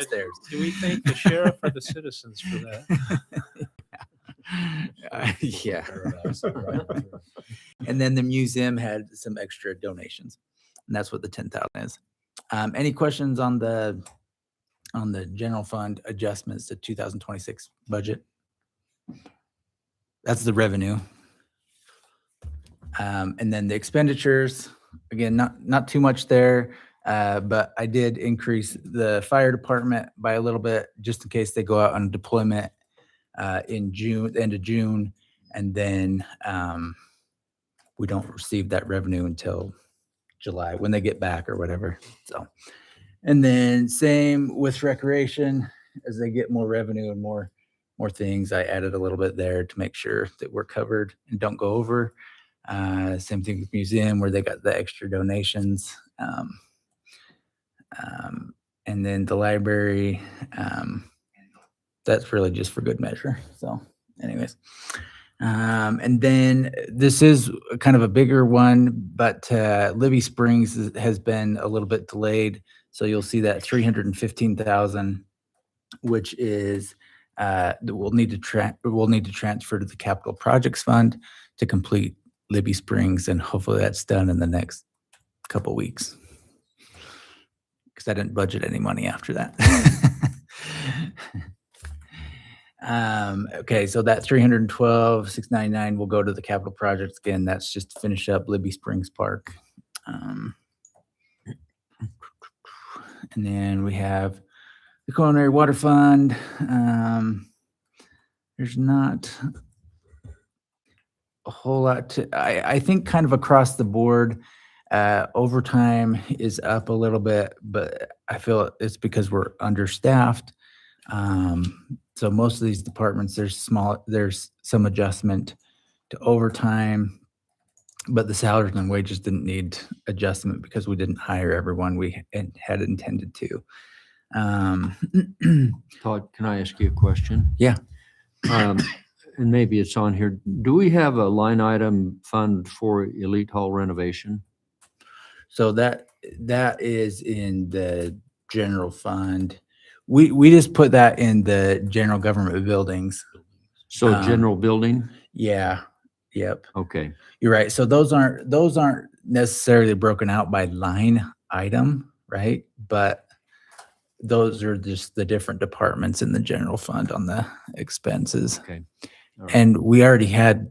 Upstairs. Do we thank the sheriff or the citizens for that? Yeah. And then the museum had some extra donations, and that's what the 10,000 is. Any questions on the general fund adjustments to 2026 budget? That's the revenue. And then the expenditures, again, not too much there, but I did increase the fire department by a little bit just in case they go out on deployment in June, the end of June, and then we don't receive that revenue until July when they get back or whatever. So, and then same with recreation, as they get more revenue and more things, I added a little bit there to make sure that we're covered and don't go over. Same thing with museum where they got the extra donations. And then the library, that's really just for good measure. So anyways, and then this is kind of a bigger one, but Libby Springs has been a little bit delayed. So you'll see that 315,000, which is that we'll need to transfer to the capital projects fund to complete Libby Springs, and hopefully that's done in the next couple weeks because I didn't budget any money after that. Okay, so that 312,699 will go to the capital projects. Again, that's just to finish up Libby Springs Park. And then we have the culinary water fund. There's not a whole lot to, I think kind of across the board, overtime is up a little bit, but I feel it's because we're understaffed. So most of these departments, there's some adjustment to overtime, but the salaries and wages didn't need adjustment because we didn't hire everyone we had intended to. Todd, can I ask you a question? Yeah. And maybe it's on here. Do we have a line item fund for Elite Hall renovation? So that is in the general fund. We just put that in the general government buildings. So general building? Yeah. Yep. Okay. You're right. So those aren't necessarily broken out by line item, right? But those are just the different departments in the general fund on the expenses. Okay. And we already had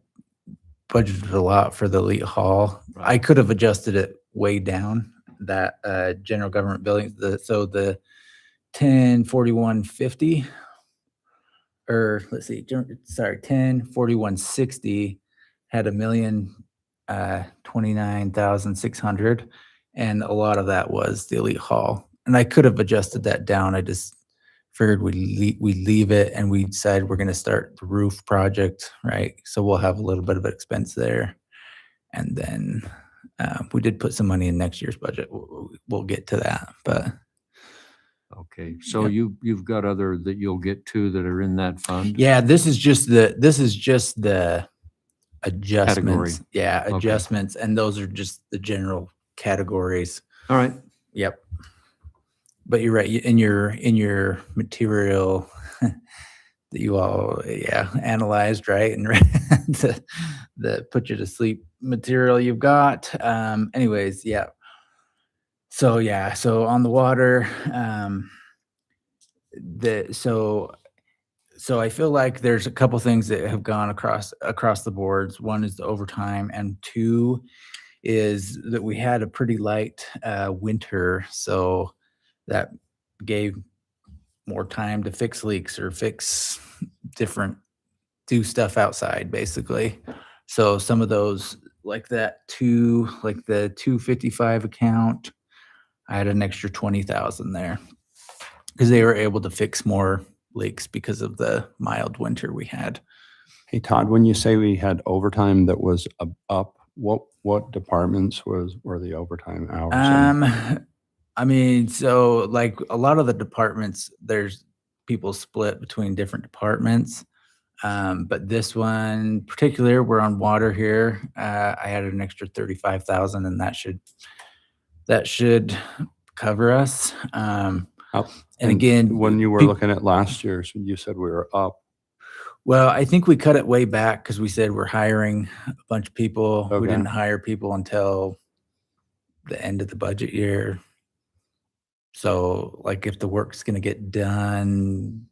budgeted a lot for the Elite Hall. Right. I could have adjusted it way down, that general government building. So the 104150, or let's see, sorry, 104160 had $1,029,600, and a lot of that was the Elite Hall. And I could have adjusted that down. I just figured we leave it, and we decided we're going to start the roof project, right? So we'll have a little bit of expense there, and then we did put some money in next year's budget. We'll get to that, but. Okay, so Yep. you've got other that you'll get to that are in that fund? Yeah, this is just the adjustments. Category. Yeah, Okay. adjustments, and those are just the general categories. All right. Yep. But you're right. In your material that you all analyzed, right, and the put you to sleep material you've got. Anyways, yeah. So on the water, so I feel like there's a couple things that have gone across the boards. One is the overtime, and two is that we had a pretty light winter, so that gave more time to fix leaks or do stuff outside, basically. So some of those, like the 255 account, I had an extra 20,000 there because they were able to fix more leaks because of the mild winter we had. Hey, Todd, when you say we had overtime that was up, what departments were the overtime hours in? I mean, so like a lot of the departments, there's people split between different departments. But this one in particular, we're on water here. I had an extra 35,000, and that should cover us. How And again, when you were peop- looking at last year's, you said we were up. well, I think we cut it way back because we said we're hiring a bunch of people. We Okay. didn't hire people until the end of the budget year. So like if the work's going to get done,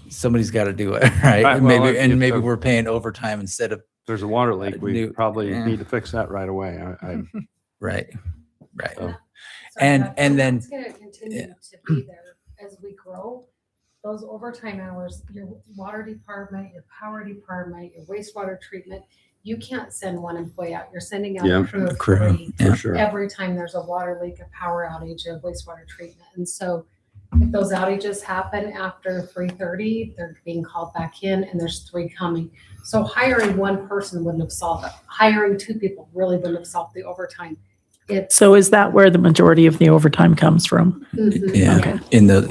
somebody's got to do it, right? Right, well, Maybe, and if maybe the- we're paying overtime instead of, There's a water leak. We new- probably yeah. need to fix that right away. right, right. Oh. And then- It's gonna continue to be there as we grow. Those overtime hours, your water department, your power department, your wastewater treatment, you can't send one employee out. You're sending out Yeah. a crew of Crew, 3 yeah. For sure. every time there's a water leak, a power outage, a wastewater treatment. And so if those outages happen after 3:30, they're being called back in and there's 3 coming. So hiring one person wouldn't have solved it. Hiring 2 people really wouldn't have solved the overtime. It's So is that where the majority of the overtime comes from? mhm, Yeah, in the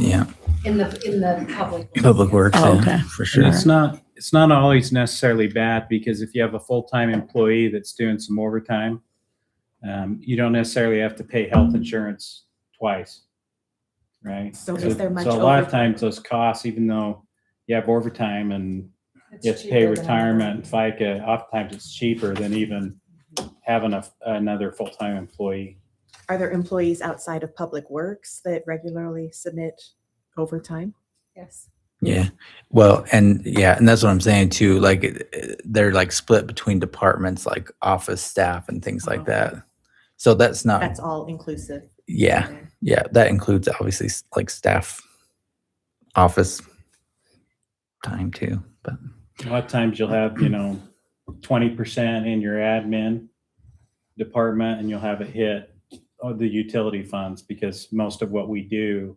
in the public. public works, Oh, yeah, okay. for And sure. it's not always necessarily bad, because if you have a full-time employee that's doing some overtime, you don't necessarily have to pay health insurance twice, right? So is there much So a lot of overtime? times those costs, even though you have overtime and It's you have to pay cheaper than retirement and FICA, oftentimes it's cheaper than even having another full-time employee. Are there employees outside of Public Works that regularly submit overtime? Yes. Yeah. Well, and that's what I'm saying too. Like they're like split between departments, like office staff and things like that. So that's not, That's all inclusive. yeah, yeah, that includes obviously like staff office time too, but A lot of times you'll have, 20% in your admin department, and you'll have it hit the utility funds, because most of what we do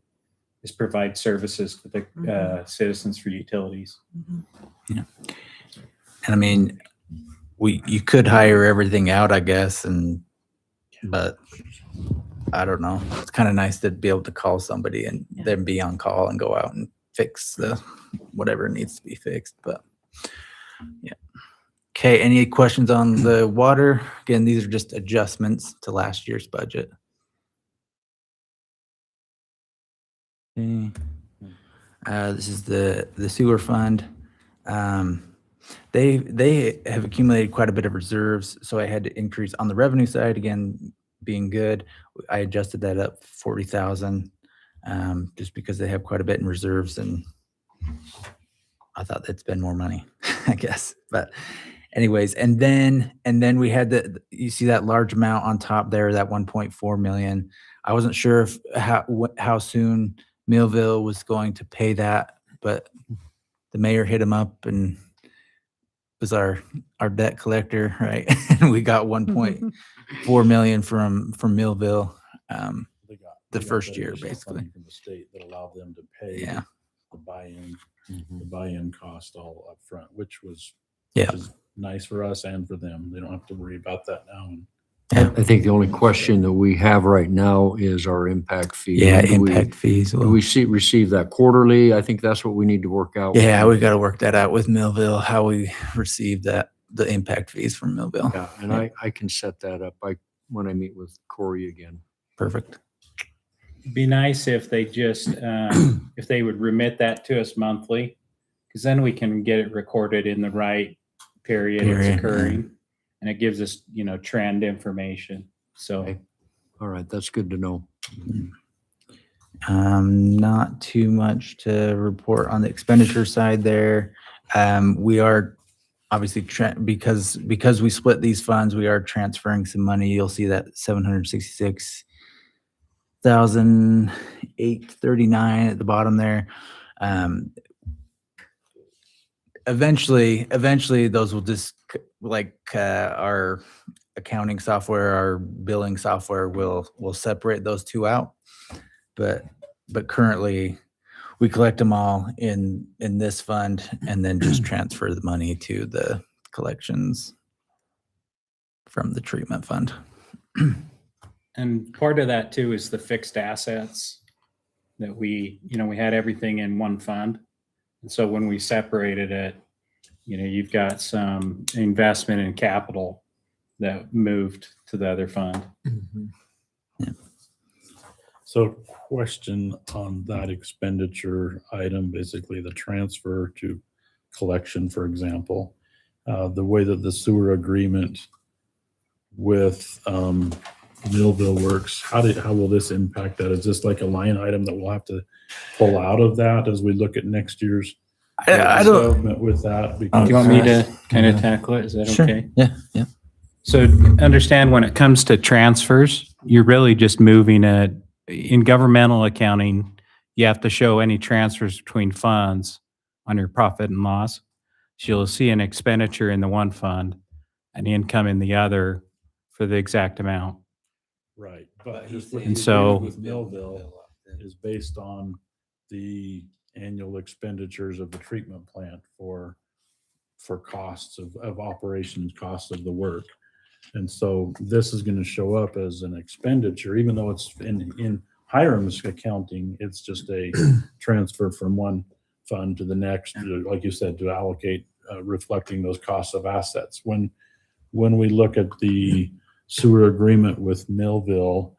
is provide services to the citizens for utilities. Mhm. and I mean, you could hire everything out, I guess, but I don't know. It's kind of nice to be able to call somebody and Yeah. then be on call and go out and fix whatever needs to be fixed. But yeah. Okay. Any questions on the water? Again, these are just adjustments to last year's budget. Okay. This is the sewer fund. They have accumulated quite a bit of reserves, so I had to increase on the revenue side, again, being good. I adjusted that up 40,000, just because they have quite a bit in reserves, and I thought they'd spend more money, I guess. But anyways, and then we had you see that large amount on top there, that 1.4 million. I wasn't sure if how soon Millville was going to pay that, but the mayor hit him up and was our debt collector, right? And we got 1.4 million from Millville the first year, basically. From the state that allowed them to pay Yeah. the buy-in cost all up front, which Yeah. is nice for us and for them. They don't have to worry about that now. I think the only question that we have right now is our impact fee. Yeah, Do we- impact fees. Do we receive that quarterly? I think that's what we need to work out. Yeah, we got to work that out with Millville, how we receive the impact fees from Millville. Yeah, and I can set that up when I meet with Corey again. Perfect. It'd be nice if they just, if they would remit that to us monthly, because then we can get it recorded in the right period Period, it's yeah. occurring. And it gives us, trend information. So Okay. All right, that's good to know. Not too much to report on the expenditure side there. We are obviously because we split these funds, we are transferring some money. You'll see that 766,839 at the bottom there. Eventually those will just our accounting software, our billing software will separate those two out. But currently we collect them all in this fund and then just transfer the money to the collections from the treatment fund. And part of that too is the fixed assets that we had everything in one fund. And so when we separated it, you've got some investment in capital that moved to the other fund. So question on that expenditure item, basically the transfer to collection, for example, the way that the sewer agreement with Millville works, how will this impact that? Is this like a line item that we'll have to pull out of that as we look at next year's I don't. development with that? Do you want me to kind of tackle it? Is that okay? Yeah. So understand when it comes to transfers, you're really just moving it. In governmental accounting, you have to show any transfers between funds on your profit and loss. So you'll see an expenditure in the one fund, an income in the other for the exact amount. Right, but he's just what saying- you so- do with Millville is based on the annual expenditures of the treatment plant for costs of operations, costs of the work. And so this is going to show up as an expenditure, even though it's in Hiram's accounting, it's just a transfer from one fund to the next, like you said, to allocate, reflecting those costs of assets. When we look at the sewer agreement with Millville,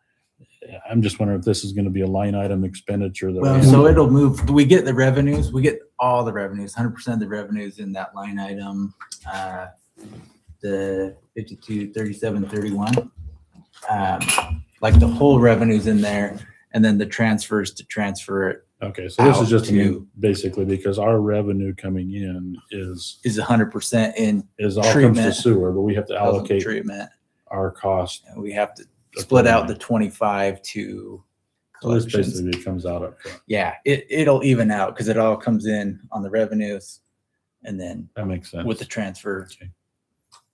I'm just wondering if this is going to be a line item expenditure that. Well, so it'll move. We get the revenues. We get all the revenues, 100% of the revenues in that line item. The 52, 37, 31. Like the whole revenues in there, and then the transfers to transfer it Okay, so this is just to- basically because our revenue coming in is 100% in all comes to treatment. sewer, but we have to allocate treatment. our cost. And we have to split out the 25 to So this collections. basically comes out up front. Yeah, it'll even out because it all comes in on the revenues and then That makes sense. with the transfer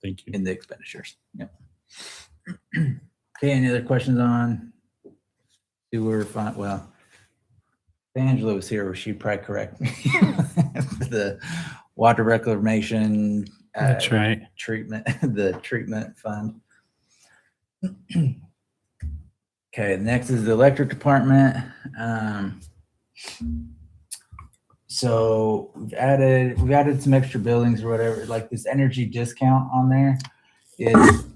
Thank you. in the expenditures. Yep. Okay, any other questions on sewer fund? Well, if Angela was here, she'd probably correct me. The water reclamation. That's right. Treatment, the treatment fund. Okay, next is the electric department. So we've added some extra buildings or whatever, like this energy discount on there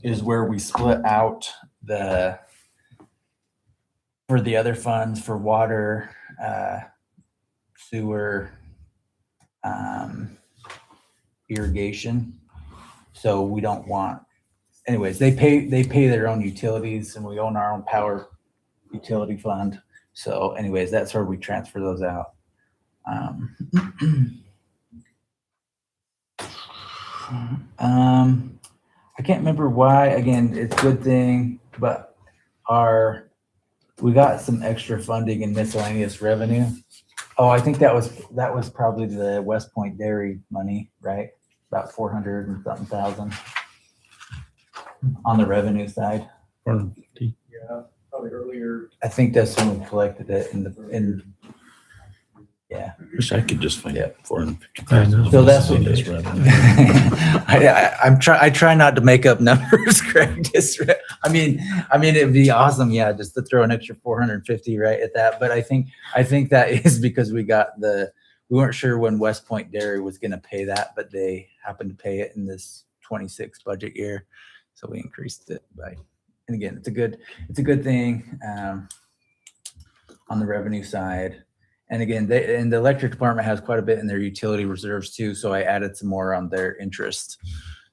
is where we split out for the other funds for water, sewer, irrigation. So we don't want, anyways, they pay their own utilities and we own our own power utility fund. So anyways, that's where we transfer those out. I can't remember why, again, it's a good thing, but we got some extra funding in miscellaneous revenue. Oh, I think that was probably the West Point Dairy money, right? About 400 and something thousand on the revenue side. Yeah, probably earlier. I think that's when we collected it yeah. Wish I could just find Yeah. it. 450,000. So that's what This revenue. I try not to make up numbers, Craig. I mean, it'd be awesome, yeah, just to throw an extra 450 right at that. But I think that is because we weren't sure when West Point Dairy was going to pay that, but they happened to pay it in this 26 budget year, so we increased it by. And again, it's a good thing on the revenue side. And again, the electric department has quite a bit in their utility reserves too. So I added some more on their interest.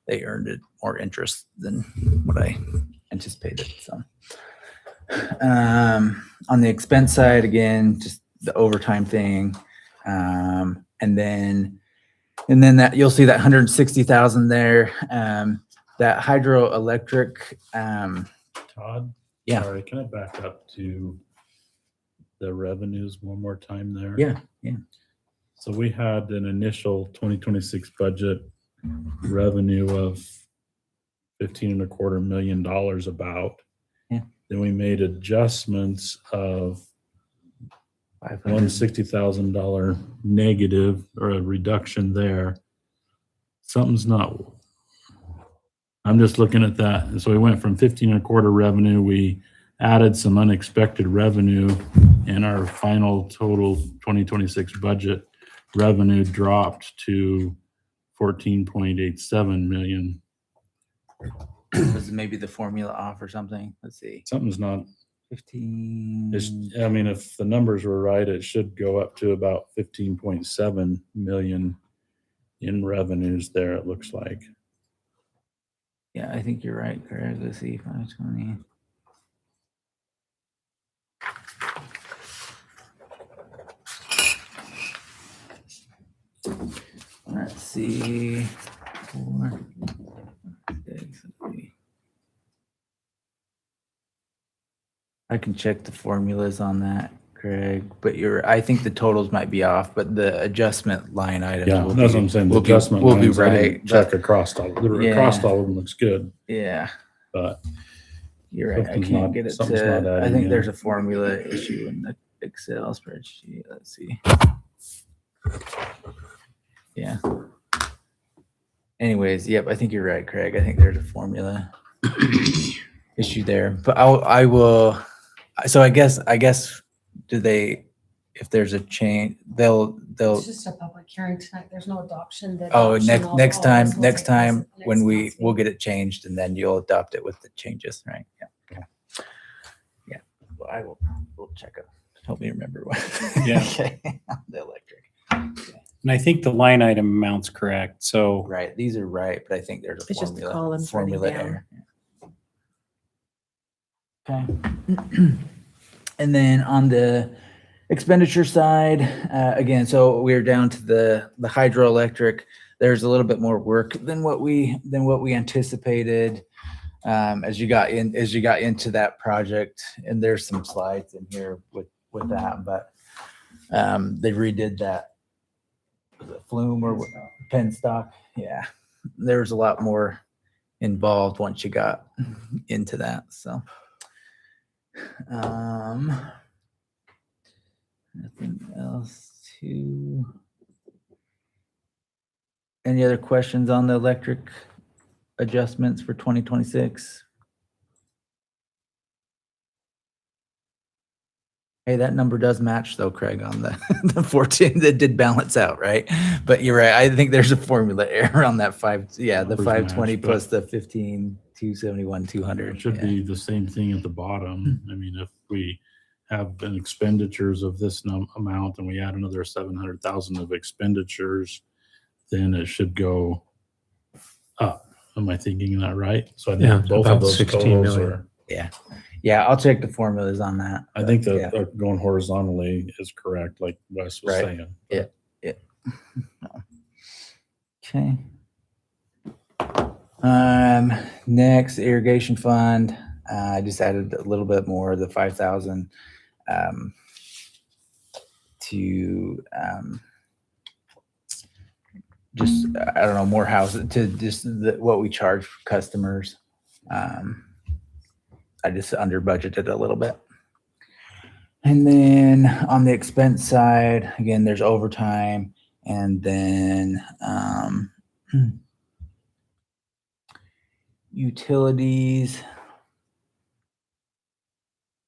They earned it more interest than what I anticipated. So on the expense side, again, just the overtime thing. And then that you'll see that 160,000 there. That hydroelectric. Todd? Yeah. Sorry, can I back up to the revenues one more time there? Yeah. So we had an initial 2026 budget revenue of $15.25 million about. Yeah. Then we made adjustments of $160,000 negative or a reduction there. Something's not. I'm just looking at that. And so we went from 15.25 revenue. We added some unexpected revenue, and our final total 2026 budget revenue dropped to 14.87 million. Was maybe the formula off or something? Let's see. Something's not 15. I mean, if the numbers were right, it should go up to about 15.7 million in revenues there, it looks like. Yeah, I think you're right, Craig. Let's see, 520. Let's see. 4, 6, 8. I can check the formulas on that, Craig, but I think the totals might be off, but the adjustment line items. Yeah, will that's be- what I'm saying. The will be- adjustment will be lines, I didn't right. check but- across all, Yeah. across all of them looks good, Yeah, but you're right. I Something's can't not- get it something's not to, I adding think in. there's a formula issue in the Excel spreadsheet. Let's see. Yeah. Anyways, yep, I think you're right, Craig. I think there's a formula issue there, but I will, so I guess, do they, if there's a change, they'll, It's just a public hearing tonight. There's no adoption. The oh, adoption, all next this time, will take next place time at the when next we'll council get it changed and then you'll adopt it with the changes, right? Yeah. Yeah. Well, we'll check it. Help me remember what. Yeah. Okay. The electric. And I think the line item amount's correct. So Right. These are right, but I think there's a It's just the formula. columns running Formula down. error. Okay. And then on the expenditure side, again, so we're down to the hydroelectric. There's a little bit more work than what we anticipated. As you got into that project, and there's some slides in here with that, but they redid that. Was it Flume or what? Penstock? Yeah, there was a lot more involved once you got into that. So, nothing else to. Any other questions on the electric adjustments for 2026? Hey, that number does match though, Craig, on the 14 that did balance out, right? But you're right. I think there's a formula error on that the Numbers match, 520 but- plus the 15, 271, 200. it should yeah. be the same thing at the bottom. I mean, if we have an expenditures of this amount and we add another 700,000 of expenditures, then it should go up. Am I thinking that right? So I Yeah, think both about of those 16 totals million. are, Yeah, I'll check the formulas on that. I think Yeah. that going horizontally is correct, like Wes was Right. saying. Yeah. Okay. Next, irrigation fund. I just added a little bit more, the 5,000 to just, I don't know, more houses to just what we charge customers. I just under budgeted a little bit. And then on the expense side, again, there's overtime, and then utilities.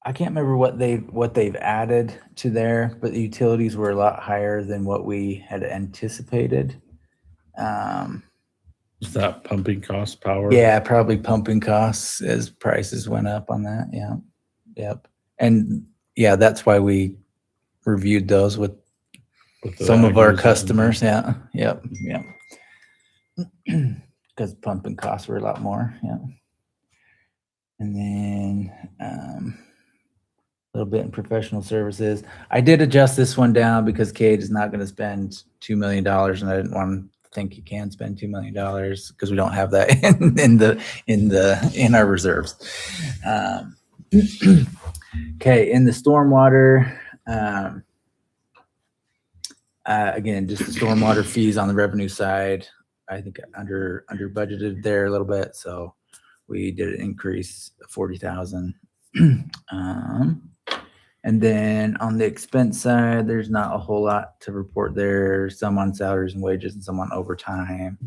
I can't remember what they've added to there, but the utilities were a lot higher than what we had anticipated. Is that pumping cost power? Yeah, probably pumping costs as prices went up on that. Yeah. Yep. And yeah, that's why we reviewed those with With the some of our aggregates and- customers. Yeah. Yep. Yep. Because pumping costs were a lot more. Yeah. And then a little bit in professional services. I did adjust this one down because Cade is not going to spend $2 million, and I didn't want to think he can spend $2 million because we don't have that in our reserves. Okay, in the stormwater, again, just the stormwater fees on the revenue side, I think under budgeted there a little bit, so we did an increase of 40,000. And then on the expense side, there's not a whole lot to report there. Some on salaries and wages and some on overtime.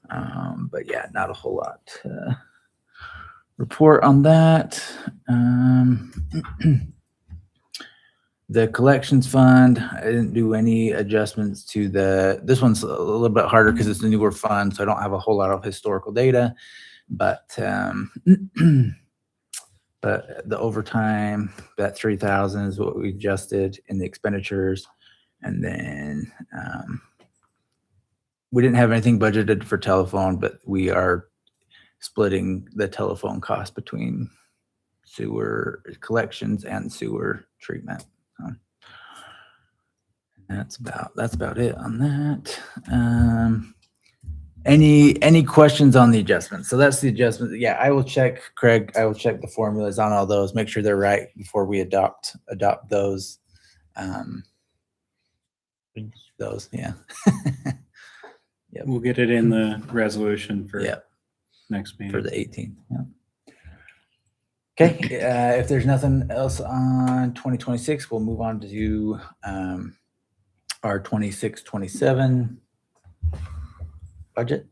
But yeah, not a whole lot to report on that. The collections fund, I didn't do any adjustments to this one's a little bit harder because it's a newer fund, so I don't have a whole lot of historical data. But But the overtime, that 3,000 is what we adjusted in the expenditures. And then we didn't have anything budgeted for telephone, but we are splitting the telephone cost between sewer collections and sewer treatment. So that's about it on that. Any questions on the adjustments? So that's the adjustment. Yeah, I will check, Craig. I will check the formulas on all those, make sure they're right before we adopt those. Those, yeah. We'll get it in the resolution for Yeah, next meeting. for the 18th. Yeah. Okay, if there's nothing else on 2026, we'll move on to our 26-27 budget.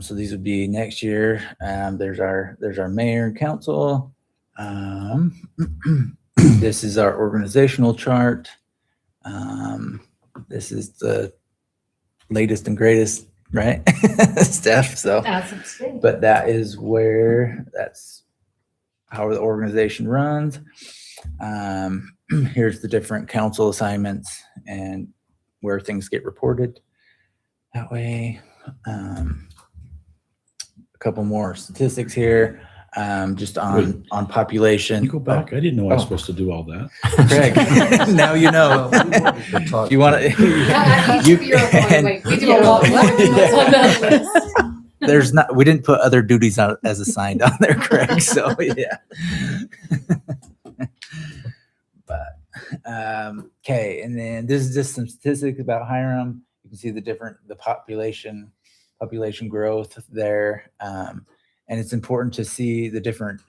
So these would be next year. There's our mayor and council. This is our organizational chart. This is the latest and greatest, right? Stuff. So, As of today. but that's how the organization runs. Here's the different council assignments and where things get reported that way. A couple more statistics here, just on population. You go back. I didn't know I was Oh. supposed to do all that. Craig, now you know. You want Yeah, to? each of you are going, wait, we do a lot more than what's on that list. We didn't put other duties on as assigned on there, Craig. So yeah. But okay, and then this is just some statistics about Hiram. You can see the population growth there. And it's important to see the different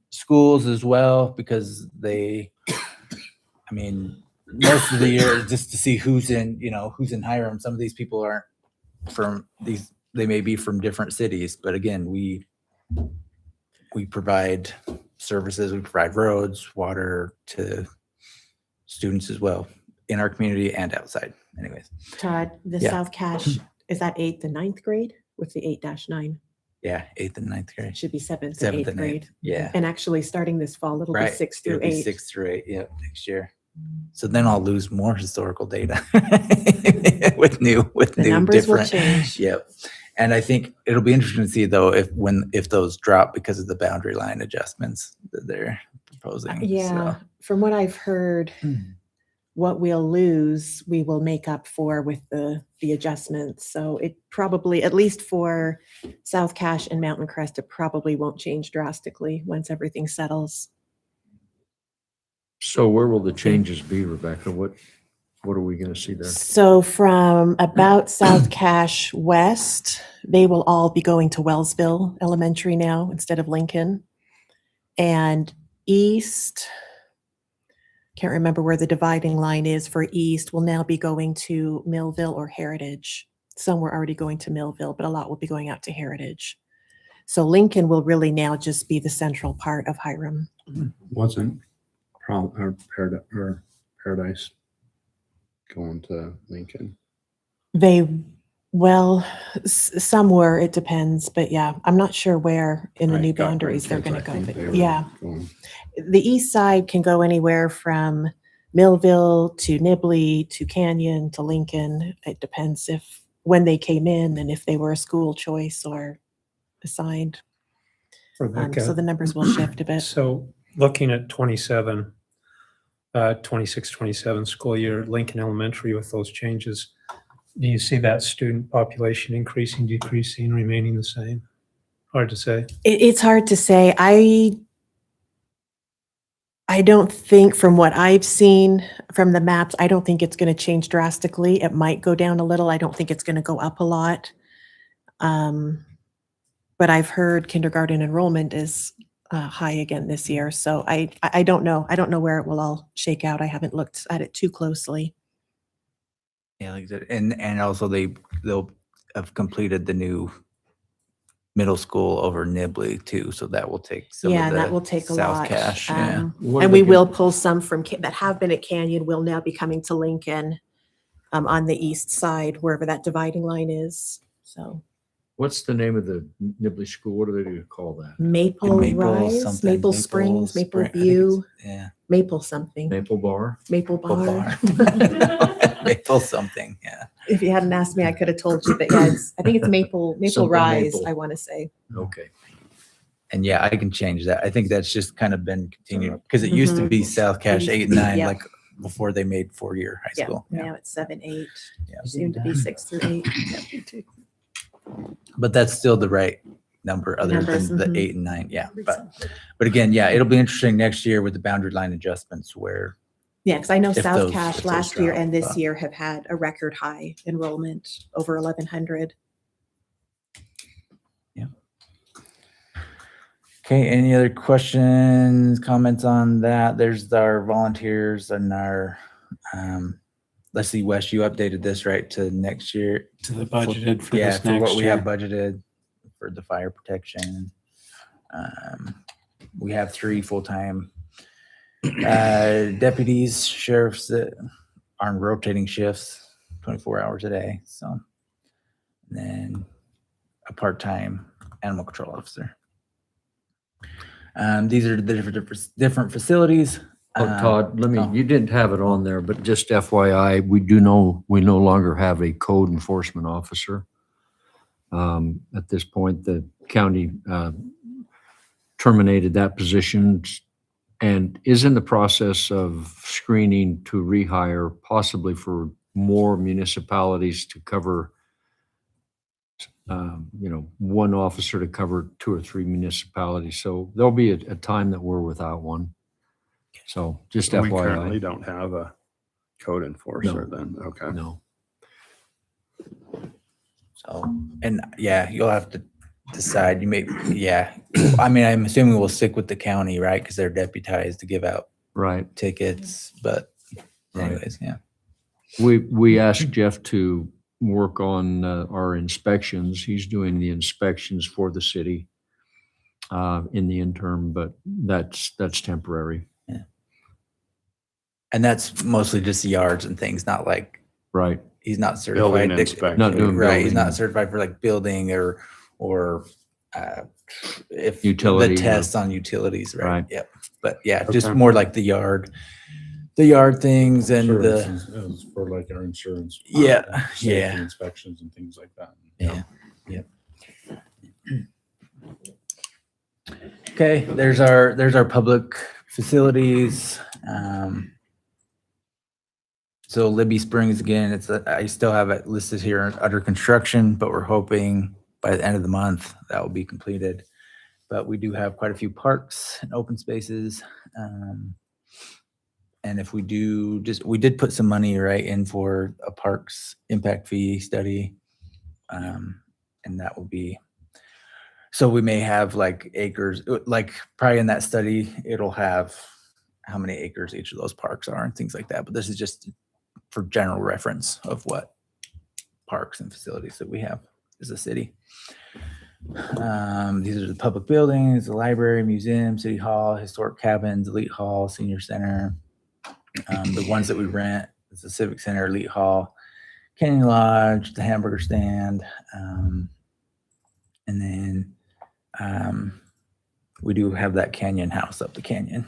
schools as well, because most of the year just to see who's in Hiram. Some of these people aren't from these, they may be from different cities, but again, we provide services, we provide roads, water to students as well in our community and outside. Anyways, Todd, the Yeah. South Cache, is that 8th and 9th grade with the 8-9? yeah, 8th and 9th grade. It should be 7th and 7th 8th and grade. 8th. Yeah. And actually starting this fall, it'll be Right. 6 It'll through be 8. 6 through 8, yep, next year. So then I'll lose more historical data with new The numbers will different. change. Yep. And I think it'll be interesting to see though if those drop because of the boundary line adjustments that they're proposing. Yeah, So, from what I've heard, what we'll lose, we will make up for with the adjustments. So it probably, at least for South Cache and Mountain Crest, it probably won't change drastically once everything settles. So where will the changes be, Rebecca? What are we going to see there? So from about South Cache west, they will all be going to Wellsville Elementary now instead of Lincoln. And east, can't remember where the dividing line is for east, will now be going to Millville or Heritage. Some were already going to Millville, but a lot will be going out to Heritage. So Lincoln will really now just be the central part of Hiram. Wasn't Paradise going to Lincoln? Some were, it depends, but yeah, I'm not sure where in the Right, new got boundaries they're grandkids, gonna I go, think but they were yeah. going. The east side can go anywhere from Millville to Nibley to Canyon to Lincoln. It depends when they came in and if they were a school choice or assigned. So Rebecca, the numbers will shift a bit. so looking at 26-27 school year, Lincoln Elementary with those changes, do you see that student population increasing, decreasing, remaining the same? Hard to say. It's hard to say. I don't think, from what I've seen from the maps, I don't think it's going to change drastically. It might go down a little. I don't think it's going to go up a lot. But I've heard kindergarten enrollment is high again this year. So I don't know. I don't know where it will all shake out. I haven't looked at it too closely. yeah, like that. And also they'll have completed the new middle school over Nibley too, so that will take some Yeah, of and the that will take a South lot. Cache. Yeah. What are And they we gonna- will pull some from that have been at Canyon will now be coming to Lincoln on the east side, wherever that dividing line is. So What's the name of the Nibley School? What do they call that? Maple Rise, something, Maple Springs, Maple Spring- I think View, it's- Yeah. Maple something, Maple Bar? Maple Maple Bar. Bar. Maple something, yeah. If you hadn't asked me, I could have told you, but yeah, I think it's Maple Something Rise, Maple. I want to say. Okay. And yeah, I can change that. I think that's just kind of been continued because it used to be South Cache 8 and 9, Yeah. like before they made 4-year high Yeah, school. Yeah. now it's 7, 8, Yeah. soon to be 6 through 8. But that's still the right number other Numbers, than the mhm. 8 and 9. Yeah. But again, yeah, it'll be interesting next year with the boundary line adjustments where Yeah, because I know If South those- if Cache those last year drop, and this but- year have had a record high enrollment, over 1,100. Okay, any other questions, comments on that? There's our volunteers and our, let's see, Wes, you updated this right to next year? To the budgeted for Yeah, this for what next we year. have budgeted for the fire protection. We have 3 full-time deputies, sheriffs that are on rotating shifts, 24 hours a day, so. And then a part-time animal control officer. These are the different facilities. Oh, Todd, let me, oh. you didn't have it on there, but just FYI, we do know, we no longer have a code enforcement officer. At this point, the county terminated that position and is in the process of screening to rehire, possibly for more municipalities to cover, one officer to cover 2 or 3 municipalities. So there'll be a time that we're without one. So just We currently FYI. don't have a code enforcer then, okay. No. So, and yeah, you'll have to decide, you may, yeah. I mean, I'm assuming we'll stick with the county, right? Because they're deputized to give out Right. tickets, but Right. anyways, yeah. We asked Jeff to work on our inspections. He's doing the inspections for the city in the interim, but that's temporary. And that's mostly just yards and things, not like, Right. he's not Building certified. inspection. Not doing Right, he's building. not certified for like building or if the Utility or- tests on utilities, right? Right. Yep. But yeah, just Okay. more like the yard things and the, Insurance is for like our insurance. Yeah, safety yeah. Inspections and things like that. yeah, yep. Okay, there's our public facilities. So Libby Springs, again, I still have it listed here under construction, but we're hoping by the end of the month that will be completed. But we do have quite a few parks and open spaces. And if we did put some money right in for a parks impact fee study. And that will be, so we may have like acres, like probably in that study, it'll have how many acres each of those parks are and things like that. But this is just for general reference of what parks and facilities that we have as a city. These are the public buildings, the library, museum, city hall, historic cabins, elite hall, senior center. The ones that we rent is the civic center, elite hall, Canyon Lodge, the hamburger stand. And then we do have that canyon house up the canyon.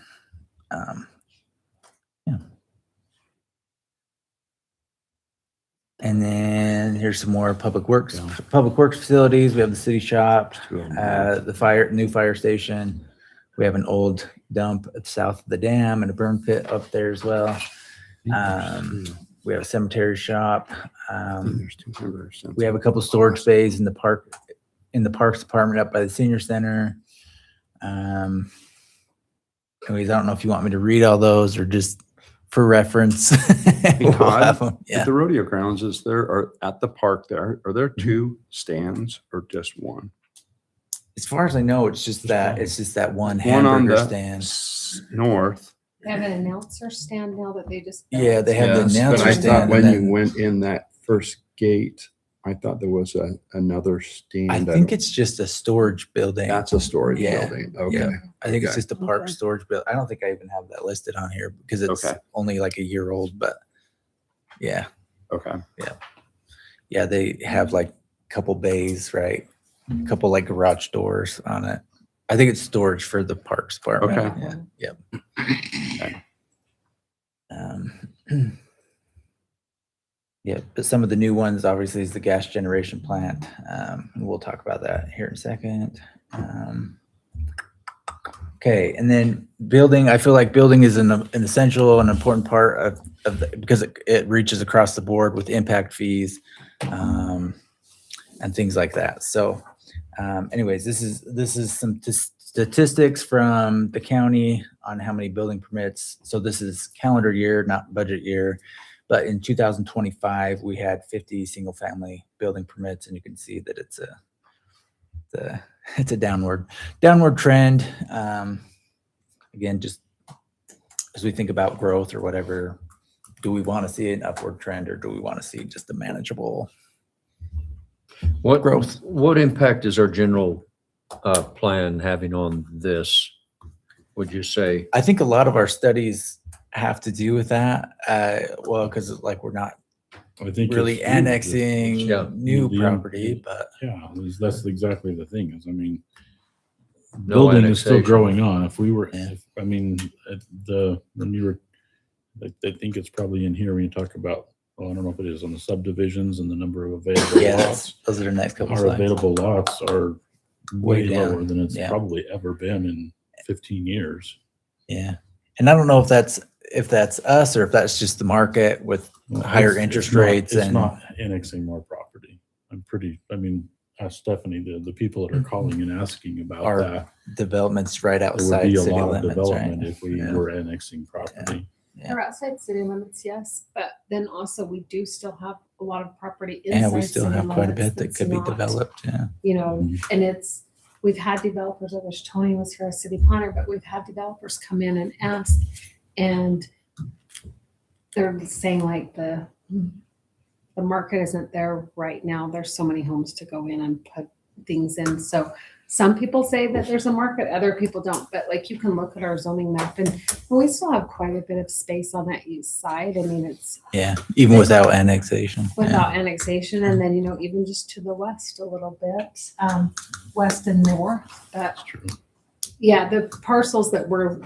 Yeah. And then here's some more public works facilities. We have the city shop, the new fire station. We have an old dump south of the dam and a burn pit up there as well. We have a cemetery shop. There's 200 cents. We have a couple storage space in the parks department up by the senior center. Anyways, I don't know if you want me to read all those or just for reference. We'll Todd, have 'em. At Yeah. the rodeo grounds, at the park there, are there 2 stands or just one? As far as I know, it's just that one One on hamburger the stand. north. They have an announcer stand now that they just. built. Yeah, they have the Yes, but announcer I stand. thought and when then- you went in that first gate, I thought there was another stand. I think it's just a storage building. That's a storage Yeah, building. yeah. Okay. I think it's okay. just a park Okay. storage building. I don't think I even have that listed on here because it's Okay. only like a year old, but yeah. Okay. Yeah, they have like a couple bays, right? a couple like garage doors on it. I think it's storage for the parks department. Okay. Yeah. Yep. Yeah, but some of the new ones obviously is the gas generation plant. We'll talk about that here in a second. Okay, and then building, I feel like building is an essential and important part of because it reaches across the board with impact fees and things like that. So anyways, this is some statistics from the county on how many building permits. So this is calendar year, not budget year. But in 2025, we had 50 single family building permits, and you can see that it's a downward trend. Again, just as we think about growth or whatever, do we want to see an upward trend, or do we want to see just a manageable? What Growth. What impact is our general plan having on this? Would you say? I think a lot of our studies have to do with that. Well, because like we're not I think really it's- annexing Yeah. new The- property, but Yeah, that's exactly the thing is, I mean, No building is still annexation. growing on. If we were, Yeah. I mean, when you were, I think it's probably in here when you talk about, well, I don't know if it is on the subdivisions and the number of available yeah, lots. those are the next couple Our slides. available lots are way Way down. lower than it's Yeah. probably ever been in 15 years. Yeah. And I don't know if that's us or if that's just the market with higher It's interest not- rates It's and not annexing more property. I mean, ask Stephanie, the people that are calling and asking about Our that. developments right There would outside be a city lot of limits, development right? if we Yeah. were annexing property. Yeah. They're outside city limits, yes, but then also we do still have a lot of property Yeah, inside we still city have quite a limits bit that that's could be not, developed. Yeah. You know, Mhm. and we've had developers, I wish Tony was here, our city planner, but we've had developers come in and ask, and they're saying like the market isn't there right now. There's so many homes to go in and put things in. So some people say that there's a market, other people don't. But like you can look at our zoning map, and we still have quite a bit of space on that east side. I mean, it's Yeah. Even without annexation. Yeah. without annexation, and then even just to the west a little bit, west and north. But That's true. yeah, the parcels that we're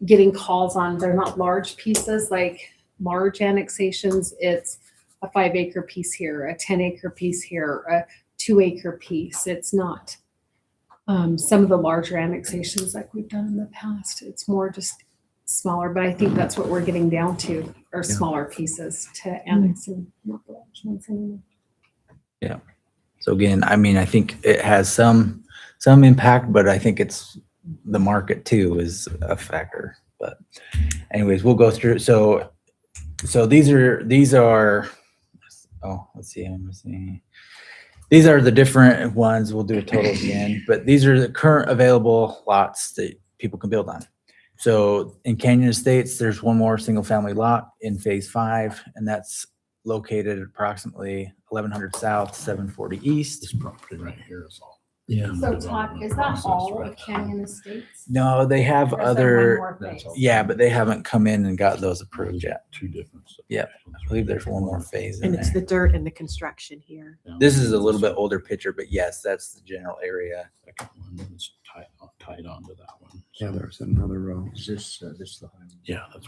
getting calls on, they're not large pieces like large annexations. It's a 5-acre piece here, a 10-acre piece here, a 2-acre piece. It's not some of the larger annexations like we've done in the past. It's more just smaller, but I think that's what we're getting down to, are smaller pieces to annex and not the large ones anymore. So again, I mean, I think it has some impact, but I think it's the market too is a factor. But anyways, we'll go through. So these are, oh, let's see, I'm missing. These are the different ones. We'll do a total at the end, but these are the current available lots that people can build on. So in Canyon Estates, there's one more single family lot in phase 5, and that's located approximately 1100 south, 740 east. This property right here is all. Yeah. in the So Todd, development is that process all right of Canyon Estates? No, they have Or is there one other, more That's phase? all. yeah, but they haven't come in and got those now. approved yet. Two different. Yeah, subdivisions I believe right there's there. one more phase in And it's there. the dirt and the construction here. Yeah. This is a little bit older picture, but yes, that's the general area. Second one is tied onto that one. Yeah, So, there's another row. Is this the highway? yeah, that's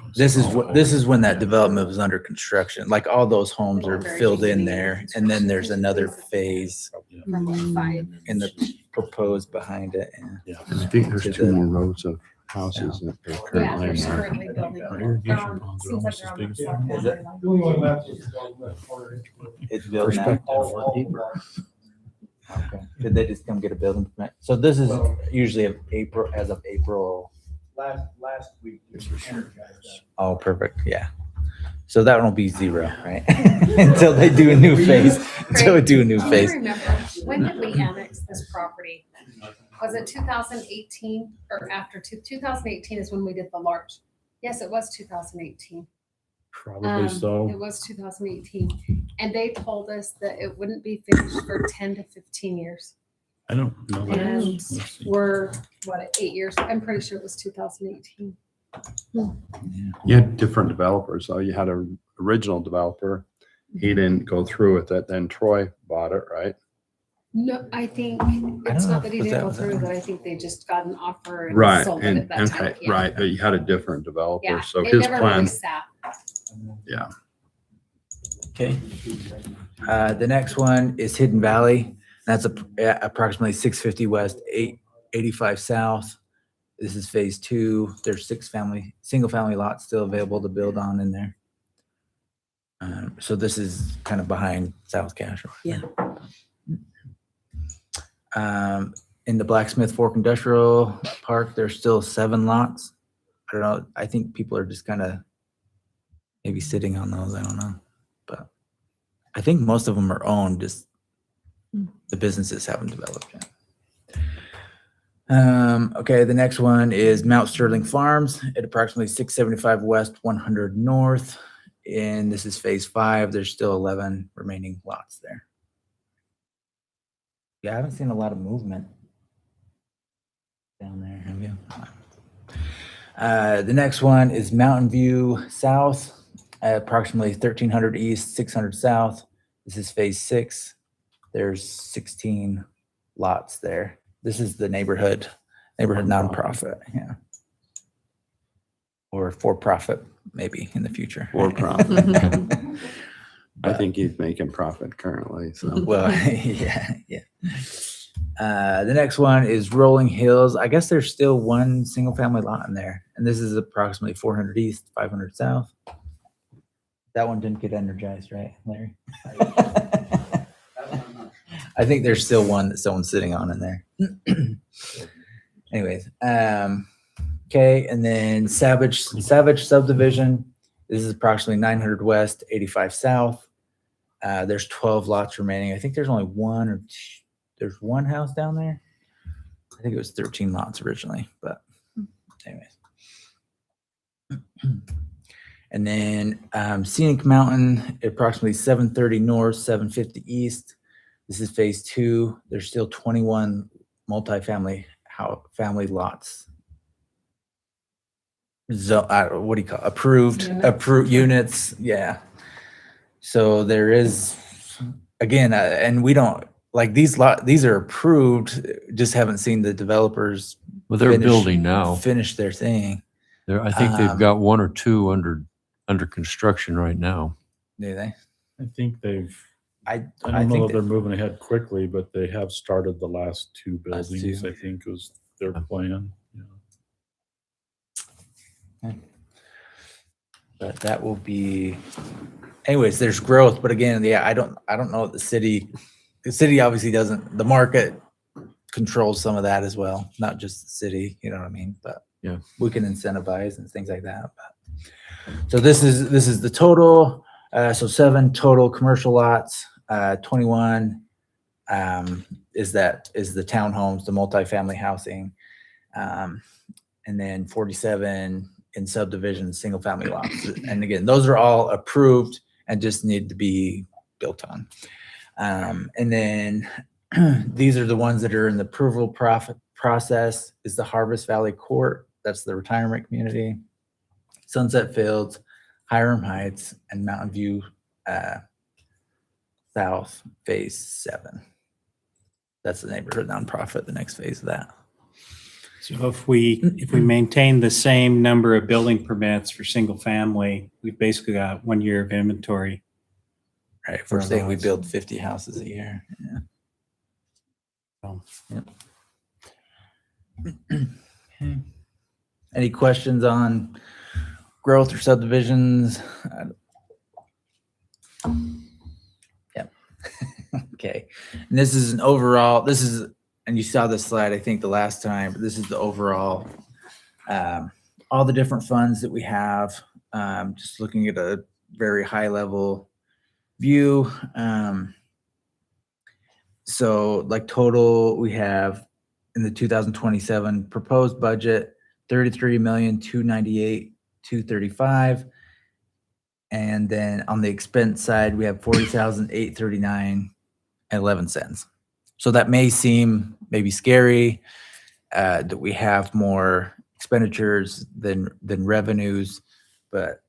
what. This is when that development was under construction. Like all those homes are Very filled in beginning there. of And then there's construction. another phase Yeah. From like 5. in the proposed behind it. Yeah. I think there's To two the- more rows of houses that they're Yeah, currently there's on. currently building. Our irrigation ponds are Seems like almost they're as on big the as south Is it? boundary line. It's built now. Perspective. Okay. Did they just come get a building permit? So this is usually of April, as of April. Last week, we energized that. Oh, perfect. Yeah. So that one will be 0, right? Until they do a new phase, until we do a new Do you phase. remember, when did we annex this property? Was it 2018 or after 2018 is when we did the large? Yes, it was 2018. Probably so. It was 2018. And they told us that it wouldn't be finished for 10 to 15 years. I don't know. that. And Let's see. we're, 8 years? I'm pretty sure it was 2018. You had different developers, though. You had an original developer. He didn't go through with it. Then Troy bought it, right? No, I think don't it's know not that he if didn't go was that through, one. but I think they just got an offer and Right, sold it and, at that time. okay, Yeah. right, but you had a different developer, Yeah, so it his never plan, really sat. yeah. Okay. The next one is Hidden Valley. That's approximately 650 west, 885 south. This is phase 2. There's single family lots still available to build on in there. So this is kind of behind South Cache. Yeah. In the Blacksmith Fork Industrial Park, there's still 7 lots. I don't know. I think people are just kind of maybe sitting on those. I don't know. But I think most of them are owned, just the businesses haven't developed yet. Okay, the next one is Mount Sterling Farms at approximately 675 west, 100 north. And this is phase 5. There's still 11 remaining lots there. Yeah, I haven't seen a lot of movement down there, have you? The next one is Mountain View South at approximately 1300 east, 600 south. This is phase 6. There's 16 lots there. This is the neighborhood nonprofit, yeah. Or for profit, maybe in the future. For profit. I think he's making profit currently, so. Well, yeah. The next one is Rolling Hills. I guess there's still one single family lot in there. And this is approximately 400 east, 500 south. That one didn't get energized, right, Larry? I think there's still one that someone's sitting on in there. Anyways, okay, and then Savage subdivision. This is approximately 900 west, 85 south. There's 12 lots remaining. I think there's only one or two. There's one house down there. I think it was 13 lots originally, but anyways. And then Scenic Mountain, approximately 730 north, 750 east. This is phase 2. There's still 21 multifamily family lots. What do you call approved units? Yeah. So there is, again, and we don't like these are approved. Just haven't seen the developers. Well, they're building now. Finish their thing. I think they've got 1 or 2 under construction right now. Do they? I think they've, I I don't know think if they're moving ahead quickly, but they have started the last 2 Last buildings, two. I think was their plan. Yeah. but that will be. Anyways, there's growth, but again, yeah, I don't know what the city obviously doesn't. The market controls some of that as well, not just the city. You know what I mean? But Yeah. we can incentivize and things like that. But, so this is the total. So 7 total commercial lots. 21 is the townhomes, the multifamily housing, and then 47 in subdivision single family lots. And again, those are all approved and just need to be built on. And then these are the ones that are in the approval process. Is the Harvest Valley Court, that's the retirement community, Sunset Fields, Hiram Heights, and Mountain View South phase 7. That's the neighborhood nonprofit, the next phase of that. So if we maintain the same number of building permits for single family, we've basically got 1 year of inventory. Right, if we're saying we Lots. build 50 houses a year. Yeah. So, Yep. Okay. Any questions on growth or subdivisions? Yep. Okay. And this is an overall, and you saw this slide, I think the last time, but this is the overall, all the different funds that we have, just looking at a very high level view. So like total, we have in the 2027 proposed budget, 33,298,235. And then on the expense side, we have 40,839.11. So that may seem maybe scary, that we have more expenditures than revenues, but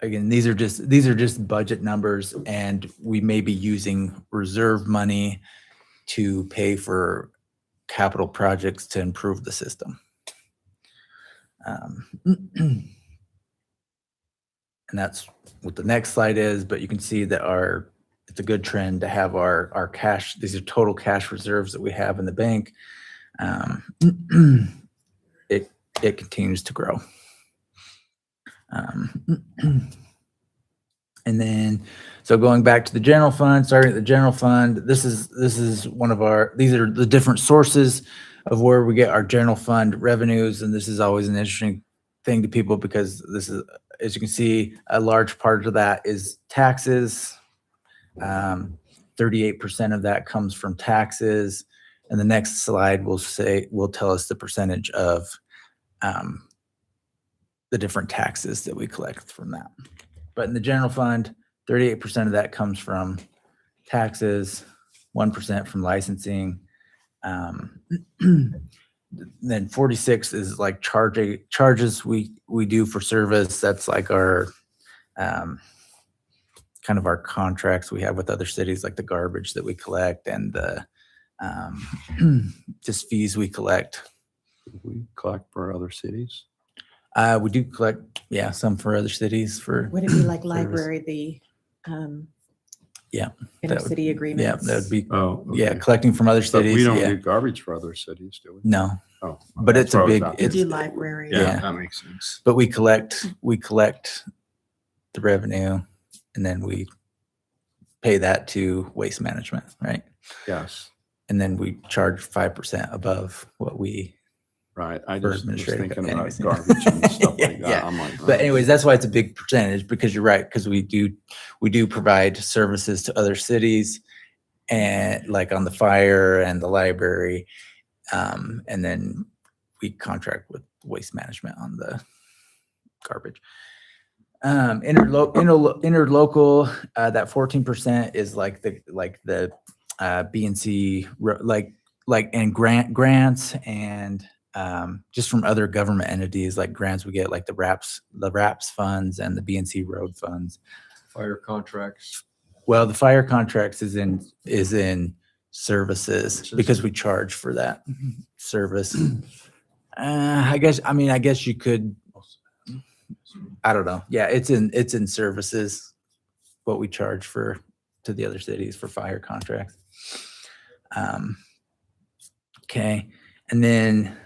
again, these are just budget numbers, and we may be using reserve money to pay for capital projects to improve the system. And that's what the next slide is, but you can see that it's a good trend to have our cash. These are total cash reserves that we have in the bank. It continues to grow. And then, so going back to the general fund, starting at the general fund, this is these are the different sources of where we get our general fund revenues. And this is always an interesting thing to people because this is, as you can see, a large part of that is taxes. 38% of that comes from taxes. And the next slide will tell us the percentage of the different taxes that we collect from that. But in the general fund, 38% of that comes from taxes, 1% from licensing. Then 46 is like charges we do for service. That's like our kind of our contracts we have with other cities, like the garbage that we collect and the just fees we collect. We collect for other cities. We do collect, some for other cities for. Would it be like service. library, the Yeah, intercity Yeah, agreements? that would be, Oh, collecting from other But cities. we don't yeah. do garbage for other cities, do we? No, Oh, but that's it's a what I was big, asking. You do it's, library. yeah. That makes sense. but we collect the revenue and then we pay that to waste management, right? Yes, And then we charge 5% above what we, right. I For just was administrative, thinking about anyways. garbage and stuff like Yeah. that. I'm like, but oh. anyways, that's why it's a big percentage, because you're right, because we do provide services to other cities and like on the fire and the library. And then we contract with waste management on the garbage. Interlocal, that 14% is like the BNC, and grants and just from other government entities, like grants we get, like the RAPS funds and the BNC road funds. Fire contracts. Well, the fire contracts is in services because we charge for that service. I guess you could, I don't know. Yeah, it's in services, what we charge to the other cities for fire contracts. Okay. And then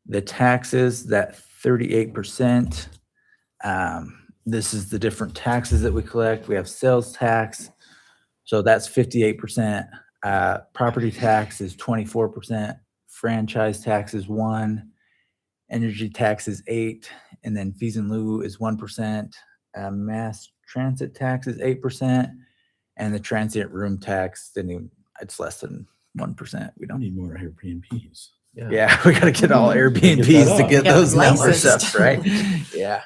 the taxes, that 38%, this is the different taxes that we collect. We have sales tax. So that's 58%. Property tax is 24%. Franchise tax is 1%. Energy tax is 8%. And then fees in lieu is 1%. Mass transit tax is 8%. And the transient room tax, it's less than 1%. We I don't need more Airbnbs. Yeah, we gotta get all Airbnbs to get Yeah, those numbers licensed. up, right? Yeah.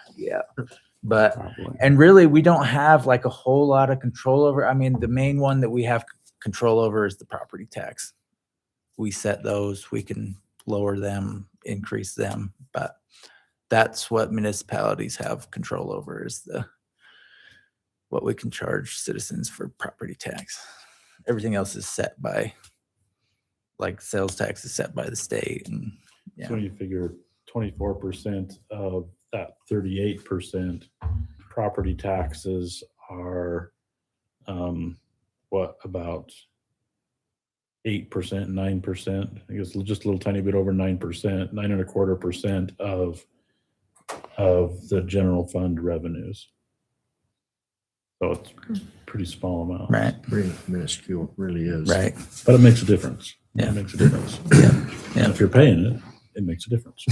But, Probably. and really, we don't have like a whole lot of control over, the main one that we have control over is the property tax. We set those, we can lower them, increase them, but that's what municipalities have control over is what we can charge citizens for property tax. Everything else is set by, like sales tax is set by the state and, yeah. So you figure 24% of that 38% property taxes are, about 8%, 9%? I guess just a little tiny bit over 9%, 9.25% of the general fund revenues. So it's pretty small amount. Right, Pretty minuscule, really is. right. But it makes a difference. Yeah. It makes a difference. Yeah. And if you're paying it, it makes a difference.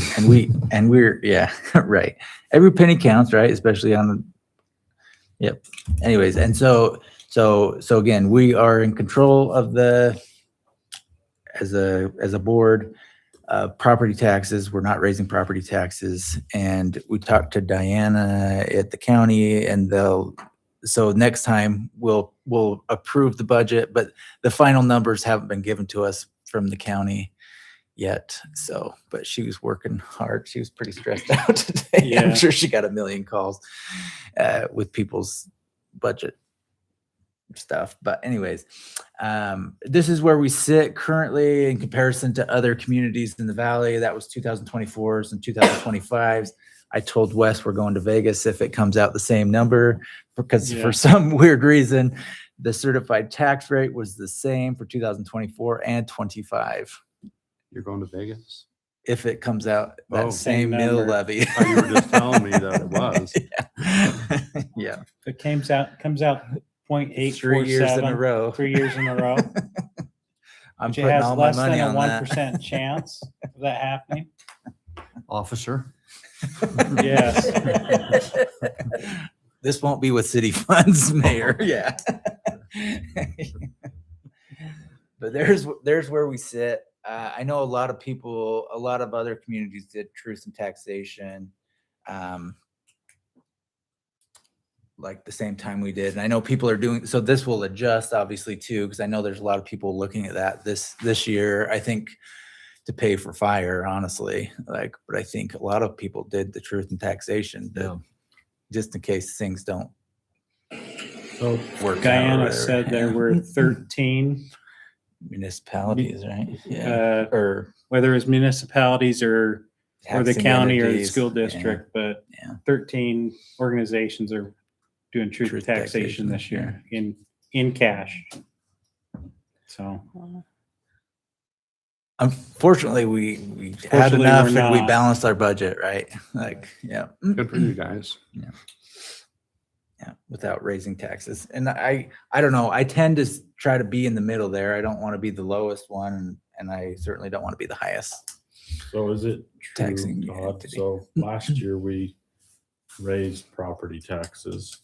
And we're, yeah, right. Every penny counts, right? Especially yep. Anyways, and so again, we are in control of as a board, property taxes. We're not raising property taxes. And we talked to Diana at the county and so next time we'll approve the budget, but the final numbers haven't been given to us from the county yet. So, but she was working hard. She was pretty stressed out today. Yeah. I'm sure she got a million calls with people's budget stuff. But anyways, this is where we sit currently in comparison to other communities in the valley. That was 2024s and 2025s. I told Wes we're going to Vegas if it comes out the same number, because Yeah. for some weird reason, the certified tax rate was the same for 2024 and 25. You're going to Vegas? If it comes out that Oh. same Same mill number. levy. Oh, you were just telling me that it was. Yeah. Yeah. If it comes out 0.847. 3 years in a row. 3 years in a row. I'm Which putting has all my less than money a on that. 1% chance of that happening. Officer? Yes. This won't be with city funds, Mayor. Yeah. But there's where we sit. I know a lot of people, a lot of other communities did truth and taxation, like the same time we did. And I know people are doing, so this will adjust obviously too, because I know there's a lot of people looking at that this year, I think, to pay for fire, honestly. Like, but I think a lot of people did the truth and taxation, Yeah. just in case things don't So work out. or Guyana whatever. said there Yeah. were 13, municipalities, right? Yeah. Or whether it's municipalities or the taxing county or the entities. school Yeah. district, but Yeah. 13 organizations are doing truth and Truth taxation taxation, this year in cash. So, Unfortunately, we had Fortunately, enough we're and we not. balanced our budget, right? Like, yeah. Good for you guys. Yeah, without raising taxes. And I don't know, I tend to try to be in the middle there. I don't want to be the lowest one, and I certainly don't want to be the highest. So is it true, Taxing Todd? entity. So last year we raised property taxes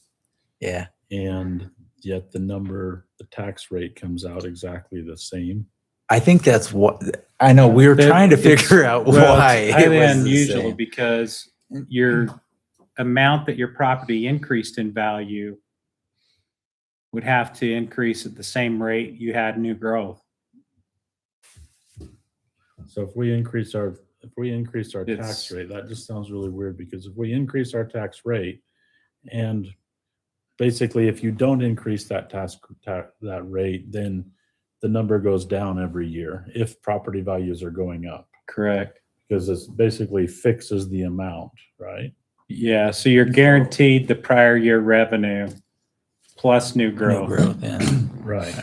Yeah. and yet the tax rate comes out exactly the same. I think that's what, I know, we were That trying to it's- figure out well, why. it's it highly was the unusual same. because your amount that your property increased in value would have to increase at the same rate you had new growth. So if we increase our tax It's- rate, that just sounds really weird, because if we increase our tax rate and basically if you don't increase that that rate, then the number goes down every year if property values are going up, Correct. because it basically fixes the amount, right? Yeah, so you're guaranteed the prior year revenue plus new No growth. growth, yeah. Right.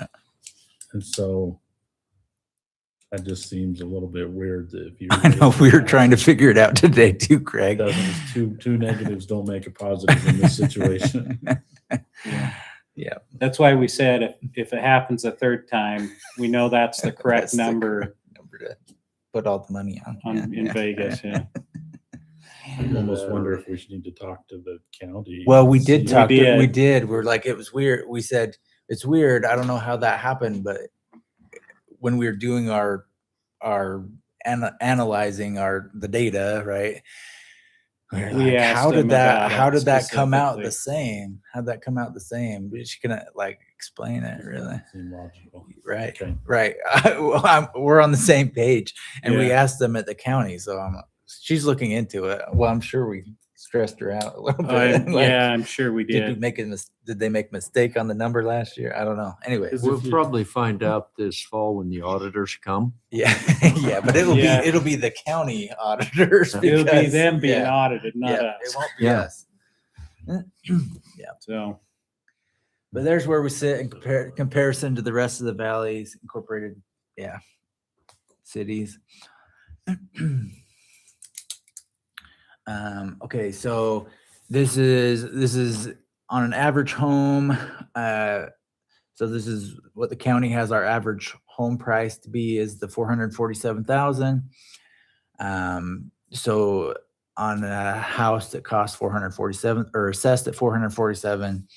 And so that just seems a little bit weird that if you. I know, we were trying to figure it out today too, Craig. Two negatives don't make a positive in this situation. Yeah. That's why we said if it happens a third time, we know that's the correct That's the number correct number to put all the money on. in Vegas, yeah. I almost wonder if we should need to talk to the county. Well, we and did see- talk. did. We did. We're like, it was weird. We said it's weird. I don't know how that happened, but when we were doing our analyzing the data, right? We were We like, asked how them did that? about How it did that come out specifically. the same? How'd that come out the same? But she couldn't like explain it really. Seem logical. Right. Okay. Right. We're on the same page, and we Yeah. asked them at the county. So she's looking into it. Well, I'm sure we stressed her out a little bit. Like, Yeah, I'm sure we did we did. make did they make a mistake on the number last year? I don't know. Anyway, Is We'll if you- probably find out this fall when the auditors come. yeah, yeah, but it'll Yeah. be the county auditors. It'll be because- them being yeah, audited, not yeah, us. it won't be Yeah. us. So, But there's where we sit in comparison to the rest of the valleys, incorporated, cities. Okay, so this is on an average home. So this is what the county has our average home price to be, is the 447,000. So on a house that costs 447 or assessed at 447,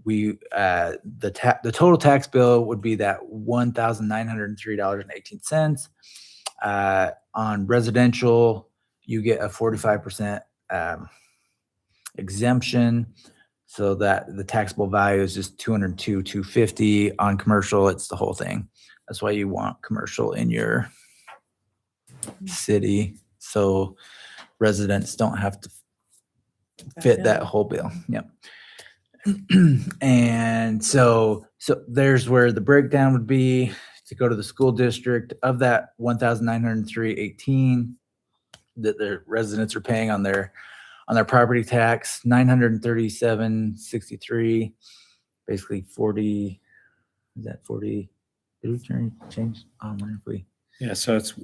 we the total tax bill would be that $1,903.18. On residential, you get a 45% exemption, so that the taxable value is just $202,250. On commercial, it's the whole thing. That's why you want commercial in your city, so residents don't have to fit that whole bill. Yep. And so there's where the breakdown would be to go to the school district of that 1,903.18 that the residents are paying on their property tax, 937.63, basically 40. Is that 40? Did we change? I wonder if we. Yeah, so it's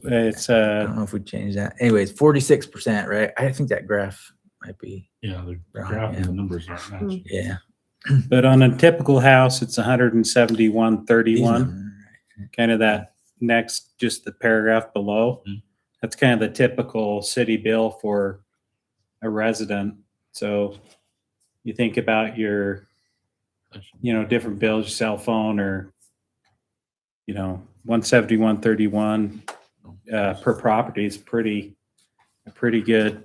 I don't know if we changed that. Anyways, 46%, right? I think that graph might be. Yeah, the Right, graph and yeah. the numbers aren't matching. Yeah. but on a typical house, it's These 171.31. numbers, right. Kind of that next, just the paragraph below. Mhm. That's kind of the typical city bill for a resident. So you think about your, different bills, your cell phone or, 171.31 per property is a pretty good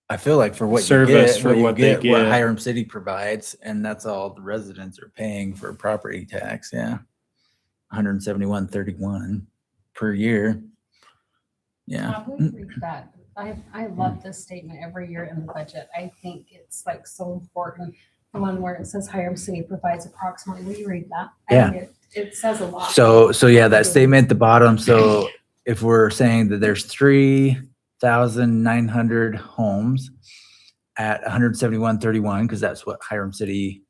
I feel like for what Service you get, for what you what they get, what get. Hiram City provides, and that's all the residents are paying for property tax. Yeah, 171.31 per year. Yeah. Tom, we read that. I love this statement every year in the budget. I think it's like so important. The one where it says Hiram City provides approximately, will you read that? I think it says a lot. So yeah, that statement at the bottom. So if we're saying that there's 3,900 homes at 171.31, because that's what Hiram City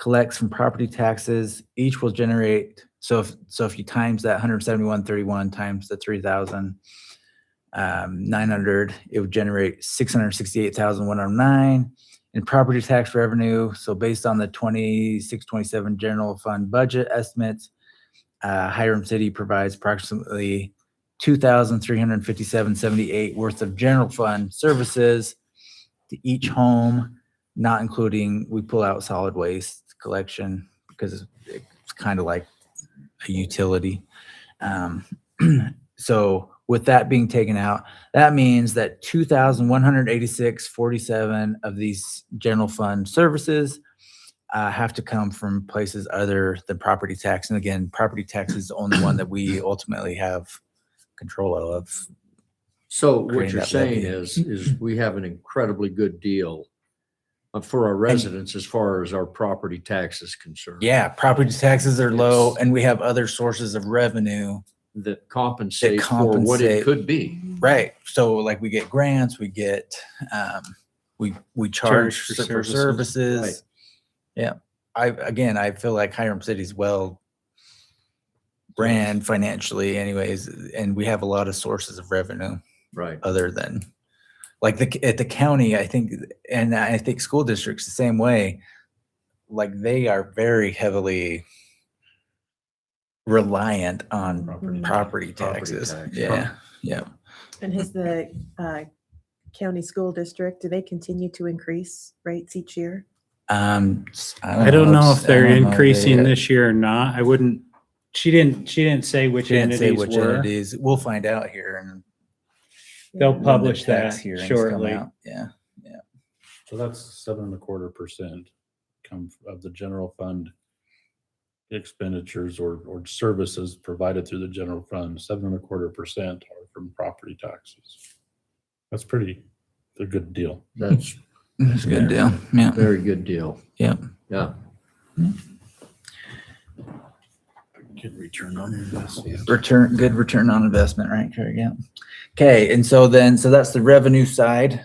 collects from property taxes, each will generate. So if you times that 171.31 times the 3,900, it would generate 668,109 in property tax revenue. So based on the 26-27 general fund budget estimates, Hiram City provides approximately 2,357.78 worth of general fund services to each home, not including, we pull out solid waste collection because it's kind of like a utility. So with that being taken out, that means that 2,186.47 of these general fund services have to come from places other than property tax. And again, property tax is the only one that we ultimately have control of. So what Creating you're that saying levy. is we have an incredibly good deal for our residents as far as our property tax is concerned. Yeah, property taxes are low and we have other sources of revenue. That compensate for what compensate. it could be. Right. So like we get grants, we get, we charge for for services. services. Right. Yeah. I feel like Hiram City's well ran financially anyways, and we have a lot of sources of revenue Right. other than like at the county, I think, and I think school districts the same way, like they are very heavily reliant on property taxes. tax. Yeah. Yeah. And has the county school district, do they continue to increase rates each year? I don't know if they're I don't know increasing they- this year or not. I wouldn't, she didn't say which She didn't say entities which were. entities. We'll find out here and They'll when the publish tax that hearings come shortly. out. Yeah. So that's 7.25% come of the general fund expenditures or services provided through the general fund. 7.25% are from property taxes. That's a good deal. That's That's a good deal. Yeah. very good deal. Yep. Yeah. Good return on investment. Good return on investment, right, Craig? Yeah. Okay. And so that's the revenue side.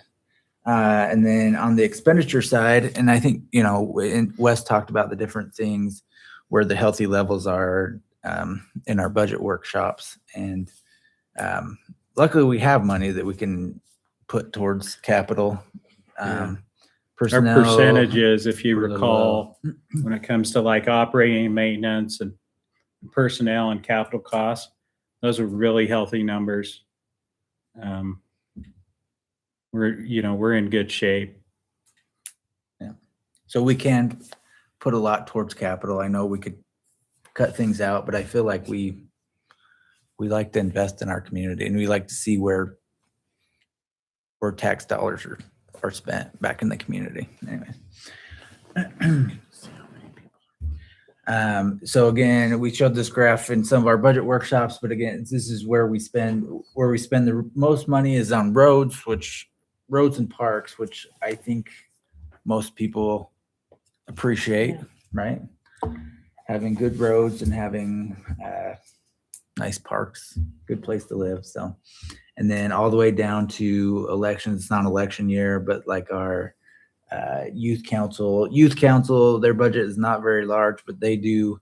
And then on the expenditure side, and I think, Wes talked about the different things where the healthy levels are in our budget workshops. And luckily we have money that we can put towards capital. Our Personnel. percentages, if you for the recall, when it comes to like operating maintenance and personnel and capital costs, those are really healthy numbers. We're in good shape. So we can put a lot towards capital. I know we could cut things out, but I feel like we like to invest in our community and we like to see where tax dollars are spent back in the community. Anyway. So again, we showed this graph in some of our budget workshops, but again, this is where we spend the most money is on roads and parks, which I think most people appreciate, right? Having good roads and having nice parks, good place to live. So, and then all the way down to elections, it's not election year, but like our youth council, their budget is not very large, but they do.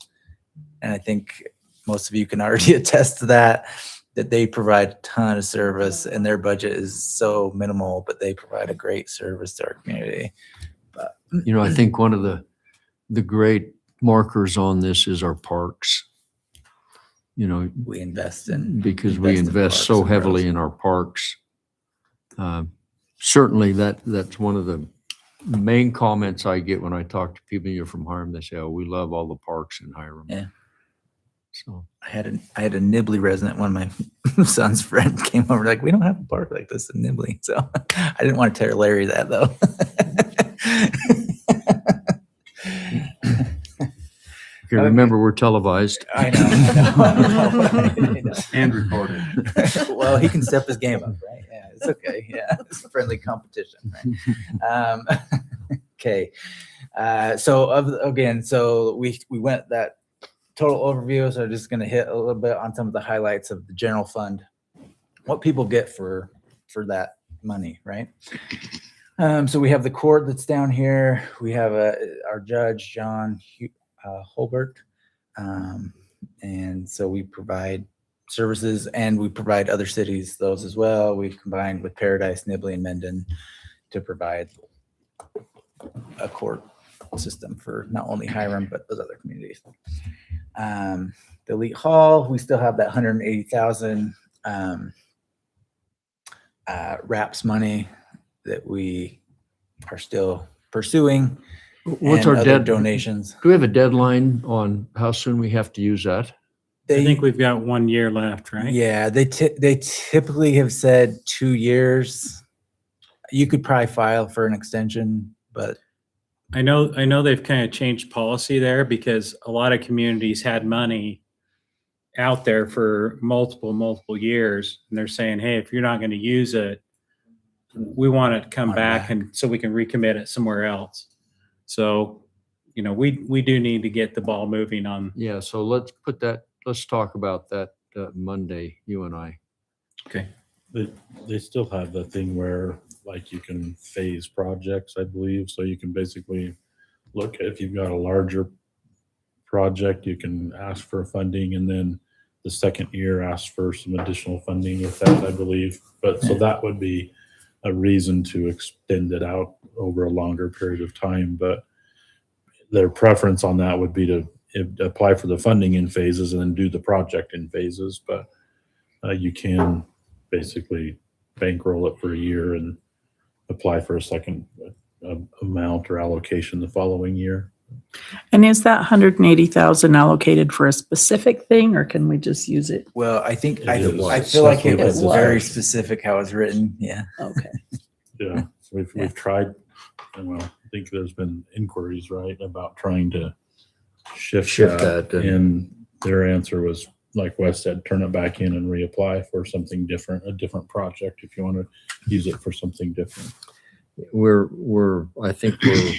And I think most of you can already attest to that they provide a ton of service and their budget is so minimal, but they provide a great service to our community. But You know, I think one of the great markers on this is our parks. You know, we invest in, because we in invest parks so and heavily roads. in our parks. Certainly that's one of the main comments I get when I talk to people here from Hiram. They say, "Oh, we love all the parks in Hiram." Yeah. So I had a Nibley resident, one of my son's friend came over like, we don't have a park like this in Nibley. So I didn't want to tell Larry that though. you can remember we're televised. I know. And recorded. Well, he can step his game up, right? Yeah, it's okay. Yeah, it's a friendly competition, right? Okay. So we went that total overview. So I'm just going to hit a little bit on some of the highlights of the general fund, what people get for that money, right? So we have the court that's down here. We have our judge, John Holbert. And so we provide services and we provide other cities those as well. We've combined with Paradise, Nibley, and Mendon to provide a court system for not only Hiram, but those other communities. The Elite Hall, we still have that 180,000 RAPS money that we are still pursuing. What's and our other dead donations? Do we have a deadline on how soon we have to use that? I think we've got 1 year left, right? Yeah, they typically have said 2 years. You could probably file for an extension, but I know they've kind of changed policy there because a lot of communities had money out there for multiple years. And they're saying, hey, if you're not going to use it, we want it to come back and so we can recommit it somewhere else. So, you know, we do need to get the ball moving on. Yeah, so let's talk about that Monday, you and I. Okay. They still have the thing where like you can phase projects, I believe. So you can basically look at if you've got a larger project, you can ask for funding and then the second year ask for some additional funding with that, I believe. But so that would be a reason to extend it out over a longer period of time. But their preference on that would be to apply for the funding in phases and then do the project in phases. But you can basically bankroll it for a year and apply for a second amount or allocation the following year. And is that 180,000 allocated for a specific thing, or can we just use it? well, I think I It was. feel like it It was was. very specific how it's written. Yeah. Okay. Yeah, we've tried, and well, I think there's been inquiries, right, about trying to shift that. And their answer was, like Wes said, turn it back in and reapply for something different, a different project if you want to use it for something different. I think we're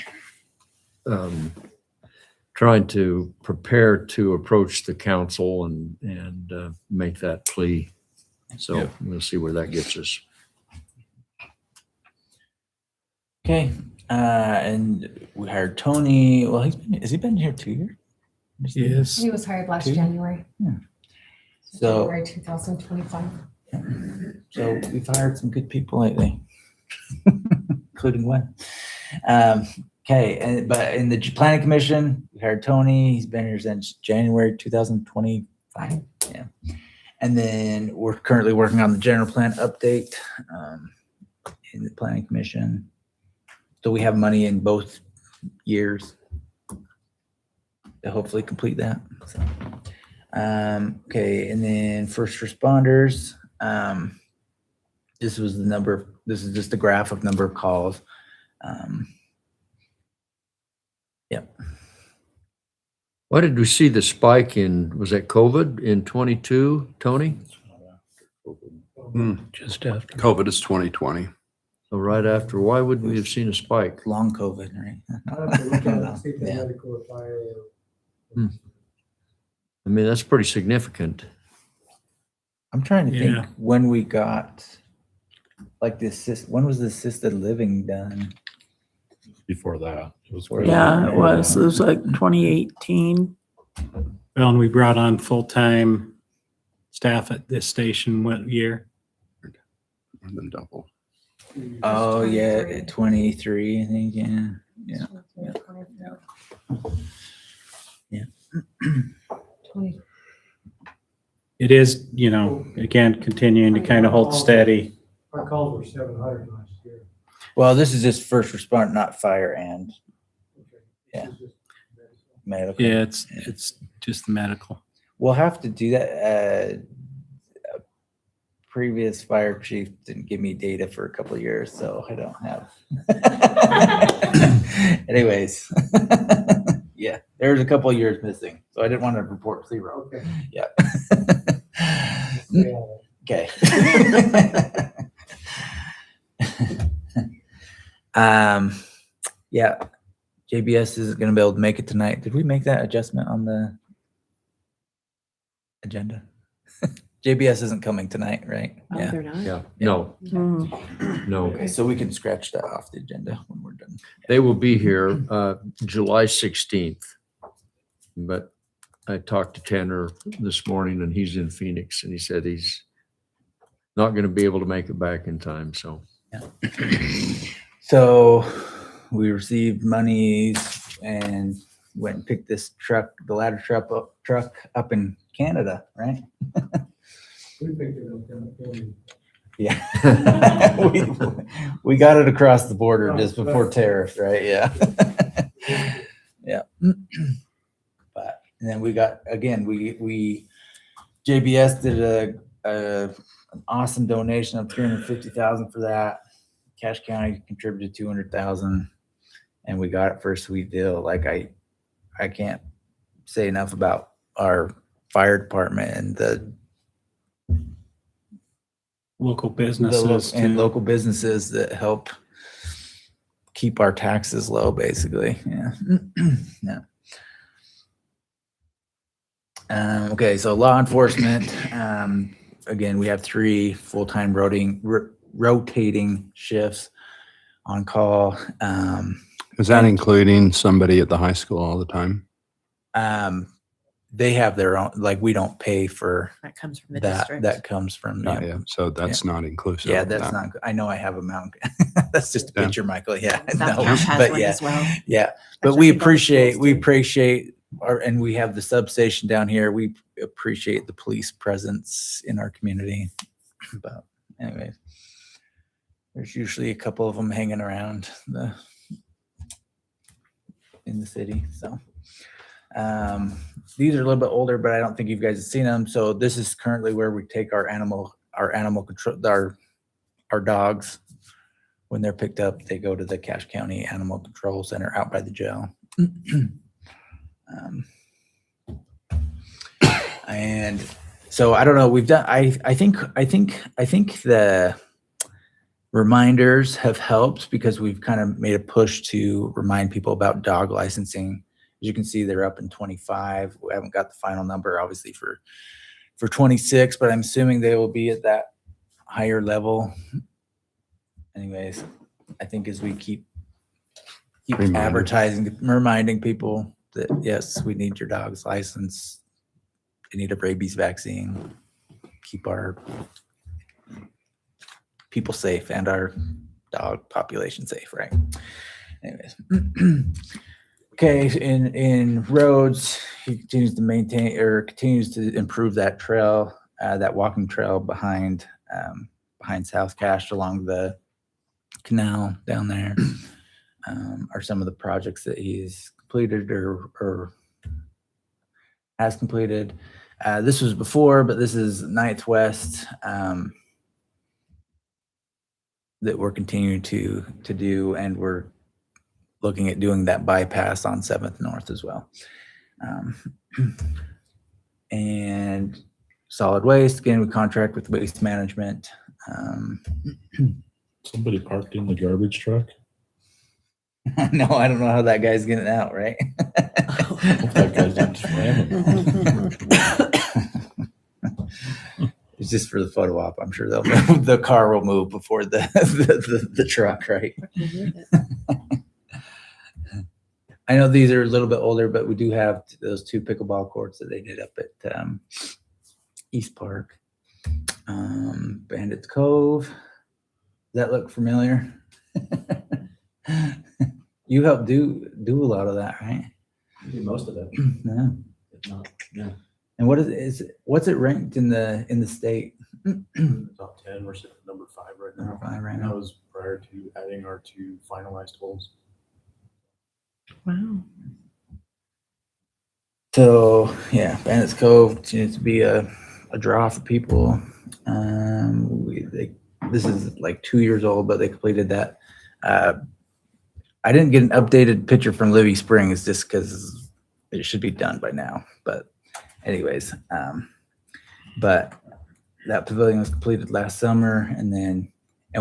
trying to prepare to approach the council and make that plea. So Yeah. we'll see where that gets us. Okay. And we hired Tony. Well, has he been here 2 years? Yes. He was hired last Two? January. Yeah. So- January 2025. So we've hired some good people lately, including one. Okay, but in the planning commission, we hired Tony. He's been here since January 2025. Yeah, and then we're currently working on the general plan update in the planning commission. So we have money in both years to hopefully complete that. So. Okay, and then first responders. This is just a graph of number of calls. Yep. Why did we see the spike in, was that COVID in 22, Tony? Just after. COVID is 2020. So right after, why would we have seen a spike? Long COVID, right? Yeah. I mean, that's pretty significant. I'm trying to think Yeah. when we got like when was the assisted living done? Before that, it was. Yeah, it was. It was like 2018. Well, and we brought on full-time staff at this station what year? More than double. Oh yeah, 23, I think. Yeah, yeah. Yeah. 20. It is, again, continuing to kind of hold steady. Our calls were 700 last year. Well, this is just first responder, not fire and Yeah. medical. Yeah, it's just medical. We'll have to do that. Previous fire chief didn't give me data for a couple of years, so I don't have. Anyways, yeah, there's a couple of years missing, so I didn't want to report 0. Okay. Yeah. Yeah. Okay. Yeah, JBS is going to be able to make it tonight. Did we make that adjustment on the agenda? JBS isn't coming tonight, right? Oh, Yeah. they're not? Yeah, no, Mm. no. Okay, so we can scratch that off the agenda when we're done. They will be here July 16th. But I talked to Tanner this morning and he's in Phoenix and he said he's not going to be able to make it back in time, so. So we received monies and went and picked this truck, the ladder truck up in Canada, right? We picked it up down at Philly. Yeah. we got it across the border just before tariffs, right? Yeah. Yeah. But, and then we got, again, we JBS did an awesome donation of $350,000 for that. Cache County contributed $200,000 and we got it for a sweet deal. Like I can't say enough about our fire department and the Local businesses and too. local businesses that help keep our taxes low, basically. Yeah. Yeah. Okay, so law enforcement. Again, we have 3 full-time rotating shifts on call. Is that including somebody at the high school all the time? They have their own, like we don't pay for That comes from the that. district. That comes from Oh, yeah. yeah. So that's not inclusive. Yeah, of that's that. not. I know I have a mount. That's just a Yeah. picture, Michael. Yeah, South no, Cache has but one yeah, as well. yeah. That's But what we people are supposed to. appreciate our, and we have the substation down here. We appreciate the police presence in our community. But anyways, there's usually a couple of them hanging around in the city. So these are a little bit older, but I don't think you guys have seen them. So this is currently where we take our animal control, our dogs. When they're picked up, they go to the Cache County Animal Control Center out by the jail. And so I don't know. We've done. I think the reminders have helped because we've kind of made a push to remind people about dog licensing. As you can see, they're up in 25. We haven't got the final number, obviously, for 26, but I'm assuming they will be at that higher level. Anyways, I think as we keep Reminder. advertising, reminding people that yes, we need your dog's license. They need a rabies vaccine. Keep our people safe and our dog population safe, right? Anyways. Okay, in roads, he continues to maintain or continues to improve that trail, that walking trail behind South Cache along the canal down there. Are some of the projects that he's completed or has completed. This was before, but this is 9th West that we're continuing to do, and we're looking at doing that bypass on 7th North as well. Um, and solid waste, again, we contract with Waste Management. Somebody parked in the garbage truck. No, I don't know how that guy's getting out, right? Hope that guy's not just ramming. It's just for the photo op. I'm sure they'll move, the car will move before the truck, right? I know these are a little bit older, but we do have those 2 pickleball courts that they did up at East Park. Bandits Cove. Does that look familiar? You helped do a lot of that, right? Do most of it. Yeah. If not, yeah. And what's it ranked in the state? Top 10, we're sitting at number 5 right Number now. 5 right And that now. was prior to adding our 2 finalized holes. Wow. So yeah, Bandits Cove continues to be a draw for people. This is like 2 years old, but they completed that. I didn't get an updated picture from Livy Springs just because it should be done by now. But anyways, but that pavilion was completed last summer, and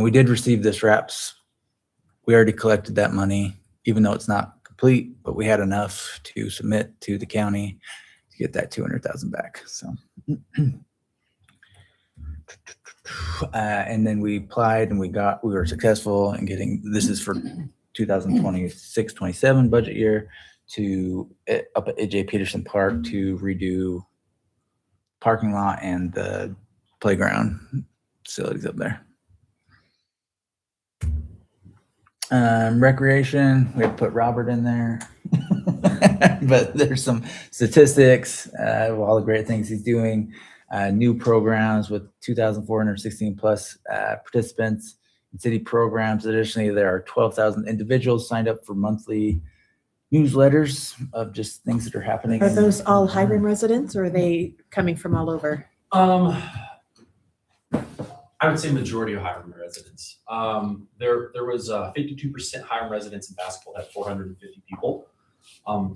we did receive this RAPS. We already collected that money, even though it's not complete, but we had enough to submit to the county to get that 200,000 back. So, and then we applied and we were successful in getting, this is for 2026-27 budget year up at AJ Peterson Park to redo parking lot and the playground facilities up there. Recreation, we had to put Robert in there, but there's some statistics of all the great things he's doing. New programs with 2,416 plus participants in city programs. Additionally, there are 12,000 individuals signed up for monthly newsletters of just things that are happening. Are those all Hiram residents or are they coming from all over? I would say majority of Hiram residents. There was 52% Hiram residents in basketball, had 450 people.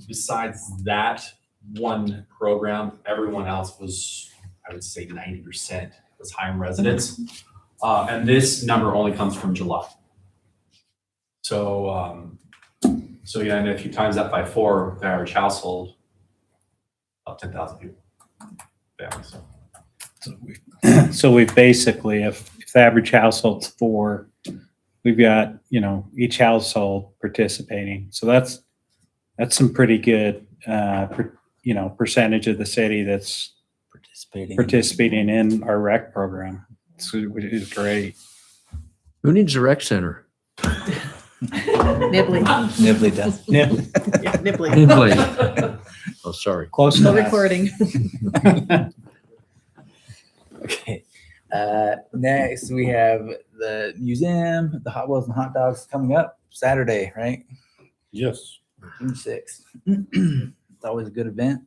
Besides that one program, everyone else was, I would say 90% was Hiram residents. And this number only comes from July. So yeah, and if you times that by 4, the average household, about 10,000 people. Family, So we've basically, if the average household's 4, we've got, each household participating. So that's some pretty good, percentage of the city that's participating in our rec program. Which is great. Who needs a rec center? Nibbly. Nibley does. Yeah, Yeah, Nibbly. Nibley. Oh, sorry. close No enough. recording. Okay. Next, we have the museum, the Hot Wheels and Hot Dogs coming up Saturday, right? Yes. June 6th. It's always a good event.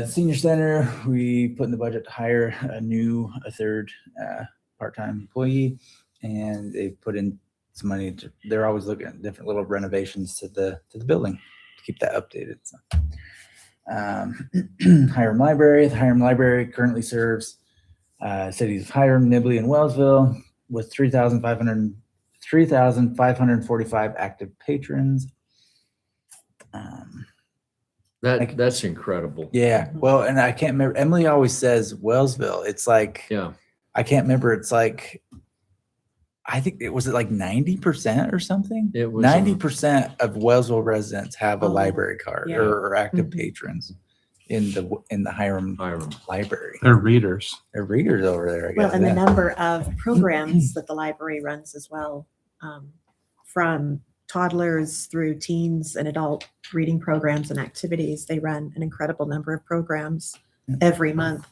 Senior Center, we put in the budget to hire a third part-time employee, and they put in some money. They're always looking at different little renovations to the building to keep that updated. So. Hiram Library. The Hiram Library currently serves cities of Hiram, Nibley, and Wellsville with 3,545 active patrons. That's incredible. Yeah. Well, and I can't remember. Emily always says Wellsville. It's like, Yeah. I can't remember. It's like, I think it was like 90% or something. It was 90% of Wellsville residents have a Oh, library card yeah. or active Mhm. patrons in the Hiram Hiram. Library. They're readers. They're readers over there, I guess. Well, and the yeah. number of programs that the library runs as well, from toddlers through teens and adult reading programs and activities. They run an incredible number of programs every month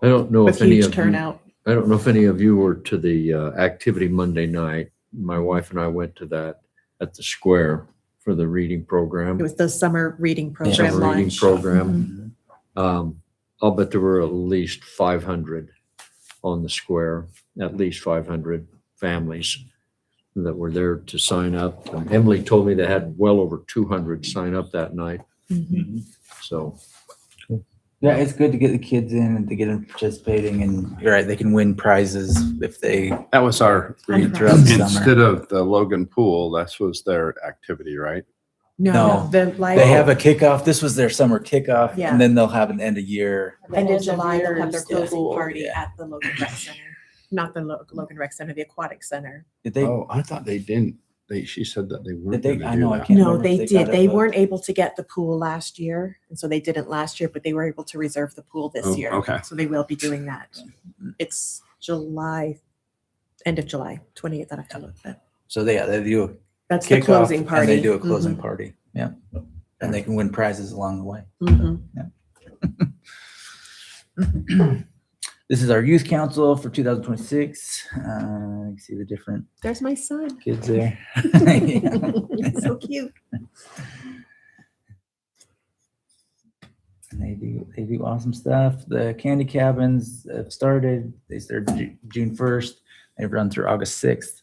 I don't know with if any huge of you, turnout. I don't know if any of you were to the activity Monday night. My wife and I went to that at the square for the reading program. It was the summer reading program Summer reading launch. program. Mhm. I'll bet there were at least 500 on the square, at least 500 families. that were there to sign up. And Emily told me they had well over 200 sign up that night. So Yeah, it's good to get the kids in and to get them participating, and you're right, they can win prizes if they That was our, read throughout the summer. instead of the Logan Pool, that was their activity, right? No, the light. They have a kickoff. This was their summer kickoff, Yeah. and then they'll have an end of year. End End of of July, they'll have their years, yeah. closing party Yeah. at the Logan Rec Center. Not the Logan Rec Center, the Aquatic Center. Did they? Oh, I thought they didn't. She said that they weren't. Did they? gonna I do know, I that. can't No, remember they if they got did. it They booked. weren't able to get the pool last year, and so they didn't last year, but they were able to reserve the pool this Oh, year. okay. So they will be doing that. It's July, end of July, 28th of October. So they do a That's the kickoff closing and party. they do a closing party. Yeah, and they can win prizes along the way. Mhm. This is our youth council for 2026. You can see the different There's my son. kids there. He's so cute. And they do awesome stuff. The candy cabins have started. They started June 1st. They've run through August 6th.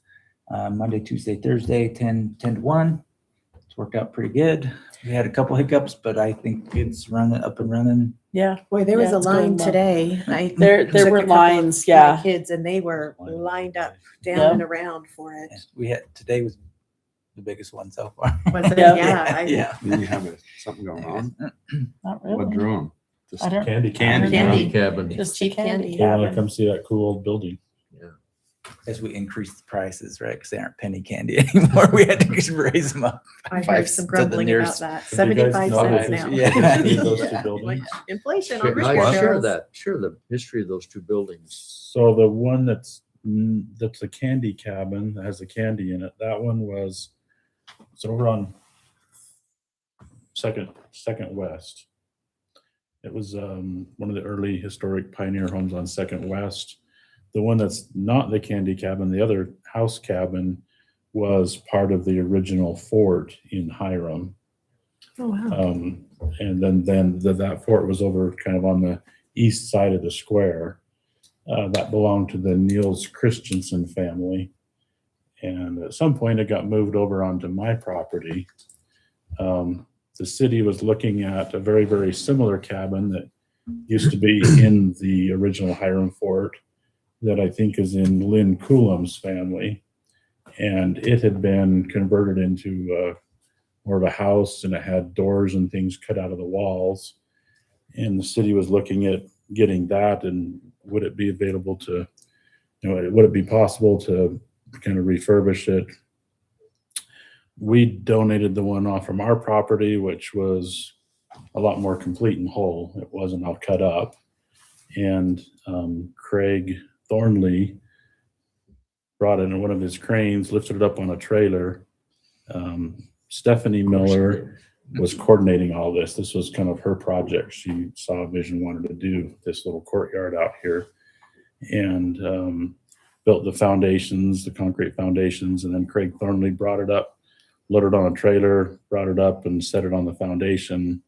Monday, Tuesday, Thursday, 10 to 1. It's worked out pretty good. We had a couple hiccups, but I think it's up and running. Yeah, Boy, there was Yeah, a it's going line well. today. I there took were a couple of lines, my yeah. Kids, and they were lined up down Yep. and around for it. We had today was the biggest one so far. Was it? Yeah. Yeah. Yeah. Did you have something going on? Not What really. drew 'em? I don't. Candy Candy. candy cabin. Just Cheap candy. They want to cabin. come see that cool old building. As we increased the prices, right? Because they aren't penny candy anymore. We had to raise them up. I heard Five some to the grumbling about nearest- that. Have you guys 75 noticed cents now. Yeah. those two Like buildings? inflation on Share restaurants. that. Share the history of those two buildings. So the one that's a candy cabin that has the candy in it. That one was it's over on second west. It was one of the early historic pioneer homes on Second West. The one that's not the candy cabin, the other house cabin, was part of the original fort in Hiram. Oh, wow. And then that fort was over kind of on the east side of the square. That belonged to the Niels Christensen family. And at some point it got moved over onto my property. The city was looking at a very, very similar cabin that used to be in the original Hiram Fort that I think is in Lynn Coulombe's family. And it had been converted into more of a house, and it had doors and things cut out of the walls. And the city was looking at getting that, and would it be available to, would it be possible to kind of refurbish it? We donated the one off from our property, which was a lot more complete and whole. It wasn't all cut up. And Craig Thornley brought it in one of his cranes, lifted it up on a trailer. Stephanie Miller was coordinating all this. This was kind of her project. She saw a vision, wanted to do this little courtyard out here, and built the foundations, the concrete foundations. And then Craig Thornley brought it up, loaded it on a trailer, brought it up and set it on the foundation.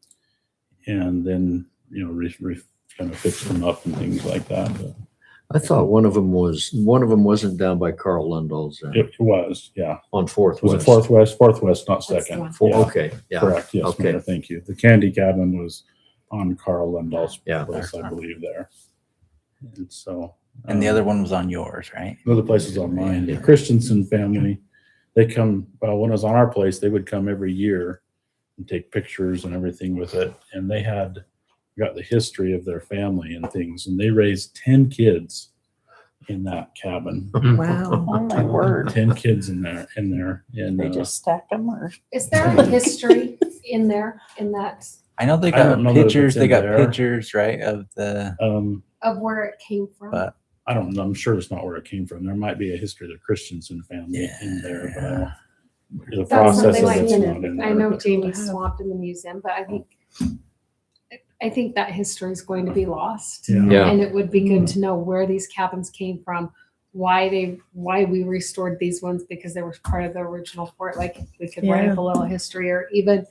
And then, kind of fixed them up and things like that. But I thought one of them wasn't down by Carl Lundahl's it was, yeah. on Fourth Was West. it Fourth West, not That's the second? one. Yeah, Okay, yeah. correct. Yes, Okay. Mayor, thank you. The candy cabin was on Carl Lundahl's Yeah. place, I believe there. And so. And the other one was on yours, right? Another place is on mine. The Christensen family, they come, when I was on our place, they would come every year and take pictures and everything with it. And they got the history of their family and things. And they raised 10 kids in that cabin. Wow. Oh, my word. 10 kids in there. And They just stacked them or? Is there a history in there, in that, I know they I don't got know that pictures. it's They in got there. pictures, right, of the. of where it came from? But I don't know. I'm sure it's not where it came from. There might be a history of the Christensen family in there, but the That's process something of like, it's not in I there. know but- Jamie's swamped in the museum, but I think that history is going to be lost. Yeah. Yeah. And it would be good to know where these cabins came from, why we restored these ones, because they were part of the original fort. Like we could write up a little history, or even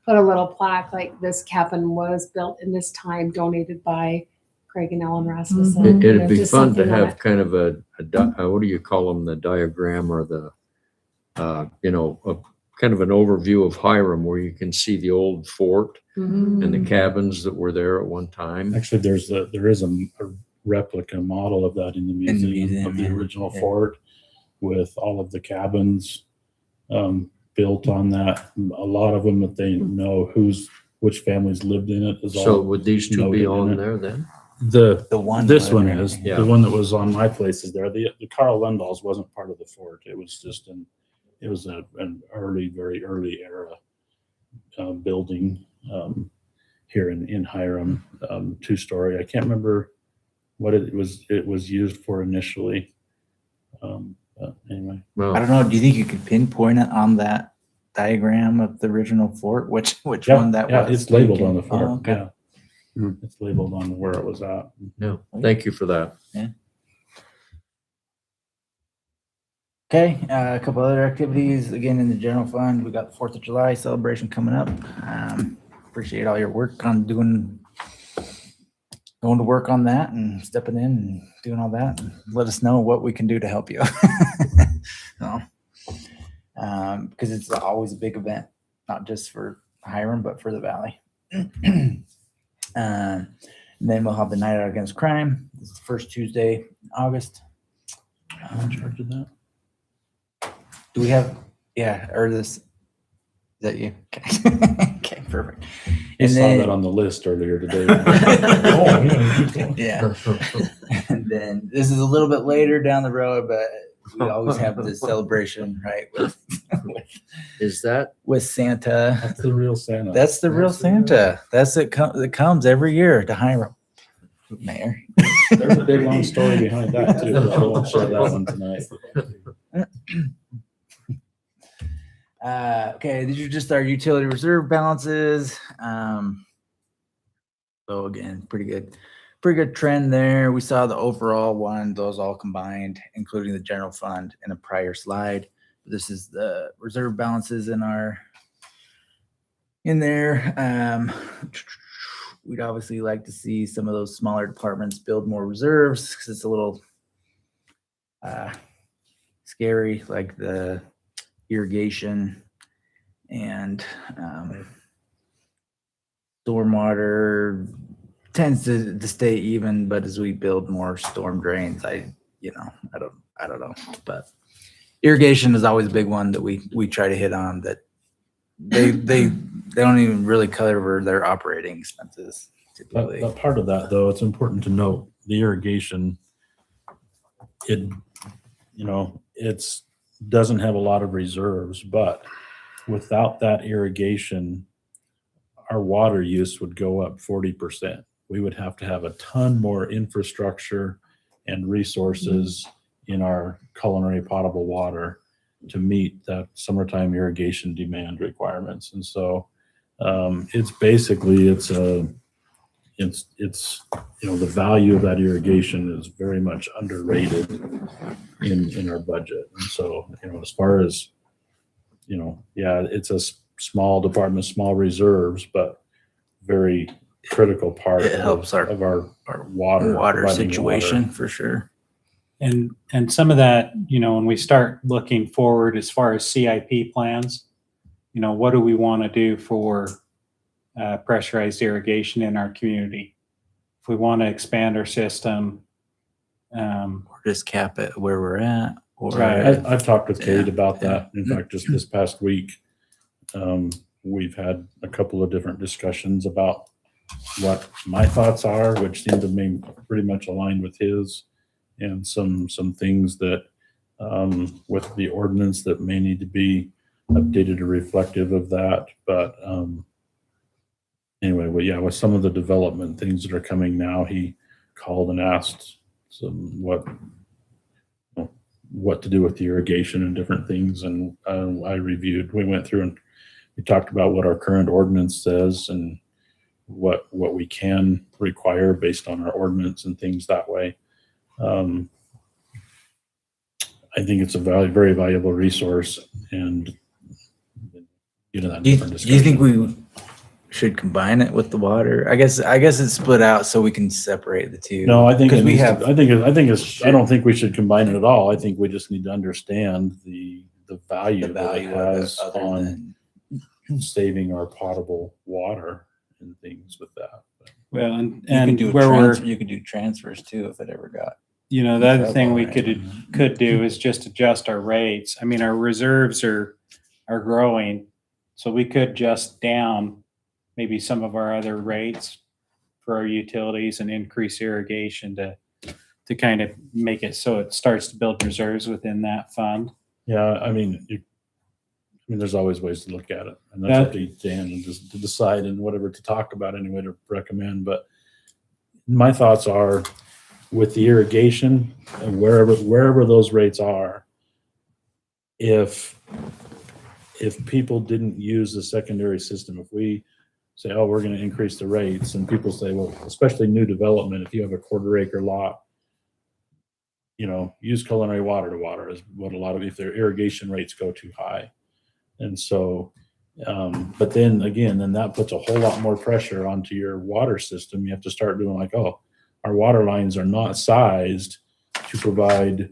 put a little plaque like this cabin was built in this time, donated by Craig and Ellen Rasmussen. It'd You know, be just fun to something have that- kind of what do you call them, the diagram or the you know, a kind of an overview of Hiram where you can see the old fort and the cabins that were there at one time. Actually, there is a replica model of that in the the museum of the museum, original yeah. fort with all of the cabins built on that. A lot of them that they know which families lived in it is So all. would these two noted be in on it. there then? The one. This one was- is, Yeah. the one that was on my place is there. The Carl Lendals wasn't part of the fort. It was just it was an early, very early era building here in Hiram, 2-story. I can't remember what it was used for initially. But anyway, I Well, don't know. Do you think you could pinpoint it on that diagram of the original fort? Which yeah, one that yeah, was? it's labeled on the fort. Oh, okay. Yeah. It's labeled on where it was at. yeah, thank you for that. Okay, a couple other activities, again, in the general fund, we got the 4th of July celebration coming up. Appreciate all your work on going to work on that and stepping in and doing all that. And let us know what we can do to help you. So, because it's always a big event, not just for Hiram, but for the valley. And then we'll have the Night Out Against Crime. This is the first Tuesday in August. I'm in charge of that. Do we have, yeah, or this, is that you? Okay, okay, perfect. I And saw then- that on the list earlier today. Oh, yeah, keep going. Yeah, and then this is a little bit later down the road, but we always have this celebration, right, Is that, with Santa. That's the real Santa. That's the real Santa. That's it that comes every year to Hiram. Mayor. There's a big long story behind that too. But I won't share that one tonight. Okay, these are just our utility reserve balances. So again, pretty good trend there. We saw the overall one, those all combined, including the general fund in a prior slide. This is the reserve balances in there. We'd obviously like to see some of those smaller departments build more reserves because it's a little scary, like the irrigation and stormwater tends to stay even, but as we build more storm drains, I don't know, but irrigation is always a big one that we try to hit on, that they don't even really cover their operating expenses typically. But part of that, though, it's important to note the irrigation. It's doesn't have a lot of reserves, but without that irrigation, our water use would go up 40%. We would have to have a ton more infrastructure and resources in our culinary potable water to meet that summertime irrigation demand requirements. And so it's basically the value of that irrigation is very much underrated in our budget. And so, as far as, it's a small department, small reserves, but very critical part It helps of our water providing situation for sure. And some of that, when we start looking forward as far as CIP plans, what do we want to do for pressurized irrigation in our community? If we want to expand our system, Or just cap it where we're at. Or Right. I've talked with Kate Yeah, about that. In yeah. fact, just this past week, we've had a couple of different discussions about what my thoughts are, which seem to be pretty much aligned with his, and some things that with the ordinance that may need to be updated or reflective of that. But anyway, with some of the development things that are coming now, he called and asked what to do with the irrigation and different things. And we went through and we talked about what our current ordinance says and what we can require based on our ordinance and things that way. I think it's a very valuable resource, and get in that Do you different discussion. think we should combine it with the water? I guess it's split out so we can separate the two. No, I think because I don't think we should combine it at all. I think we just need to understand the the value the that it value of it has other on than saving our potable water and things with that. But Well, you could and do a where we're, transfer, you could do transfers too if it ever got. the other thing we trouble, could do is just adjust our rates. I mean, our reserves are growing, so we could adjust down maybe some of our other rates for our utilities and increase irrigation to kind of make it so it starts to build reserves within that fund. yeah, I mean, there's always ways to look at it, and that's up to Dan and just to decide and whatever to talk about anyway to recommend. But my thoughts are with the irrigation and wherever those rates are, if people didn't use the secondary system, if we say, oh, we're going to increase the rates, and people say, well, especially new development, if you have a 1/4 acre lot, use culinary water to water is what a lot of, if their irrigation rates go too high. And so, but then again, that puts a whole lot more pressure onto your water system. You have to start doing like, oh, our water lines are not sized to provide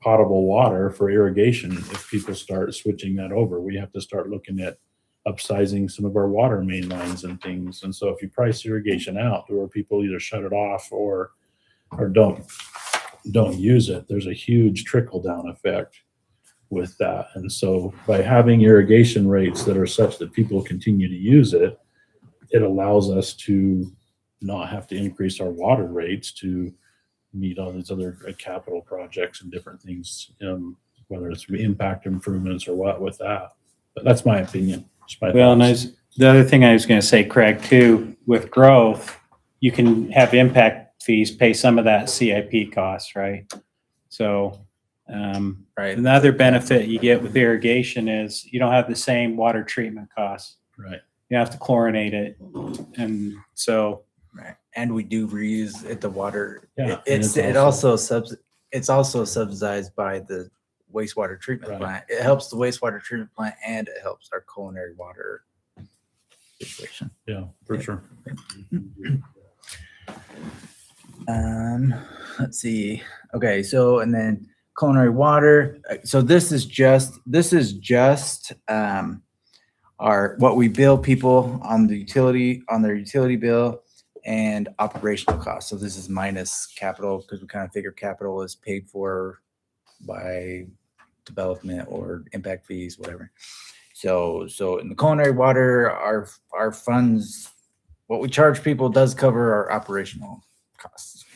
potable water for irrigation. If people start switching that over, we have to start looking at upsizing some of our water main lines and things. And so if you price irrigation out to where people either shut it off or don't use it, there's a huge trickle down effect with that. And so by having irrigation rates that are such that people continue to use it, it allows us to not have to increase our water rates to meet all these other capital projects and different things, whether it's impact improvements or what with that. But that's my opinion. Well, and the other thing I was going to say, Craig, too, with growth, you can have impact fees pay some of that CIP costs, right? So, Right. another benefit you get with irrigation is you don't have the same water treatment costs. Right. You have to chlorinate it, and so Right. And we do reuse it, the water. Yeah, It's also subsidized by the wastewater treatment Right. plant. It helps the wastewater treatment plant and it helps our culinary water situation. Yeah, for sure. Let's see. Okay, so and then culinary water. So this is just our what we bill people on their utility bill and operational costs. So this is minus capital because we kind of figure capital is paid for by development or impact fees, whatever. So in the culinary water, our funds, what we charge people does cover our operational costs.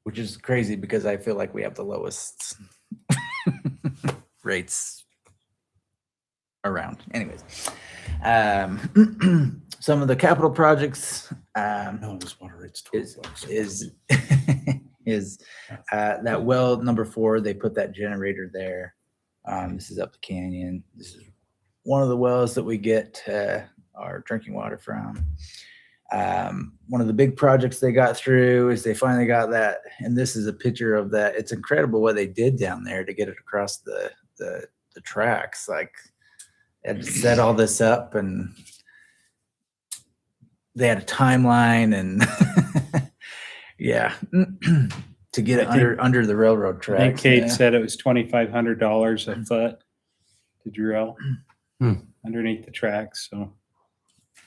Which is crazy because I feel like we have the lowest rates around. Anyways, some of the capital projects No, this water rate's $12. is that well number 4. They put that generator there. This is up the canyon. This is one of the wells that we get our drinking water from. One of the big projects they got through is they finally got that, and this is a picture of that. It's incredible what they did down there to get it across the tracks. Like, they had to set all this up, and they had a timeline, and yeah, to get it under the railroad I tracks. think Kate yeah. said it was $2,500 a foot to drill underneath the tracks. So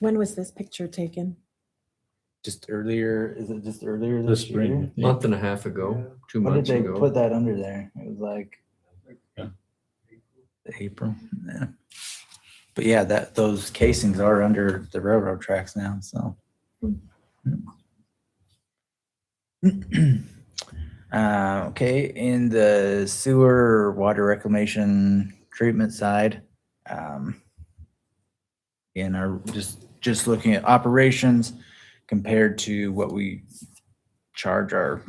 When was this picture taken? Just earlier, is it just earlier This this spring, I year? think. Month and a half ago, 2 When did months they ago. put that under there? It was like Yeah. April. Yeah. But yeah, those casings are under the railroad tracks now. So. Okay, in the sewer water reclamation treatment side, in our just looking at operations compared to what we charge our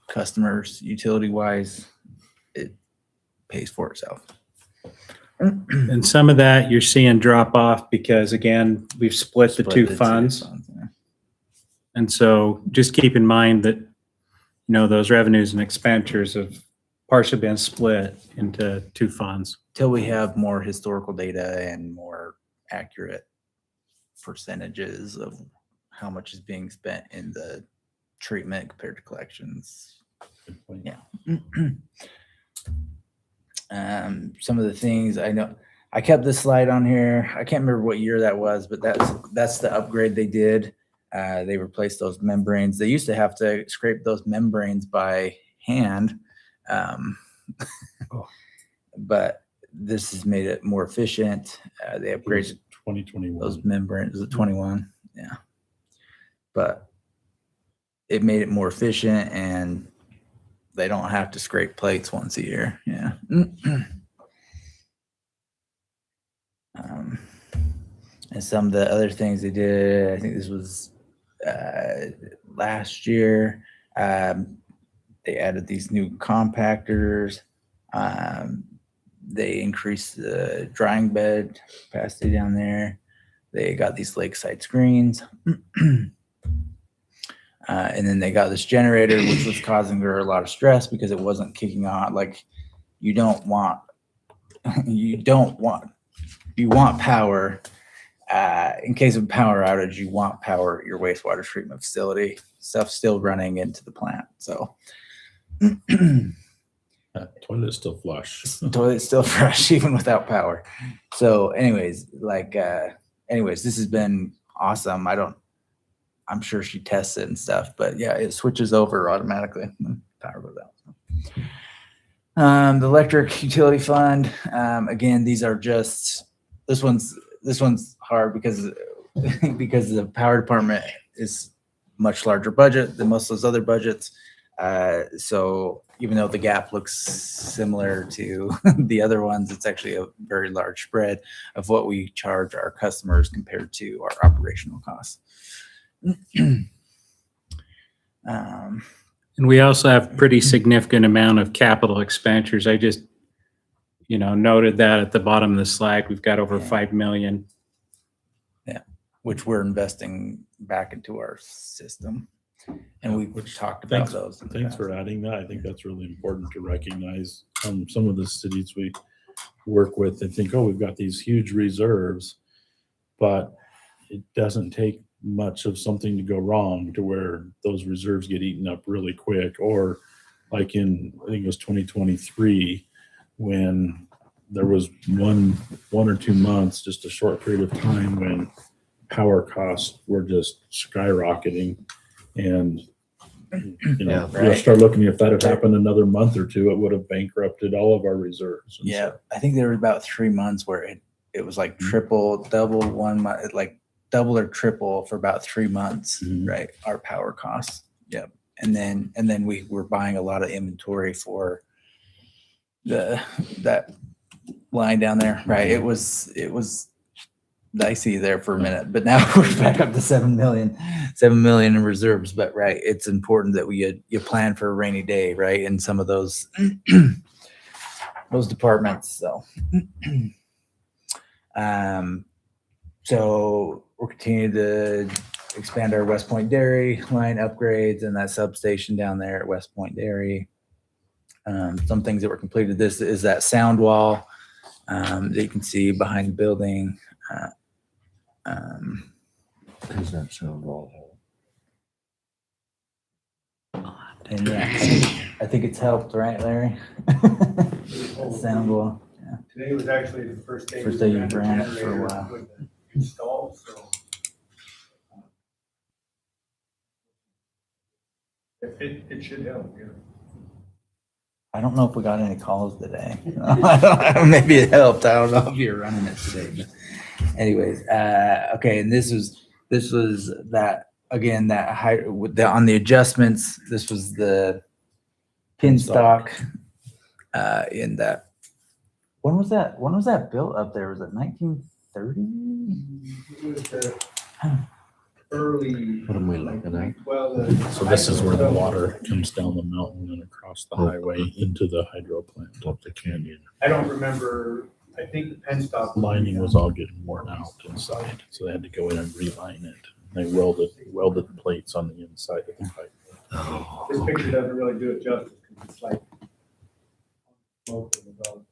customers utility wise, it pays for itself. and some of that you're seeing drop off because again, we've split the two funds. Yeah. And so just keep in mind that, those revenues and expenditures have partially been split into two funds. Till we have more historical data and more accurate percentages of how much is being spent in the treatment compared to collections. Good point. Yeah. Some of the things I know, I kept this slide on here. I can't remember what year that was, but that's the upgrade they did. They replaced those membranes. They used to have to scrape those membranes by hand. But this has made it more efficient. They upgraded 2021. those membranes, is it 21? Yeah. But it made it more efficient and they don't have to scrape plates once a year. Yeah. And some of the other things they did, I think this was last year. They added these new compactors. They increased the drying bed capacity down there. They got these lakeside screens. And then they got this generator, which was causing her a lot of stress because it wasn't kicking on. Like you want power. In case of power outage, you want power at your wastewater treatment facility. Stuff still running into the plant. So Toilet's still flush. toilet's still fresh even without power. So anyways, this has been awesome. I'm sure she tests it and stuff, but yeah, it switches over automatically. Power goes out. The electric utility fund. Again, these are just, this one's hard because the power department is much larger budget than most of those other budgets. So even though the gap looks similar to the other ones, it's actually a very large spread of what we charge our customers compared to our operational costs. And we also have pretty significant amount of capital expenditures. I just, noted that at the bottom of the slide, we've got over 5 million. Which we're investing back into our system. And we talked about those. Thanks for adding that. I think that's really important to recognize. Some of the cities we work with, they think, oh, we've got these huge reserves, but it doesn't take much of something to go wrong to where those reserves get eaten up really quick. Or like I think it was 2023, when there was one or 2 months, just a short period of time when power costs were just skyrocketing. And you'll start looking, if that had happened another month or two, it would have bankrupted all of our reserves. And Yeah, I think there were about 3 months where it was like triple, double 1 month, like double or triple for about 3 months, right? Our power costs. Yep. And then we were buying a lot of inventory for that line down there, right? It was dicey there for a minute, but now we're back up to 7 million in reserves. But right, it's important that you plan for a rainy day, right? In some of those departments. So so we're continuing to expand our West Point Dairy line upgrades and that substation down there at West Point Dairy. Some things that were completed. This is that sound wall that you can see behind the building. Does that sound all? And yeah, I think it's helped, right, Larry? Sound wall. Yeah. Today was actually the first day. First day you ran it for a while. Installed, so. It should help, yeah. I don't know if we got any calls today. Maybe it helped. I don't know if you're running it today. But anyways, okay. And this was that again. That high on the adjustments. This was the pin stock in that. When was that? When was that built up there? Was it 1930? It was the early. What am we looking at? Well, so this is where the water comes down the mountain and across the highway into the hydro plant up the canyon. I don't remember. I think the penstock Lining was all getting worn out inside, so they had to go in and reline it. They welded the plates on the inside of the pipe. Oh, This picture doesn't really do it justice because it's like smoke of about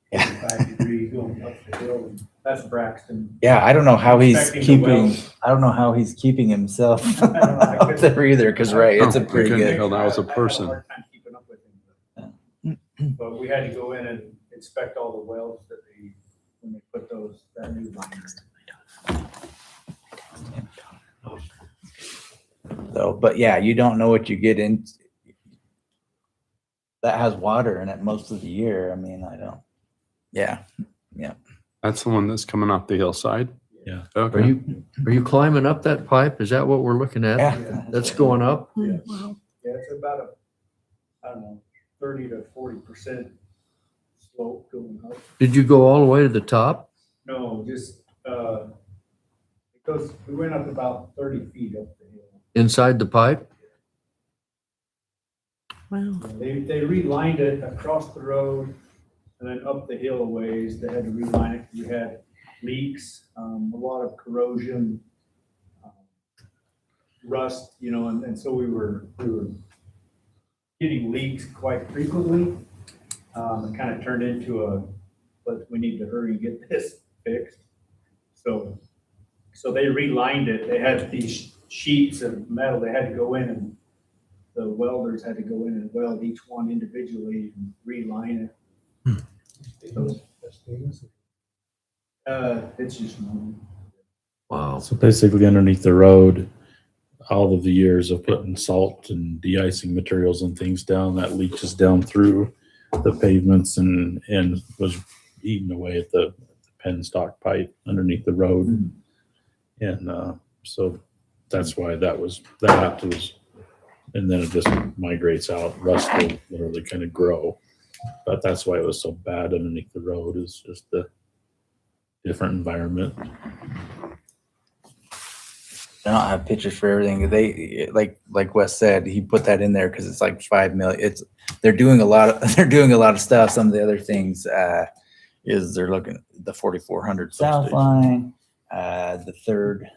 5 degrees going up the hill. And that's Braxton. Yeah, I don't know how he's Inspecting the keeping. wells. I don't know how he's keeping himself I don't know, I out there either. Because right, it's a Oh, pretty we couldn't good. tell that was a I had person. hard time keeping up with him, but But we had to go in and inspect all the wells that when they put that new line. So, but yeah, you don't know what you get in. That has water in it most of the year. I mean, I don't. Yeah. That's the one that's coming off the hillside? Yeah. Okay. Are you climbing up that pipe? Is that what we're looking at? Yeah. That's going up? Yeah. Wow. Yeah, it's about I don't know, 30 to 40% slope going up. Did you go all the way to the top? No, just, because we went up about 30 feet up the hill. Inside the pipe? Wow. They relined it across the road and then up the hill a ways. They had to reline it. We had leaks, a lot of corrosion, rust, and so we were getting leaks quite frequently. It kind of turned into but we need to hurry and get this fixed. So they relined it. They had these sheets of metal. They had to go in and the welders had to go in and weld each one individually and reline it. So, it's just normal. Wow. So basically underneath the road, all of the years of putting salt and de-icing materials and things down, that leaches down through the pavements and was eating away at the penstock pipe underneath the road. And so that's why that was, and then it just migrates out, rust will literally kind of grow. But that's why it was so bad underneath the road, is just the different environment. I don't have pictures for everything. They like Wes said, he put that in there because it's like 5 million. They're doing a lot of stuff. Some of the other things is they're looking at the 4400 South line, the third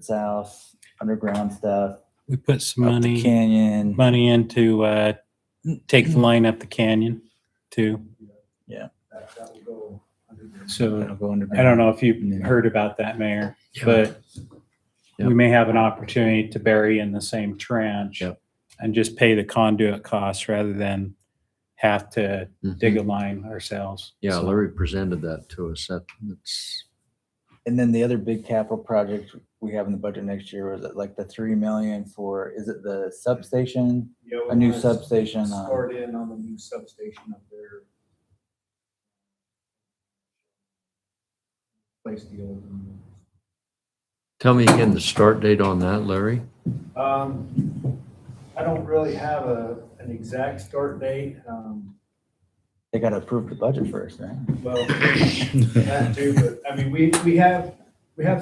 South underground stuff. We put some Up the canyon. money into take the line up the canyon too. That will go under the. So That'll go underground. I don't know if you've heard about that, Mayor, but Yep. we may have an opportunity to bury in the same trench Yep. and just pay the conduit costs rather than have to dig a line ourselves. Yeah, So- Larry presented that to us. That's And then the other big capital project we have in the budget next year was it like the 3 million for, is it the substation? Yeah, we A new wanna substation, Start in on the new substation up there. Place the old one. Tell me again the start date on that, Larry. I don't really have an exact start date. They got to approve the budget first, right? Well, that too, but I mean, we have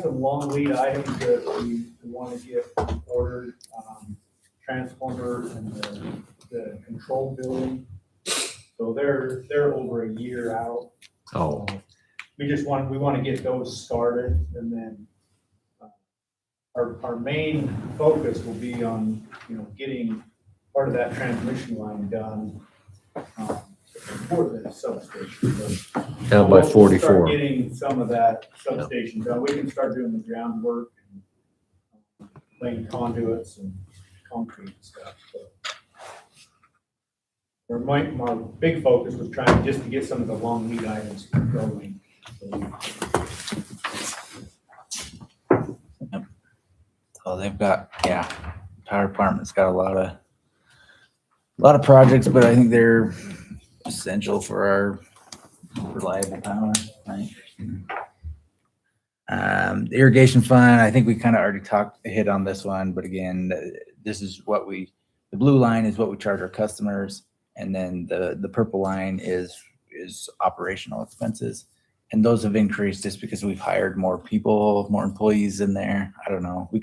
some long lead items that we want to get ordered. Transformer and the control building. So they're over a year out. Oh, We want to get those started, and then our main focus will be on, getting part of that transmission line done for the substation. But down by we'll 44. start getting some of that substation done. We can start doing the groundwork and laying conduits and concrete and stuff. So my big focus was trying just to get some of the long lead items going. So they've got, power department's got a lot of projects, but I think they're essential for our reliable power, right? The irrigation fund, I think we kind of already hit on this one, but again, this is the blue line is what we charge our customers, and then the purple line is operational expenses. And those have increased just because we've hired more people, more employees in there. I don't know. We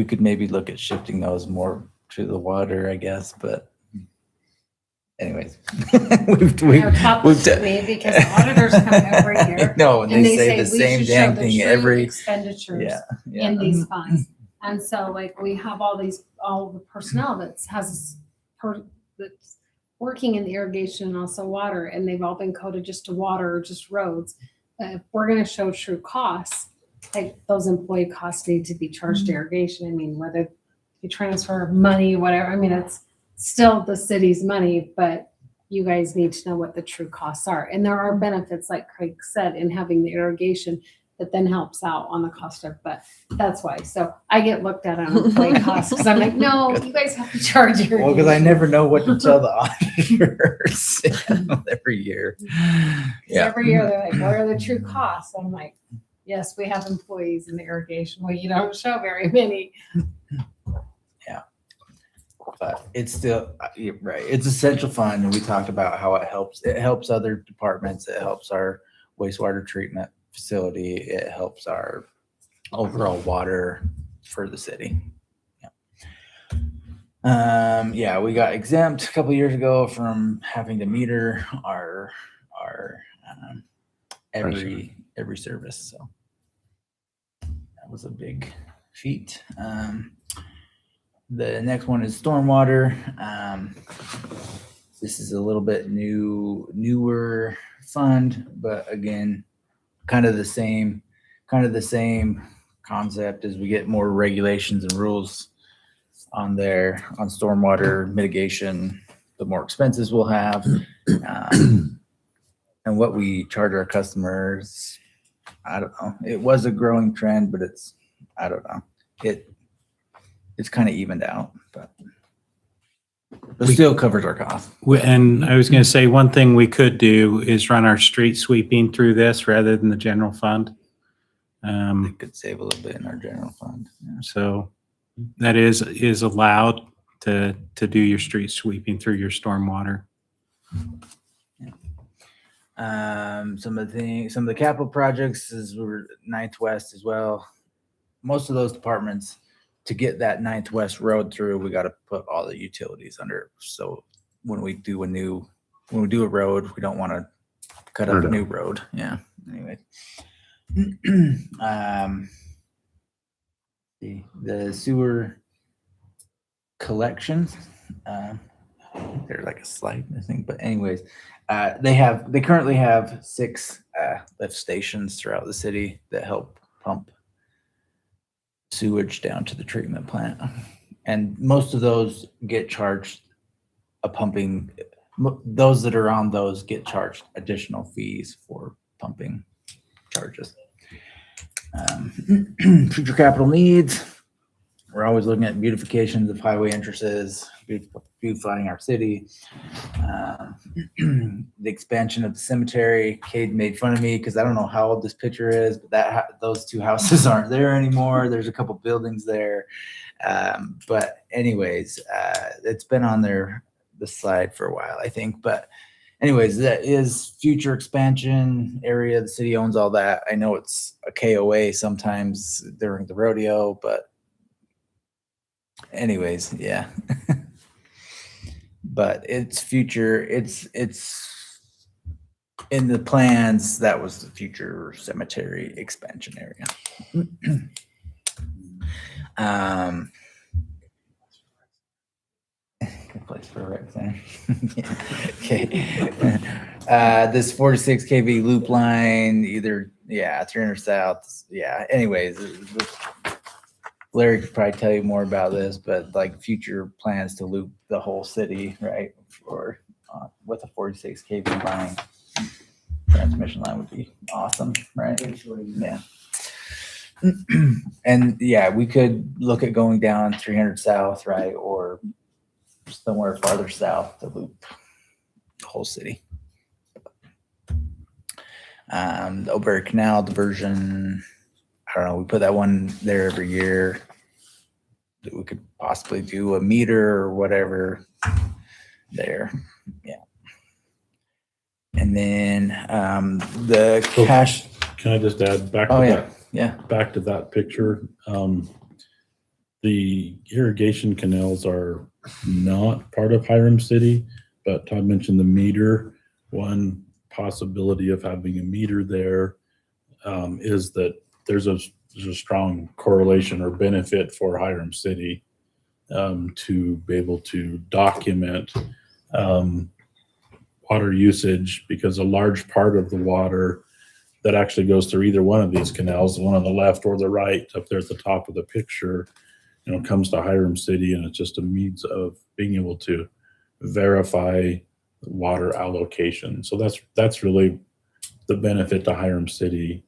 could maybe look at shifting those more to the water, I guess, but anyways. They're top of me because the auditors come every year. No, and they say the we same should show damn the thing true every, expenditures yeah. in these funds. And so like we have all the personnel that's working in the irrigation and also water, and they've all been coded just to water or just roads. If we're gonna show true costs, like those employee costs need to be charged to irrigation. I mean, whether you transfer money, whatever, I mean, still the city's money, but you guys need to know what the true costs are. And there are benefits, like Craig said, in having the irrigation that then helps out on the cost of, but that's why. So I get looked at on employee costs because I'm like, no, you guys have to charge your. Well, because I never know what to tell the auditors every year. Yeah. Every year they're like, what are the true costs? I'm like, yes, we have employees in the irrigation. Well, you don't show very many. But it's still, you're right. It's a central fund, and we talked about how it helps. It helps other departments. It helps our wastewater treatment facility. It helps our overall water for the city. Yeah, we got exempt a couple years ago from having to meter our every service. So that was a big feat. The next one is stormwater. This is a little bit newer fund, but again, kind of the same concept as we get more regulations and rules on there on stormwater mitigation, the more expenses we'll have. And what we charge our customers, I don't know. It was a growing trend, but I don't know. It's kind of evened out, but it still covers our costs. And I was going to say, one thing we could do is run our street sweeping through this rather than the general fund. It could save a little bit in our general fund. Yeah. So that is allowed to do your street sweeping through your stormwater. Some of the capital projects we're Ninth West as well. Most of those departments, to get that Ninth West road through, we got to put all the utilities under. So when we do a road, we don't want to cut up a new road. Yeah. Anyway, the sewer collections, there's like a slide, I think, but anyways, they currently have 6 lift stations throughout the city that help pump sewage down to the treatment plant, and most of those get charged a pumping. Those that are on those get charged additional fees for pumping charges. Future capital needs. We're always looking at beautifications of highway entrances, beautifying our city. The expansion of the cemetery. Cade made fun of me because I don't know how old this picture is, but those 2 houses aren't there anymore. There's a couple buildings there. But anyways, it's been on the slide for a while, I think. But anyways, that is future expansion area. The city owns all that. I know it's a KOA sometimes during the rodeo, but anyways, yeah. But it's future. It's in the plans. That was the future cemetery expansion area. Good place for a rec center. Okay. This 46 kV loop line, 300 south. Yeah. Anyways, Larry could probably tell you more about this, but like future plans to loop the whole city, right? Or with a 46 kV line, transmission line would be awesome, right? Yeah. And yeah, we could look at going down 300 south, right? Or somewhere farther south to loop the whole city. The Oberry Canal diversion, I don't know, we put that one there every year. That we could possibly do a meter or whatever there. Yeah. And then the So cash. Can I just add back to Oh, that? yeah. Back to that picture. The irrigation canals are not part of Hiram City, but Todd mentioned the meter. One possibility of having a meter there is that there's a strong correlation or benefit for Hiram City to be able to document water usage, because a large part of the water that actually goes through either one of these canals, the one on the left or the right up there at the top of the picture, comes to Hiram City, and it's just a means of being able to verify water allocation. So that's really the benefit to Hiram City.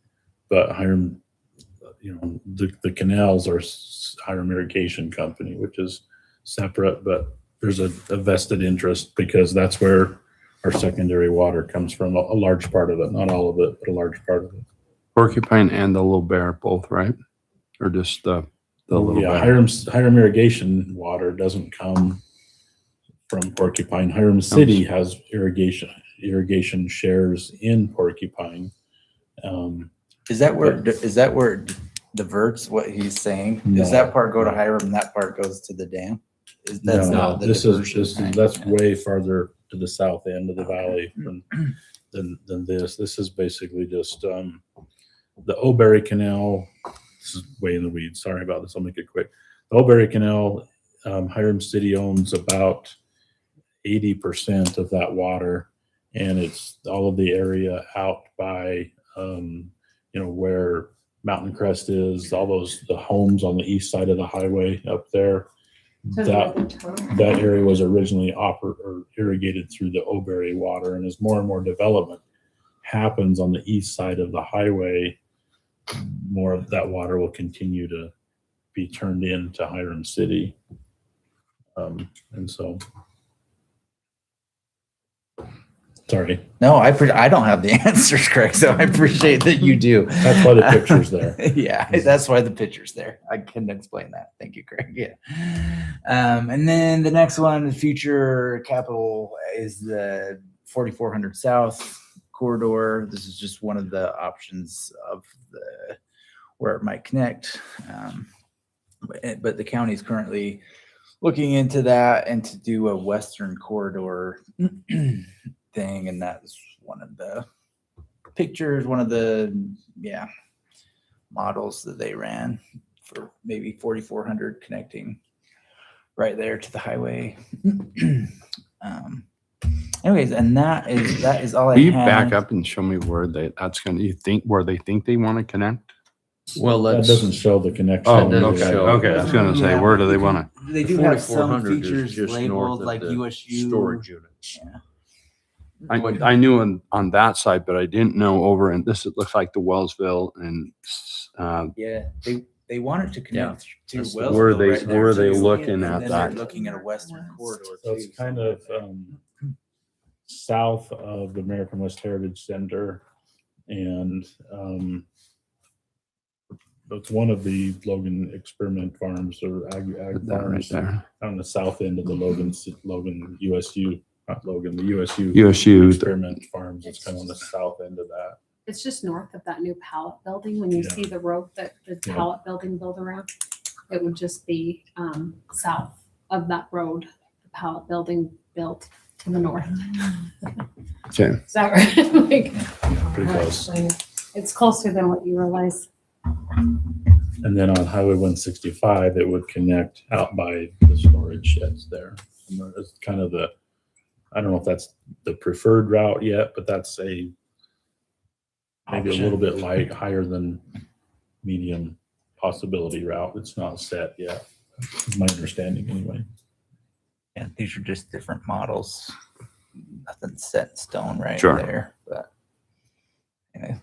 But Hiram, the canals are Hiram Irrigation Company, which is separate, but there's a vested interest because that's where our secondary water comes from, a large part of it, not all of it, but a large part of it. Porcupine and the Little Bear both, right? Or just the Little Yeah, Bear? Hiram Irrigation water doesn't come from Porcupine. Hiram City has irrigation shares in Porcupine. Is that where it diverts what he's saying? Does that part go to Hiram and that part goes to the dam? That's No, not the this diversion, is right? that's Okay. way farther to the south end of the valley than this. This is basically just the O'Berry Canal. This is way in the weeds. Sorry about this. I'll make it quick. The O'Berry Canal, Hiram City owns about 80% of that water, and it's all of the area out by where Mountain Crest is, all the homes on the east side of the highway up there. That area was originally irrigated through the O'Berry water, and as more and more development happens on the east side of the highway, more of that water will continue to be turned into Hiram City. And so, sorry, No, I don't have the answers, Craig, so I appreciate that you do. that's why the picture's there. Yeah, that's why the picture's there. I couldn't explain that. Thank you, Craig. Yeah. And then the next one, future capital, is the 4400 South corridor. This is just one of the options of where it might connect. But the county is currently looking into that and to do a western corridor thing, and that's one of the pictures, one of the models that they ran for maybe 4400 connecting right there to the highway. Anyways, and that is all I Will you had. back up and show me where where they think they want to connect? Well, That doesn't show the connection. Oh, doesn't okay, show. okay. I was gonna say, Yeah. where do they want to? They The do have some 4400 is features just north labeled of like the USU storage units. I knew on that side, but I didn't know over, and it looks like the Wellsville and Yeah, they want it to connect to That's Wellsville. where they- right there, where they too. looking And at then they're that? looking at a western corridor. So it's too. kind of south of the American West Heritage Center, and it's one of the Logan Experiment Farms or ag Put that right farms there. on the south end of the Logan USU, not Logan, the USU USU. Experiment Farms. It's kind of on the south end of that. It's just north of that new pallet building. When you Yeah. see the road that the Yeah. pallet building built around, it would just be south of that road, the pallet building built to the north. Okay. Is that right? Like, Pretty close. it's closer than what you realize. And then on Highway 165, it would connect out by the storage sheds there. And it's kind of I don't know if that's the preferred route yet, but that's maybe a little bit higher than medium possibility route. It's not set yet, is my understanding anyway. Yeah, these are just different models. Nothing set in stone right Sure. there. But anyway.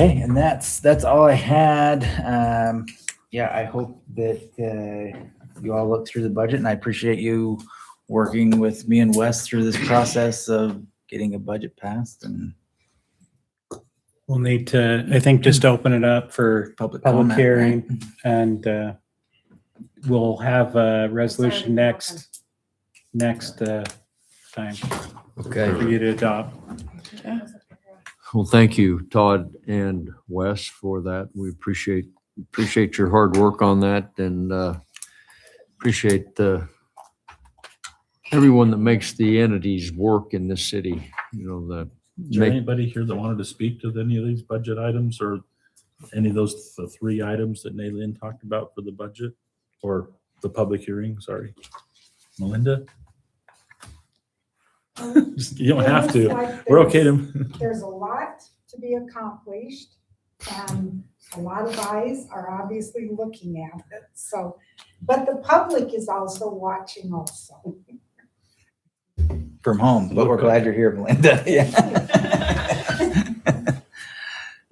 Okay, and that's all I had. I hope that you all look through the budget, and I appreciate you working with me and Wes through this process of getting a budget passed and We'll need to, I think, just open it up for public public comment, hearing, right? and we'll have a resolution next time Okay. for you to adopt. Well, thank you, Todd and Wes, for that. We appreciate your hard work on that, and appreciate everyone that makes the entities work in this city. Is there anybody here that wanted to speak to any of these budget items or any of the three items that Naylin talked about for the budget or the public hearing? Sorry. Melinda? You don't have to. We're okay to. There's a lot to be accomplished. A lot of eyes are obviously looking at it, so, but the public is also watching also. From home, but we're glad you're here, Melinda. Yeah.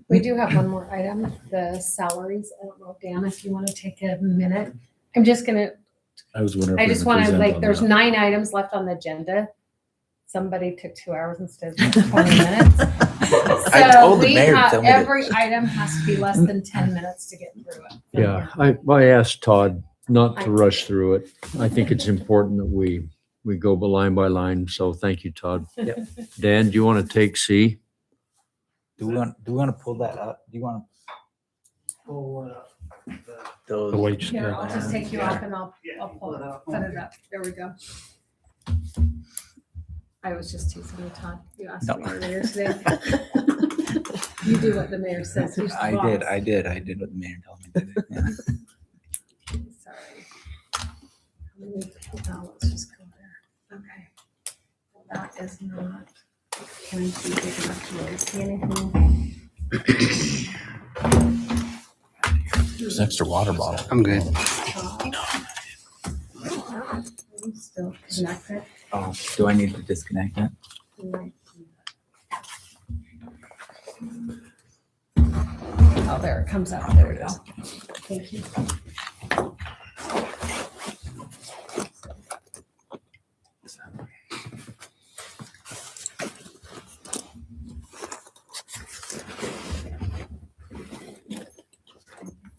We do have one more item, the salaries. I don't know, Dan, if you want to take a minute. I'm just gonna, I was wondering. I if we just could want to, present like, on there's that. 9 items left on the agenda. Somebody took 2 hours instead of 20 minutes. I So told the we mayor to have, tell me to- every item has to be less than 10 minutes to get through it. Yeah, I asked Todd not to rush through it. I think it's important that we go line by line. So thank you, Todd. Dan, do you want to take C? Do we want to pull that up? Do you want to? Those. The wage Here, scale. I'll just take you off and I'll pull it up, set it up. There we go. I was just teasing you, Todd. You asked me earlier today. You do what the mayor says. He's the I boss. did what the mayor told me to do. Yeah. Sorry. Let's just go there. Okay. Well, that is not. Can I see big enough to really see anything? There's an extra water bottle. I'm good. I'm still connected. Oh, do I need to disconnect that? Oh, there it comes up. There it is. Thank you.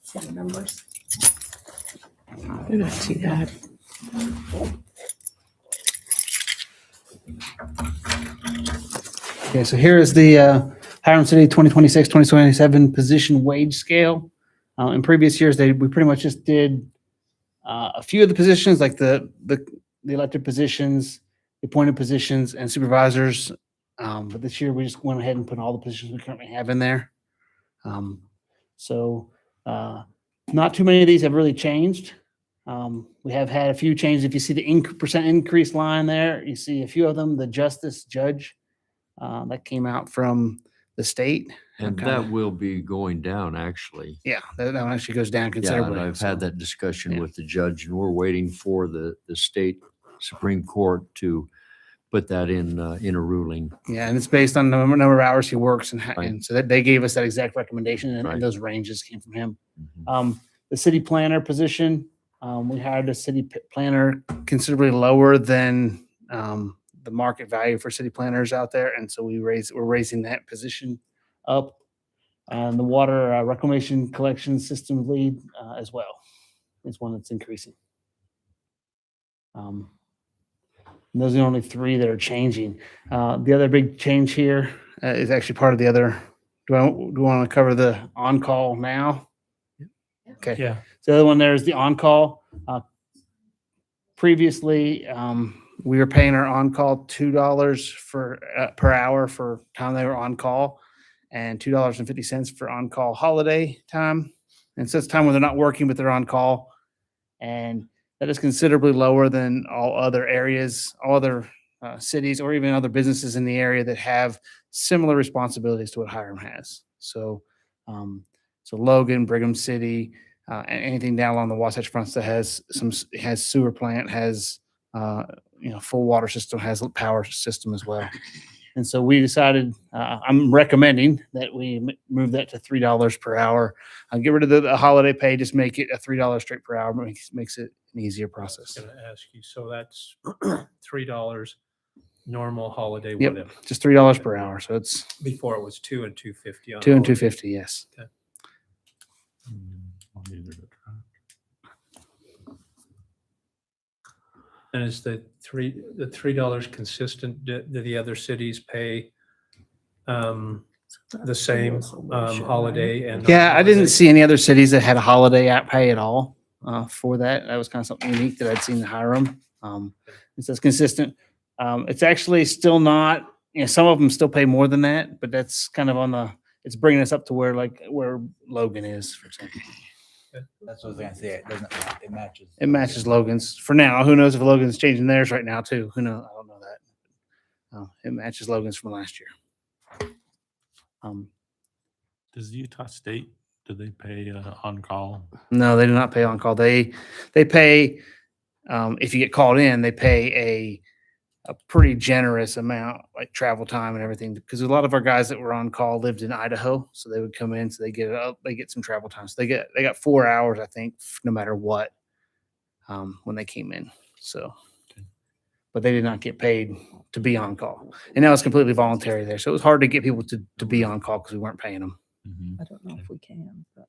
See the numbers. They're not too bad. Okay, so here is the Hiram City 2026, 2027 position wage scale. In previous years, we pretty much just did a few of the positions, like the elected positions, the appointed positions, and supervisors. But this year, we just went ahead and put all the positions we currently have in there. So not too many of these have really changed. We have had a few changes. If you see the percent increase line there, you see a few of them. The justice judge that came out from the state. And that will be going down, actually. Yeah, that one actually goes down Yeah, considerably. and I've had that discussion yeah. with the judge, and we're waiting for the state Supreme Court to put that in a ruling. Yeah, and it's based on the number of hours he works, and, Right. and so that they gave us that exact recommendation, and, Right. and those ranges came from him. Mhm. The city planner position, we hired a city planner considerably lower than the market value for city planners out there, and so we're raising that position up. And the water reclamation collection system lead as well is one that's increasing. And those are the only 3 that are changing. The other big change here is actually part of the other. Do we want to cover the on-call now? Okay. Yeah. So the other one there is the on-call. Previously, we were paying our on-call $2 per hour for time they were on call, and $2.50 for on-call holiday time. And so it's time when they're not working, but they're on call. And that is considerably lower than all other areas, all other cities, or even other businesses in the area that have similar responsibilities to what Hiram has. So, so Logan, Brigham City, and anything down along the Wasatch Front that has sewer plant, has full water system, has a power system as well. And so we decided, I'm recommending that we move that to $3 per hour. Get rid of the holiday pay, just make it a $3 straight per hour, makes it an easier process. I was going to ask you, so that's $3 normal holiday Yep, whatever. just $3 per hour. So it's Before it was $2 and $2.50 on 2 and holiday. $2.50, yes. I'll need it at And is the $3 consistent? Do the other cities pay the same holiday and? Yeah, I didn't non-holiday? see any other cities that had a holiday app pay at all for that. That was kind of something unique that I'd seen in Hiram. And so it's consistent. It's actually still not, some of them still pay more than that, but that's kind of it's bringing us up to where Logan is, for example. That's what I was gonna say. It doesn't. It matches. It matches Logan's for now. Who knows if Logan's changing theirs right now too? Who knows? I don't know that. It matches Logan's from last year. Does Utah State Do they pay on call? No, they do not pay on call. They pay, if you get called in, they pay a pretty generous amount, like travel time and everything, because a lot of our guys that were on call lived in Idaho, so they would come in, so they get some travel time. So they got 4 hours, I think, no matter what, when they came in. So, but they did not get paid to be on call, and now it's completely voluntary there. So it was hard to get people to be on call because we weren't paying them. I don't know if we can, but.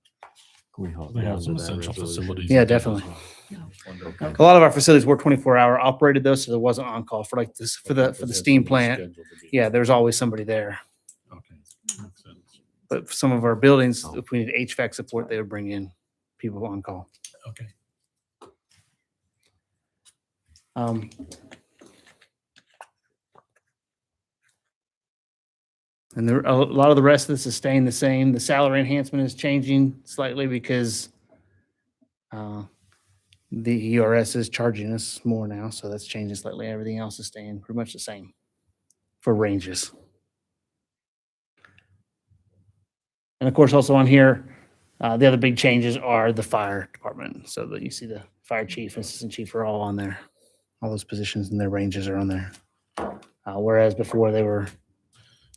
We hold They have down some to that essential resolution. facilities. Yeah, and things definitely. as well. A lot of our facilities were 24-hour operated though, so there wasn't on call for like this for the steam plant. Yeah, there's always somebody there. Okay. Makes sense. But for some of our buildings, if we need HVAC support, they would bring in people on call. Okay. And a lot of the rest of this is staying the same. The salary enhancement is changing slightly because the ERS is charging us more now, so that's changing slightly. Everything else is staying pretty much the same for ranges. And of course, also on here, the other big changes are the fire department. So that you see the fire chief, assistant chief are all on there. All those positions and their ranges are on there. Whereas before they were.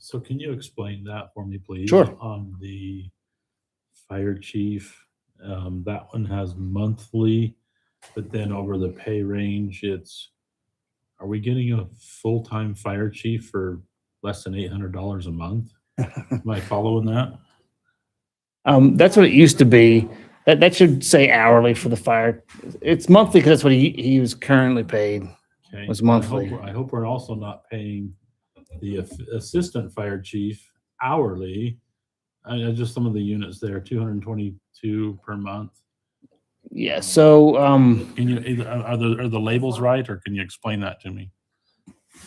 So can you explain that for me, please? Sure. On the fire chief, that one has monthly, but then over the pay range, are we getting a full-time fire chief for less than $800 a month? Am I following that? That's what it used to be. That should say hourly for the fire. It's monthly because that's what he was currently paid. Okay. Was monthly. I hope we're also not paying the assistant fire chief hourly. Just some of the units there, 222 per month. Yeah. So Can you are the labels right, or can you explain that to me?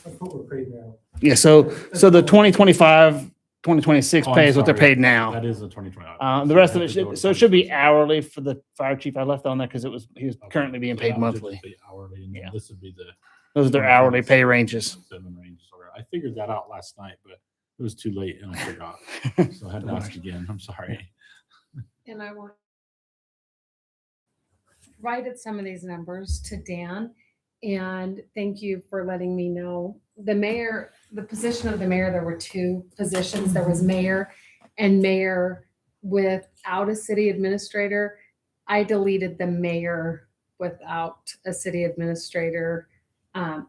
That's what we're paid now. yeah. So the 2025, 2026 Oh, pay I'm is what they're sorry. paid now. That is the 2020. The rest of it it should be hourly for the fire chief. I left on there because he was currently being paid monthly. Hourly, and then Yeah. this would be the Those are their hourly pay ranges. 7 ranges. I figured that out last night, but it was too late and I forgot. So I had to ask again. I'm sorry. And I provided some of these numbers to Dan, and thank you for letting me know. The mayor, the position of the mayor, there were two positions. There was mayor and mayor without a city administrator. I deleted the mayor without a city administrator,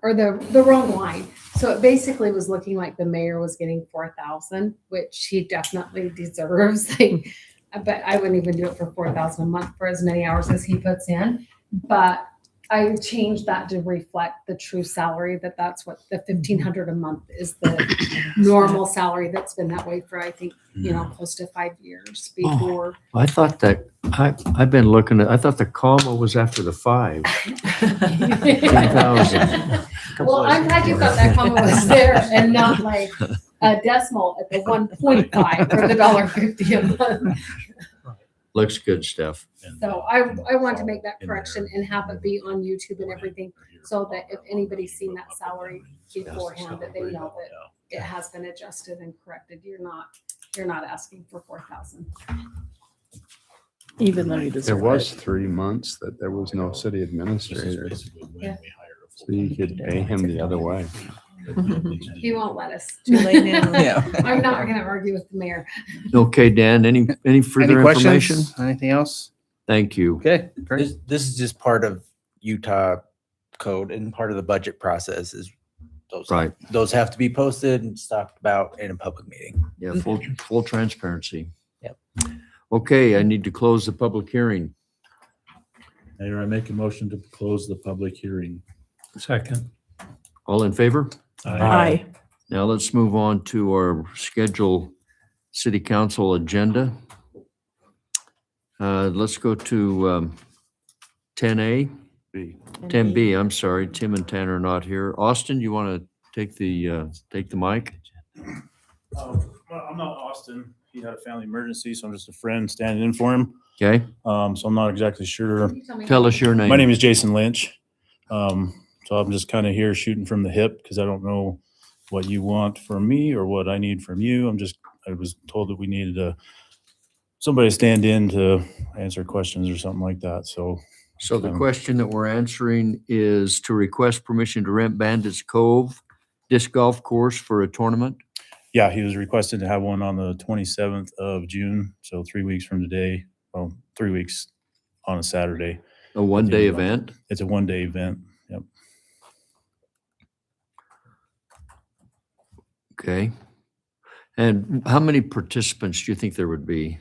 or the wrong line. So it basically was looking like the mayor was getting 4,000, which he definitely deserves. But I wouldn't even do it for 4,000 a month for as many hours as he puts in. But I changed that to reflect the true salary, that's what the 1,500 a month is the normal salary. That's been that way for, I think, close to 5 years before. I thought that, I've been looking at, I thought the comma was after the 5. 10,000. Well, I'm glad you thought that comma was there and not like a decimal at the 1.5 or the $1.50 a month. Looks good, Steph. So I want to make that correction and have it be on YouTube and everything, so that if anybody's seen that salary beforehand, that they know that it has been adjusted and corrected. You're not asking for 4,000. Even though you There deserve was it. 3 months that there was no city administrator. So Yeah. you could pay him the other way. He won't let us. Too late now. Yeah. I'm not going to argue with the mayor. Okay, Dan, any further Any information? questions? Anything else? Thank you. Okay. Great. This is just part of Utah code and part of the budget process is those, Right. those have to be posted and talked about in a public meeting. Yeah, full transparency. Yep. Okay, I need to close the public hearing. Mayor, I make a motion to close the public hearing. Second. All in favor? Aye. Now let's move on to our scheduled city council agenda. Let's go to 10A, 10B, I'm sorry, Tim and Tanner are not here. Austin, you want to take the mic? Well, I'm not Austin. He had a family emergency, so I'm just a friend standing in for him. Okay, So I'm not exactly sure. tell us your name. My name is Jason Lynch. So I'm just kind of here shooting from the hip because I don't know what you want from me or what I need from you. I was told that we needed to somebody to stand in to answer questions or something like that. So So the question that we're answering is to request permission to rent Bandits Cove Disc Golf Course for a tournament? yeah, he was requested to have one on the 27th of June. So 3 weeks from today. Well, 3 weeks on a Saturday. A one-day event? It's a one-day event. Yep. Okay. And how many participants do you think there would be?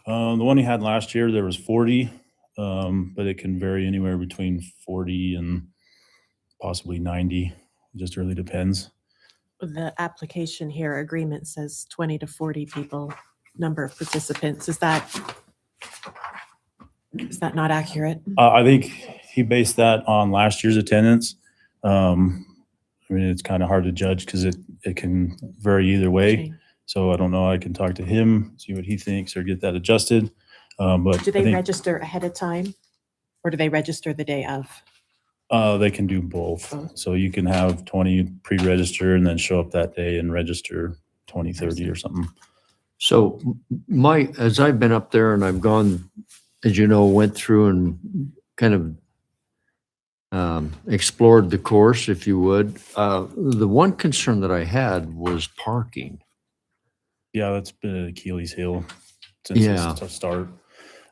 The one he had last year, there was 40, but it can vary anywhere between 40 and possibly 90. It just really depends. The application here agreement says 20 to 40 people, number of participants. Is that not accurate? I think he based that on last year's attendance. I mean, it's kind of hard to judge because it can vary either way. Okay. So I don't know. I can talk to him, see what he thinks, or get that adjusted. But Do I they think, register ahead of time or do they register the day of? they can do both. Both. So you can have 20 pre-register and then show up that day and register 20, 30 or something. So as I've been up there and I've gone, as you know, went through and kind of explored the course, if you would. The one concern that I had was parking. Yeah, that's been an Achilles heel since Yeah. the start.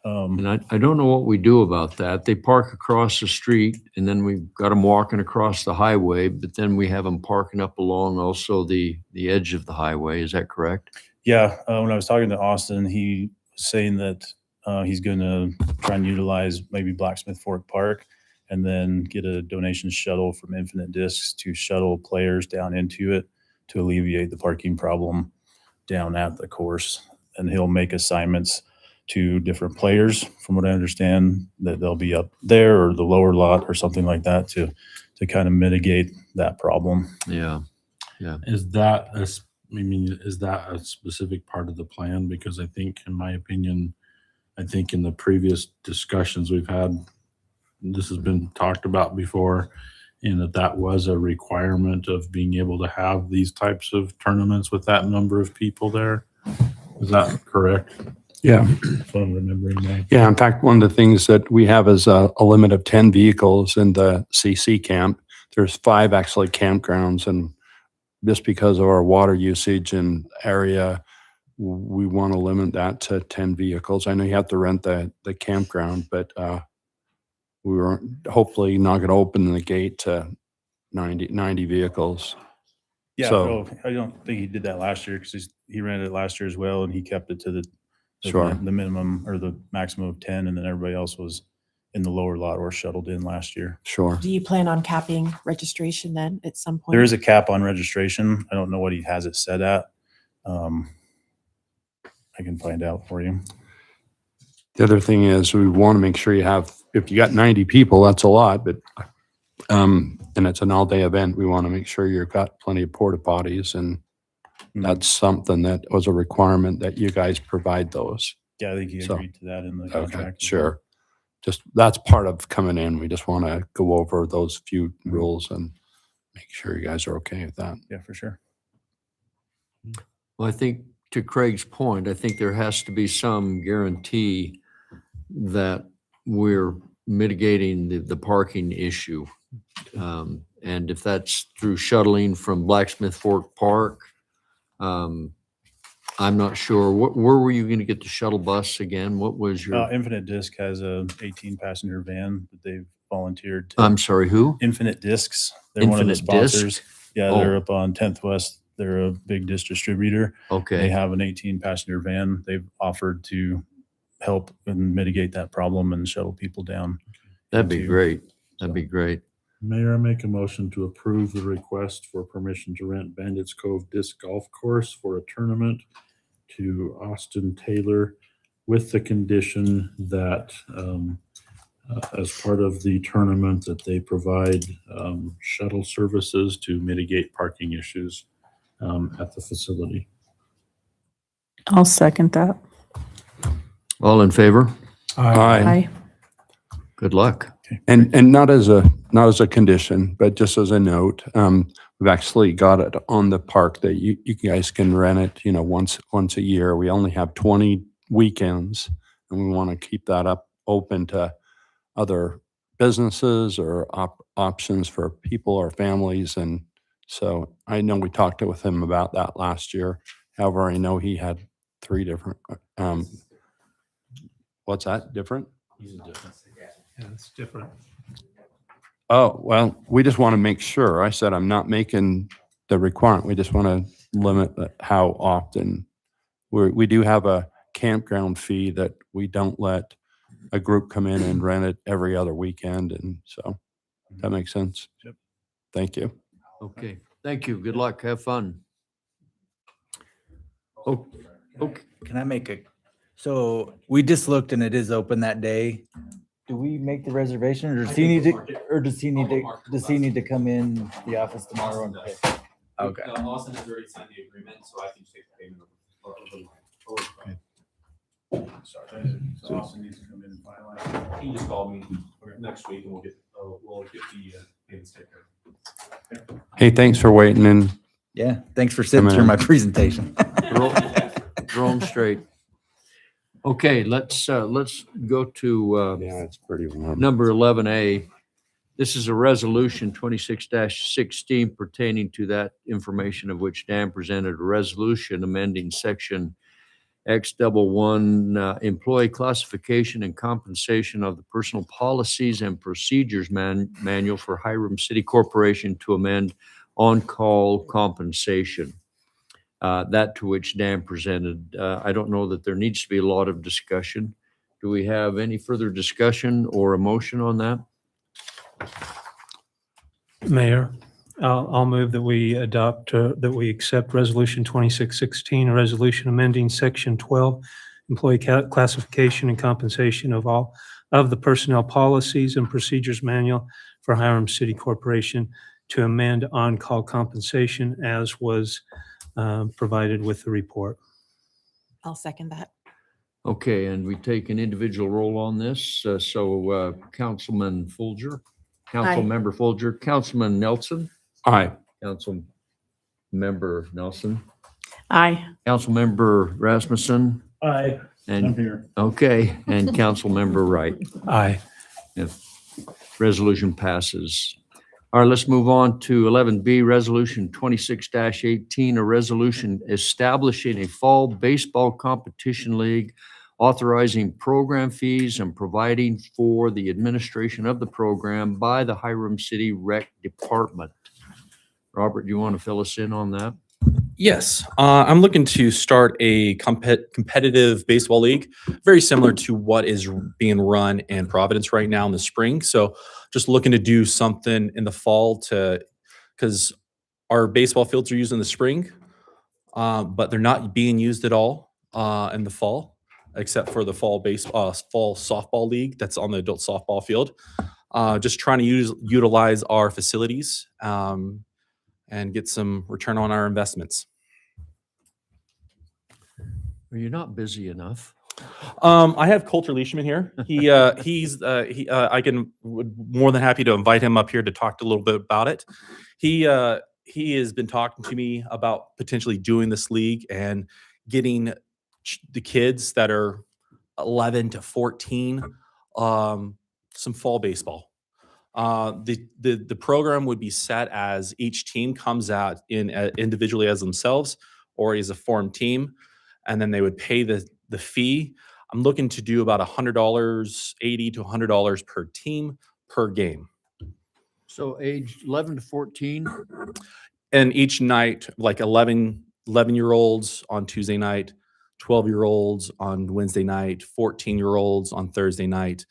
And I don't know what we do about that. They park across the street and then we've got them walking across the highway, but then we have them parking up along also the edge of the highway. Is that correct? Yeah, when I was talking to Austin, he was saying that he's going to try and utilize maybe Blacksmith Fork Park and then get a donation shuttle from Infinite Discs to shuttle players down into it to alleviate the parking problem down at the course. And he'll make assignments to different players, from what I understand, that they'll be up there or the lower lot or something like that to kind of mitigate that problem. Yeah. Is that is that a specific part of the plan? Because I think, in my opinion, I think in the previous discussions we've had, this has been talked about before, and that was a requirement of being able to have these types of tournaments with that number of people there. Is that correct? Yeah. If I'm remembering that. Yeah, in fact, one of the things that we have is a limit of 10 vehicles in the CC camp. There's 5 actually campgrounds, and just because of our water usage and area, we want to limit that to 10 vehicles. I know you have to rent the campground, but we were hopefully not going to open the gate to 90 vehicles. Yeah, So- so I don't think he did that last year because he rented it last year as well, and he kept it to the Sure. the minimum or the maximum of 10, and then everybody else was in the lower lot or shuttled in last year. Sure. Do you plan on capping registration then at some point? There is a cap on registration. I don't know what he has it set at. I can find out for you. The other thing is we want to make sure you have, if you got 90 people, that's a lot, but and it's an all-day event, we want to make sure you've got plenty of porta potties, and that's something that was a requirement that you guys provide those. Yeah, I think he So- agreed to that in the Okay, contract. sure. Just, that's part of coming in. We just want to go over those few rules and make sure you guys are okay with that. Yeah, for sure. Well, I think to Craig's point, I think there has to be some guarantee that we're mitigating the parking issue. And if that's through shuttling from Blacksmith Fork Park, I'm not sure. Where were you going to get the shuttle bus again? What was your, Infinite Disc has a 18 passenger van that they've volunteered to. I'm sorry, who? Infinite Discs. They're one of the Infinite Disc? sponsors. Yeah, Oh. they're up on 10th West. They're a big disc distributor. They Okay, have an 18 passenger van. They've offered to help and mitigate that problem and shuttle people down. that'd be into- great. That'd be great. Mayor, I make a motion to approve the request for permission to rent Bandits Cove Disc Golf Course for a tournament to Austin Taylor with the condition that as part of the tournament that they provide shuttle services to mitigate parking issues at the facility. I'll second that. All in favor? Aye. Aye. Good luck. And not as a condition, but just as a note, we've actually got it on the park that you guys can rent it, once a year. We only have 20 weekends. And we want to keep that up open to other businesses or options for people or families. And so I know we talked with him about that last year. However, I know he had 3 different, what's that, different? Yeah, it's different. Oh, well, we just want to make sure. I said, I'm not making the requirement. We just want to limit how often. We do have a campground fee that we don't let a group come in and rent it every other weekend. And so that makes sense. Yep. Thank you. Okay, thank you. Good luck. Have fun. Oh, okay. Can I make so we just looked and it is open that day. Do we make the reservation or does he need to come in the office tomorrow and pay? Okay. Austin has already signed the agreement, so I can take the payment over the line. So Austin needs to come in and finalize. He just called me next week and we'll get the payments taken care of. Hey, thanks for waiting. And Yeah, thanks for sitting through my presentation. Drone straight. Okay, let's go to yeah, it's pretty warm. number 11A. This is a resolution 26-16 pertaining to that information of which Dan presented a resolution amending section X11 employee classification and compensation of the personal policies and procedures manual for Hiram City Corporation to amend on-call compensation. That to which Dan presented. I don't know that there needs to be a lot of discussion. Do we have any further discussion or a motion on that? Mayor, I'll move that we adopt, that we accept Resolution 2616, a resolution amending Section 12, employee classification and compensation of all of the personnel policies and procedures manual for Hiram City Corporation to amend on-call compensation as was provided with the report. I'll second that. Okay, and we take an individual roll on this. Councilman Folger, Councilmember Folger, Councilman Nelson, Aye. Councilmember Nelson, Aye. Councilmember Rasmussen, Aye. I'm and, here. okay, and Councilmember Wright. Aye. Resolution passes. All right, let's move on to 11B, Resolution 26-18, a resolution establishing a fall baseball competition league, authorizing program fees and providing for the administration of the program by the Hiram City Rec Department. Robert, do you want to fill us in on that? Yes, I'm looking to start a competitive baseball league, very similar to what is being run in Providence right now in the spring. So just looking to do something in the fall because our baseball fields are used in the spring, but they're not being used at all in the fall, except for the fall softball league that's on the adult softball field. Just trying to utilize our facilities and get some return on our investments. Are you not busy enough? I have Coulter Leishman here. I would more than happy to invite him up here to talk a little bit about it. He has been talking to me about potentially doing this league and getting the kids that are 11 to 14 some fall baseball. The program would be set as each team comes out individually as themselves or as a formed team, and then they would pay the fee. I'm looking to do about $100, $80 to $100 per team per game. So age 11 to 14? And each night, like 11-year-olds on Tuesday night, 12-year-olds on Wednesday night, 14-year-olds on Thursday night.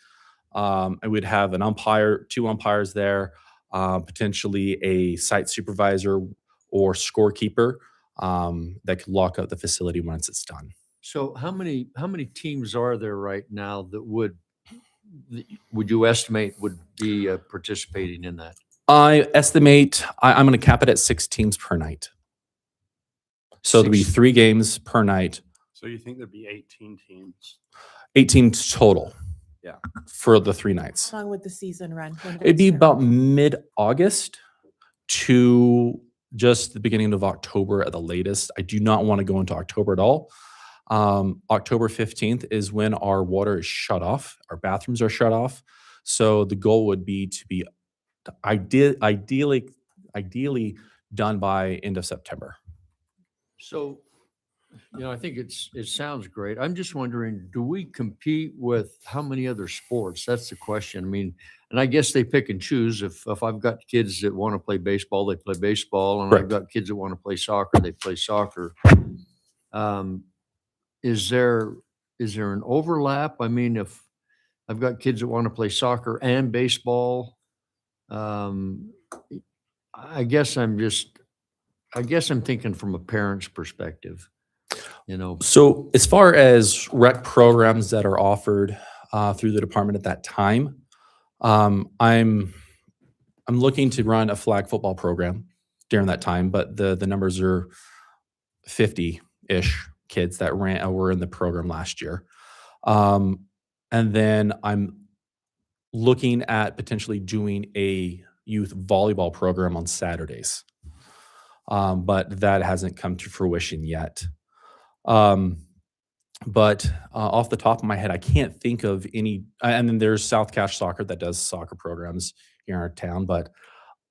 I would have an umpire, 2 umpires there, potentially a site supervisor or scorekeeper that could lock up the facility once it's done. So how many teams are there right now that would you estimate would be participating in that? I estimate I'm going to cap it at 6 teams per night. So there'll be 3 games per night. So you think there'd be 18 teams? 18 total. Yeah. For the 3 nights. How long would the season run? When did it It'd be start? about mid-August to just the beginning of October at the latest. I do not want to go into October at all. October 15th is when our water is shut off, our bathrooms are shut off. So the goal would be to be ideally done by end of September. So, I think it sounds great. I'm just wondering, do we compete with how many other sports? That's the question. I mean, and I guess they pick and choose. If I've got kids that want to play baseball, they play baseball, and I've Correct. got kids that want to play soccer, they play soccer. Is there an overlap? I mean, if I've got kids that want to play soccer and baseball, I guess I'm thinking from a parent's perspective, So as far as rec programs that are offered through the department at that time, I'm looking to run a flag football program during that time, but the numbers are 50-ish kids that were in the program last year. And then I'm looking at potentially doing a youth volleyball program on Saturdays. But that hasn't come to fruition yet. But off the top of my head, I can't think of any. And then there's South Cache Soccer that does soccer programs here in our town. But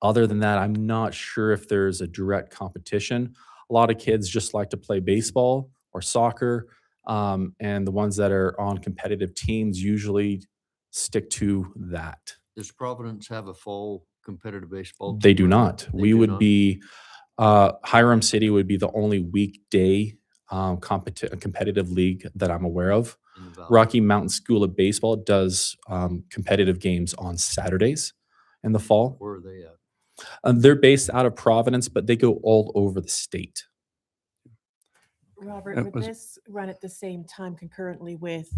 other than that, I'm not sure if there's a direct competition. A lot of kids just like to play baseball or soccer. And the ones that are on competitive teams usually stick to that. does Providence have a full competitive baseball? They team do or not. they We do would not? be, Hiram City would be the only weekday competitive league that I'm aware of. In the Valley? Rocky Mountain School of Baseball does competitive games on Saturdays in the fall. Where are they at? They're based out of Providence, but they go all over the state. Robert, It would was- this run at the same time concurrently with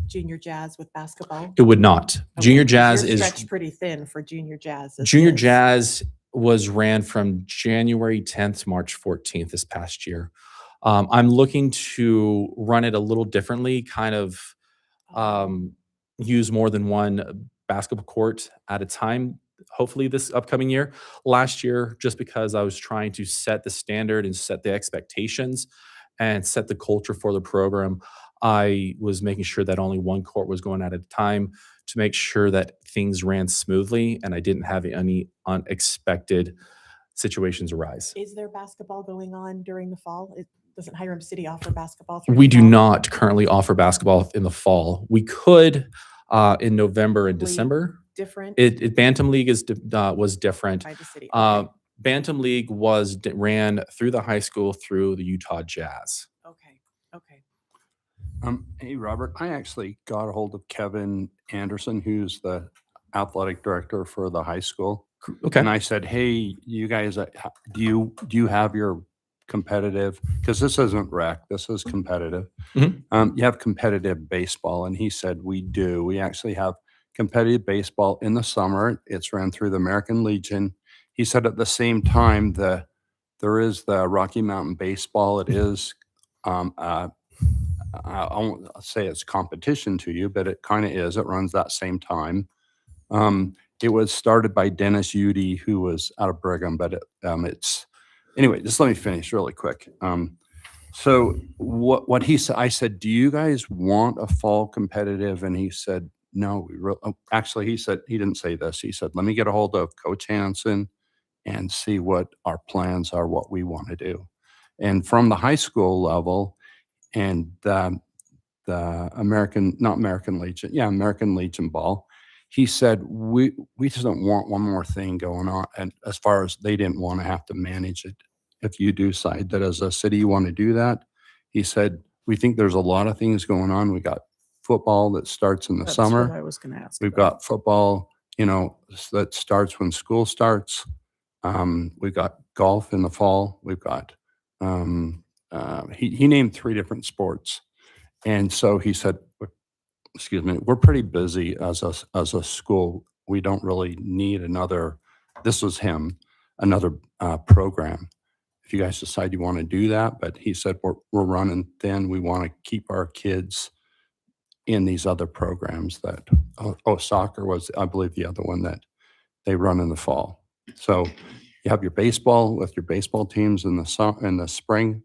junior jazz with basketball? It would not. Okay, Junior 'cause jazz you're is stretched pretty thin for junior jazz. as Junior is. Jazz was ran from January 10th to March 14th this past year. I'm looking to run it a little differently, kind of use more than one basketball court at a time, hopefully this upcoming year. Last year, just because I was trying to set the standard and set the expectations and set the culture for the program, I was making sure that only one court was going at a time to make sure that things ran smoothly and I didn't have any unexpected situations arise. Is there basketball going on during the fall? Doesn't Hiram City offer basketball? through We the do fall? not currently offer basketball in the fall. We could in November and Probably December. Different Bantam League was different. by the city. Okay. Bantam League ran through the high school through the Utah Jazz. Okay. Okay. Hey, Robert, I actually got a hold of Kevin Anderson, who's the athletic director for the high school. Okay. And I said, hey, you guys, do you have your competitive, because this isn't rec, this is competitive. Mhm. You have competitive baseball. And he said, we do. We actually have competitive baseball in the summer. It's ran through the American Legion. He said at the same time, there is the Rocky Mountain Baseball. It is, I won't say it's competition to you, but it kind of is. It runs that same time. It was started by Dennis Udy, who was out of Brigham, but it's anyway. Just let me finish really quick. So what he said, I said, do you guys want a fall competitive? And he said, no. Actually, he said he didn't say this. He said, let me get a hold of Coach Hansen and see what our plans are, what we want to do. And from the high school level, and the American Legion ball, he said, we just don't want one more thing going on. And as far as they didn't want to have to manage it, if you decide that as a city you want to do that, he said, we think there's a lot of things going on. We got football that starts in the That's summer. what I was going to ask. We've about. got football, that starts when school starts. We've got golf in the fall. We've got, he named 3 different sports. And so he said, excuse me, we're pretty busy as a school. We don't really need another, this was him, another program. If you guys decide you want to do that, but he said, we're running thin. We want to keep our kids in these other programs that, soccer was, I believe, the other one that they run in the fall. So you have your baseball with your baseball teams in the spring.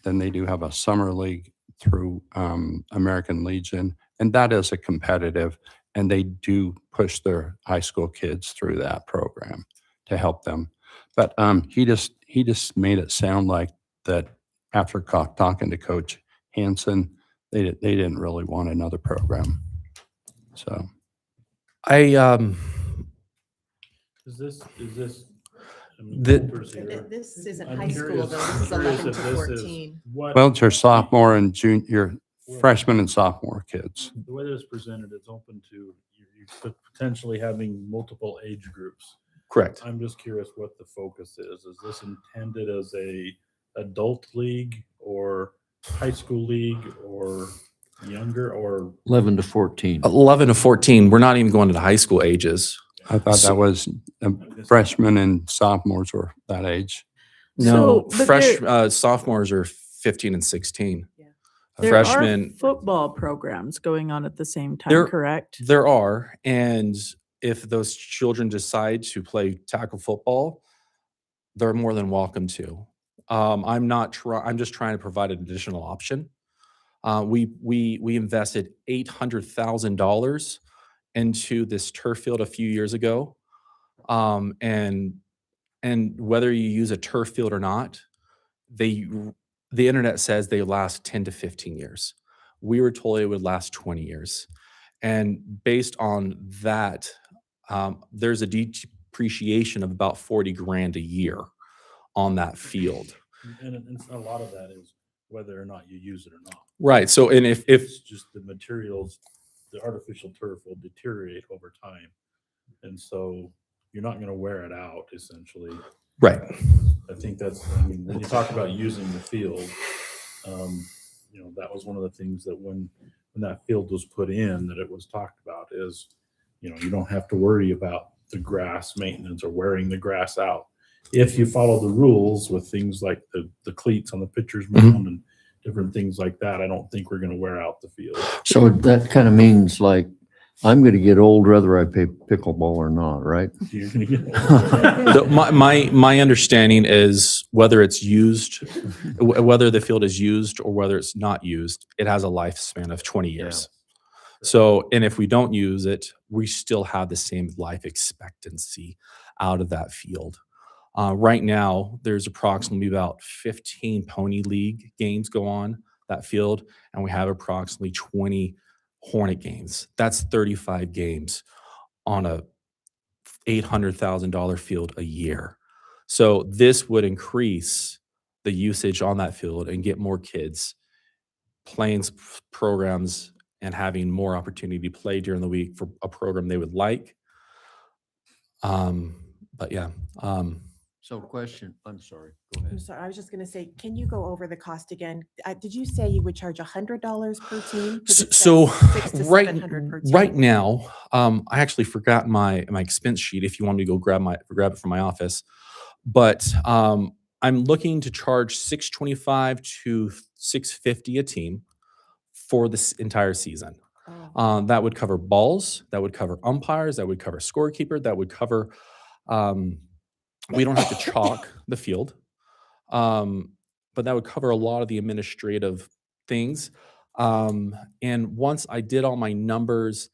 Then they do have a summer league through American Legion, and that is a competitive, and they do push their high school kids through that program to help them. But he just made it sound like that after talking to Coach Hansen, they didn't really want another program. So Is this? I mean, The- Coulter's here. This isn't I'm high school curious- though. This is I'm curious 11 if to this is 14. what- well, it's your sophomore and junior, freshman and sophomore kids. The way that it's presented, it's open to you potentially having multiple age groups. Correct. I'm just curious what the focus is. Is this intended as a adult league or high school league or younger or? 11 to 14. 11 to 14, we're not even going to the high school ages. I thought So- that was freshmen and sophomores were that age. No, So, but sophomores are 15 and 16. There Freshmen, are football programs going on at the same time, There- correct? there are, and if those children decide to play tackle football, they're more than welcome to. I'm just trying to provide an additional option. We invested $800,000 into this turf field a few years ago. And whether you use a turf field or not, the internet says they last 10 to 15 years. We were told it would last 20 years. And based on that, there's a depreciation of about 40 grand a year on that field. And a lot of that is whether or not you use it or not. Right. So, and if It's just the materials, the artificial turf will deteriorate over time. And so you're not going to wear it out essentially. right. I think I mean, when you talk about using the field, that was one of the things that when that field was put in, that it was talked about is, you don't have to worry about the grass maintenance or wearing the grass out. If you follow the rules with things like the cleats on the pitcher's mound and different things like that, I don't think we're going to wear out the field. So that kind of means like, I'm going to get old whether I play pickleball or not, right? You're going to get So my understanding is whether it's used, whether the field is used or whether it's not used, it has a lifespan of 20 years. So, and if we don't use it, we still have the same life expectancy out of that field. Right now, there's approximately about 15 Pony League games go on that field, and we have approximately 20 Hornet games. That's 35 games on a $800,000 field a year. So this would increase the usage on that field and get more kids playing programs and having more opportunity to play during the week for a program they would like. But yeah. So question, I'm sorry, go ahead. I'm sorry, I was just going to say, can you go over the cost again? Did you say you would charge $100 per team? 'Cause it So says 600 to right, 700 per team. right now, I actually forgot my expense sheet. If you want me to go grab it from my office, but I'm looking to charge $625 to $650 a team for this entire season. Oh. That would cover balls, that would cover umpires, that would cover scorekeeper, that would cover. We don't have to chalk the field, but that would cover a lot of the administrative things. And once I did all my numbers,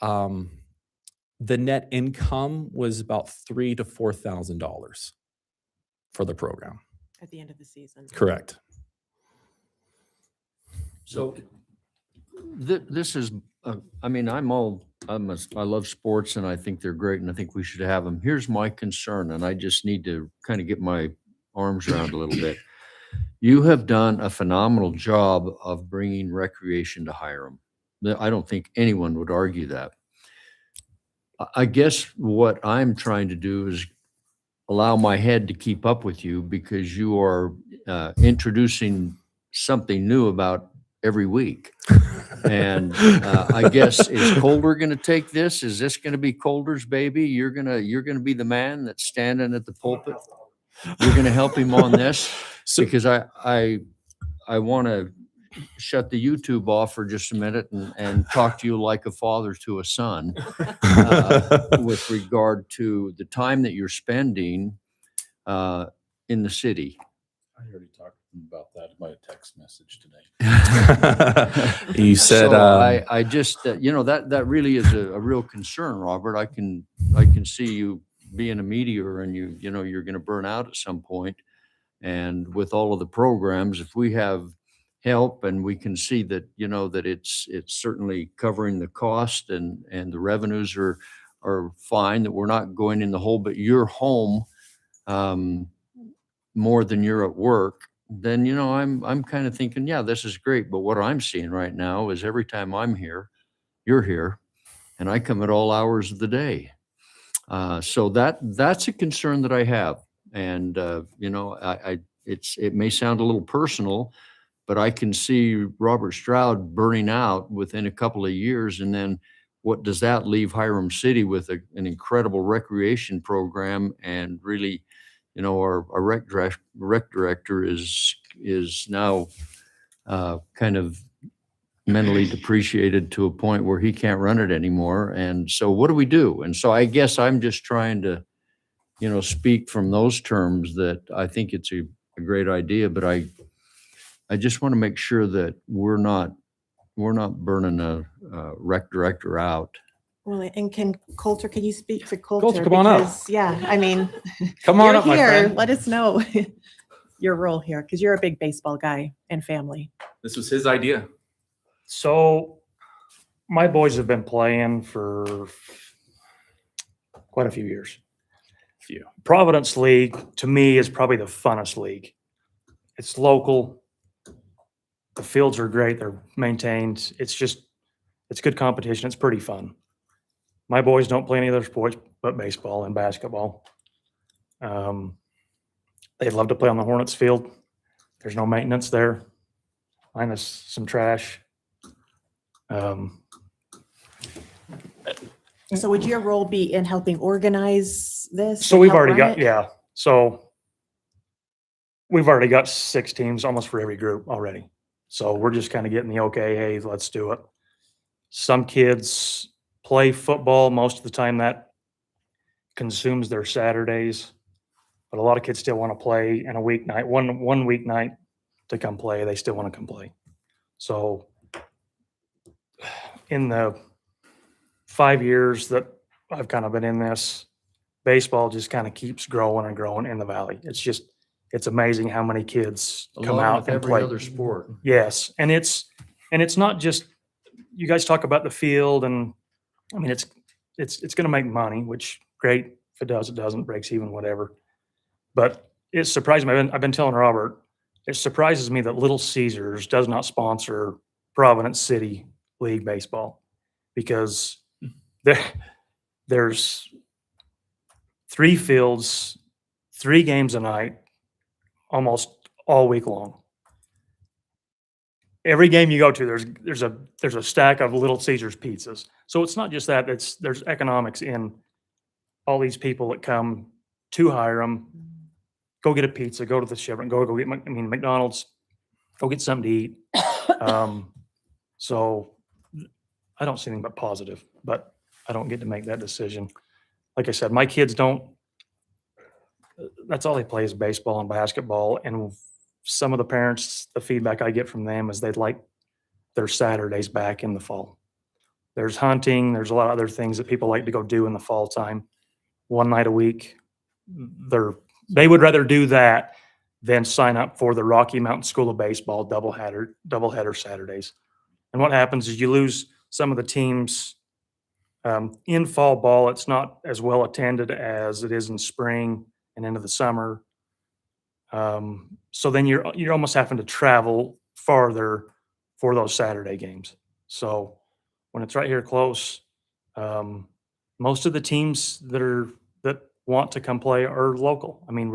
the net income was about $3,000 to $4,000 for the program. At the end of the season. Correct. So this is, I mean, I love sports and I think they're great and I think we should have them. Here's my concern, and I just need to kind of get my arms around a little bit. You have done a phenomenal job of bringing recreation to Hiram. I don't think anyone would argue that. I guess what I'm trying to do is allow my head to keep up with you because you are introducing something new about every week. And I guess, is Colder going to take this? Is this going to be Colder's baby? You're going to be the man that's standing at the pulpit. You're going to help him on this because I want to shut the YouTube off for just a minute and talk to you like a father to a son with regard to the time that you're spending in the city. I already talked about that in my text message today. You said, So I just, that really is a real concern, Robert. I can see you being a meteor and you're going to burn out at some point. And with all of the programs, if we have help and we can see that, that it's certainly covering the cost and the revenues are fine, that we're not going in the hole, but you're home more than you're at work, then, I'm kind of thinking, yeah, this is great. But what I'm seeing right now is every time I'm here, you're here, and I come at all hours of the day. So that's a concern that I have. And, it may sound a little personal, but I can see Robert Stroud burning out within a couple of years. And then what does that leave Hiram City with an incredible recreation program? And really, our rec director is now kind of mentally depreciated to a point where he can't run it anymore. And so what do we do? And so I guess I'm just trying to, speak from those terms, that I think it's a great idea, but I just want to make sure that we're not burning a rec director out. Well, and can you speak to Coulter? Coulter, come on up. Because, yeah, I mean, Come on you're up, my here. friend. Let us know your role here, because you're a big baseball guy and family. This was his idea. So my boys have been playing for quite a few years. Providence League, to me, is probably the funnest league. It's local. The fields are great. They're maintained. It's good competition. It's pretty fun. My boys don't play any other sports but baseball and basketball. They'd love to play on the Hornets field. There's no maintenance there, minus some trash. So would your role be in helping organize this? So and we've help already run got, it? yeah. So we've already got 6 teams, almost for every group already. So we're just kind of getting the okay, hey, let's do it. Some kids play football most of the time. That consumes their Saturdays. But a lot of kids still want to play in a weeknight, one weeknight to come play. They still want to come play. So in the 5 years that I've kind of been in this, baseball just kind of keeps growing and growing in the valley. It's amazing how many kids come Along out with and every play. other sport. Yes, and it's not just, you guys talk about the field, and I mean it's going to make money, which great. If it does, it doesn't, breaks even, whatever. But it surprised me. I've been telling Robert, it surprises me that Little Caesars does not sponsor Providence City League baseball, because there's 3 fields, 3 games a night, almost all week long. Every game you go to, there's a stack of Little Caesars pizzas. So it's not just that, there's economics in all these people that come to Hiram, go get a pizza, go to the Chevron, go get, McDonald's, go get something to eat. So I don't see anything but positive, but I don't get to make that decision. Like I said, my kids don't, that's all they play is baseball and basketball. And some of the parents, the feedback I get from them is they'd like their Saturdays back in the fall. There's hunting, there's a lot of other things that people like to go do in the fall time. One night a week, they would rather do that than sign up for the Rocky Mountain School of Baseball doubleheader Saturdays. And what happens is you lose some of the teams in fall ball. It's not as well attended as it is in spring and into the summer. So then you're almost having to travel farther for those Saturday games. So when it's right here close, most of the teams that want to come play are local. I mean,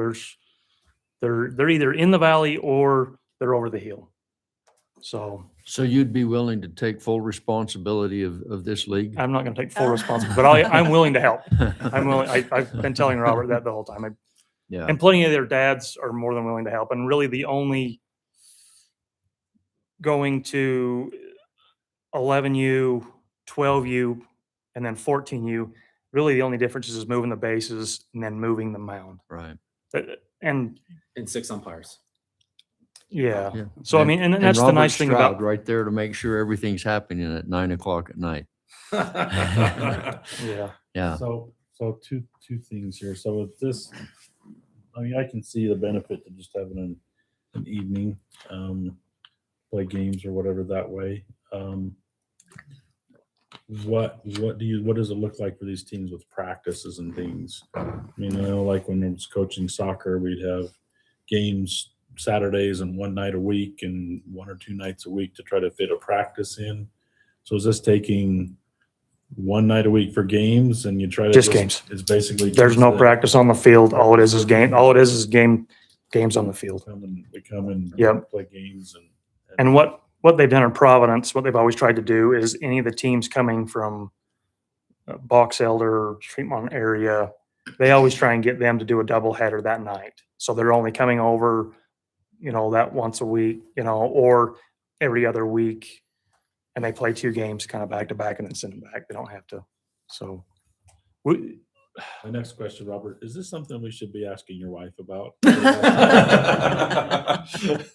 they're either in the valley or they're over the hill. So you'd be willing to take full responsibility of this league? I'm not going to take full responsibility, but I'm willing to help. I'm willing. I've been telling Robert that the whole time. Yeah. And plenty of their dads are more than willing to help. And really the only going to 11U, 12U, and then 14U, really the only difference is moving the bases and then moving the mound. Right. And 6 umpires. Yeah. Yeah. So I mean, and that's the Robert nice thing Stroud about, right there to make sure everything's happening at 9 o'clock at night. yeah. Yeah. So two things here. So with this, I mean, I can see the benefit to just having an evening, play games or whatever that way. What does it look like for these teams with practices and things? I mean, I know like when I was coaching soccer, we'd have games Saturdays and one night a week and 1 or 2 nights a week to try to fit a practice in. So is this taking one night a week for games and you try to Just games. It's basically There's just no that practice on the field. All it is game. All it is games on the field. they come and Yep. play games And what they've done in Providence, what they've always tried to do is any of the teams coming from Box Elder, Tremont area, they always try and get them to do a doubleheader that night. So they're only coming over, that once a week, or every other week, and they play 2 games kind of back to back and then send them back. They don't have to. So we, My next question, Robert, is this something we should be asking your wife about?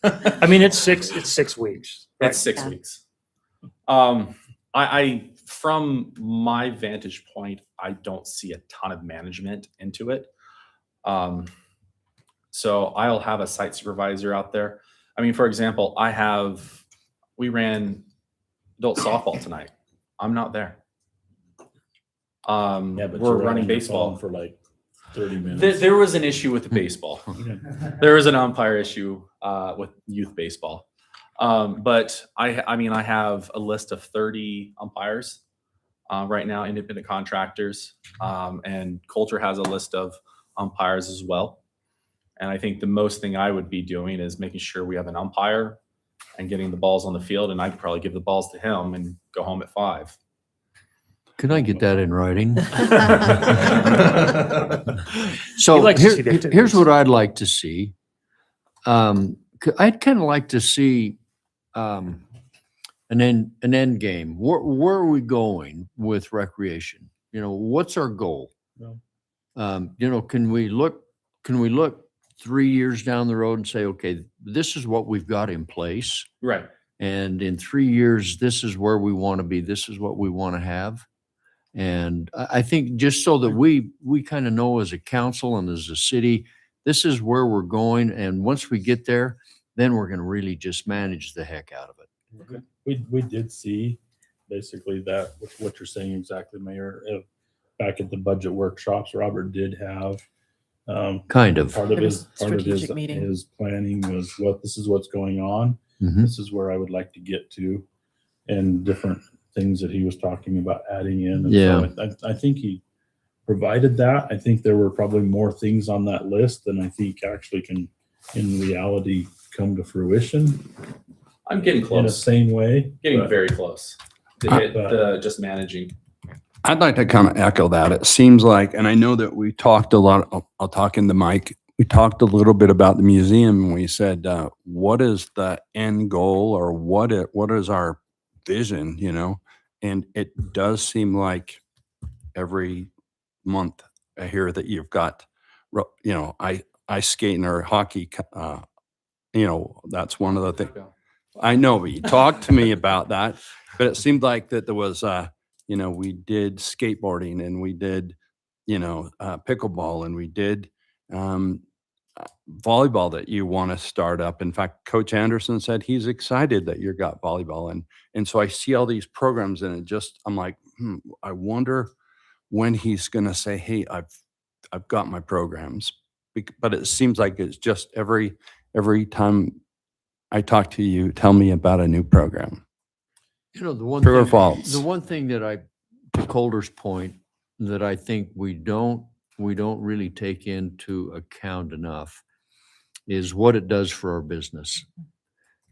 I mean, it's 6 weeks. Right? It's 6 weeks. I from my vantage point, I don't see a ton of management into it. So I'll have a site supervisor out there. I mean, for example, we ran adult softball tonight. I'm not there. Yeah, but We're you're running on your baseball phone for like 30 minutes. There was an issue with the baseball. There was an umpire issue with youth baseball. But I mean, I have a list of 30 umpires right now, independent contractors, and Coulter has a list of umpires as well. And I think the most thing I would be doing is making sure we have an umpire and getting the balls on the field, and I'd probably give the balls to him and go home at 5. Can I get that in writing? He So likes to see the here's activities. what I'd like to see. I'd kind of like to see an end game. Where are we going with recreation? What's our goal? Can we look 3 years down the road and say, okay, this is what we've got in place, Right. and in 3 years, this is where we want to be. This is what we want to have. And I think just so that we kind of know as a council and as a city, this is where we're going. And once we get there, then we're going to really just manage the heck out of it. We did see basically that what you're saying exactly, Mayor. Back at the budget workshops, Robert did have Kind of. part of There was his strategic meeting. his planning was this is what's going on. Mhm. This is where I would like to get to, and different things that he was talking about adding in. And Yeah. so I think he provided that. I think there were probably more things on that list than I think actually can in reality come to fruition I'm getting in a close. same way. Getting but- very close to hit the just managing. I'd like to kind of echo that. It seems like, and I know that we talked a lot, I'll talk in the mic. We talked a little bit about the museum and we said, what is the end goal or what is our vision, And it does seem like every month I hear that you've got, ice skating or hockey, that's one of the things. I know, but you talked to me about that, but it seemed like that there was, we did skateboarding and we did, pickleball and we did volleyball that you want to start up. In fact, Coach Anderson said he's excited that you got volleyball. And so I see all these programs and I'm like, I wonder when he's going to say, hey, I've got my programs. But it seems like it's just every time I talk to you, tell me about a new program. The one True or thing, false? the one thing that to Calder's point, that I think we don't really take into account enough is what it does for our business.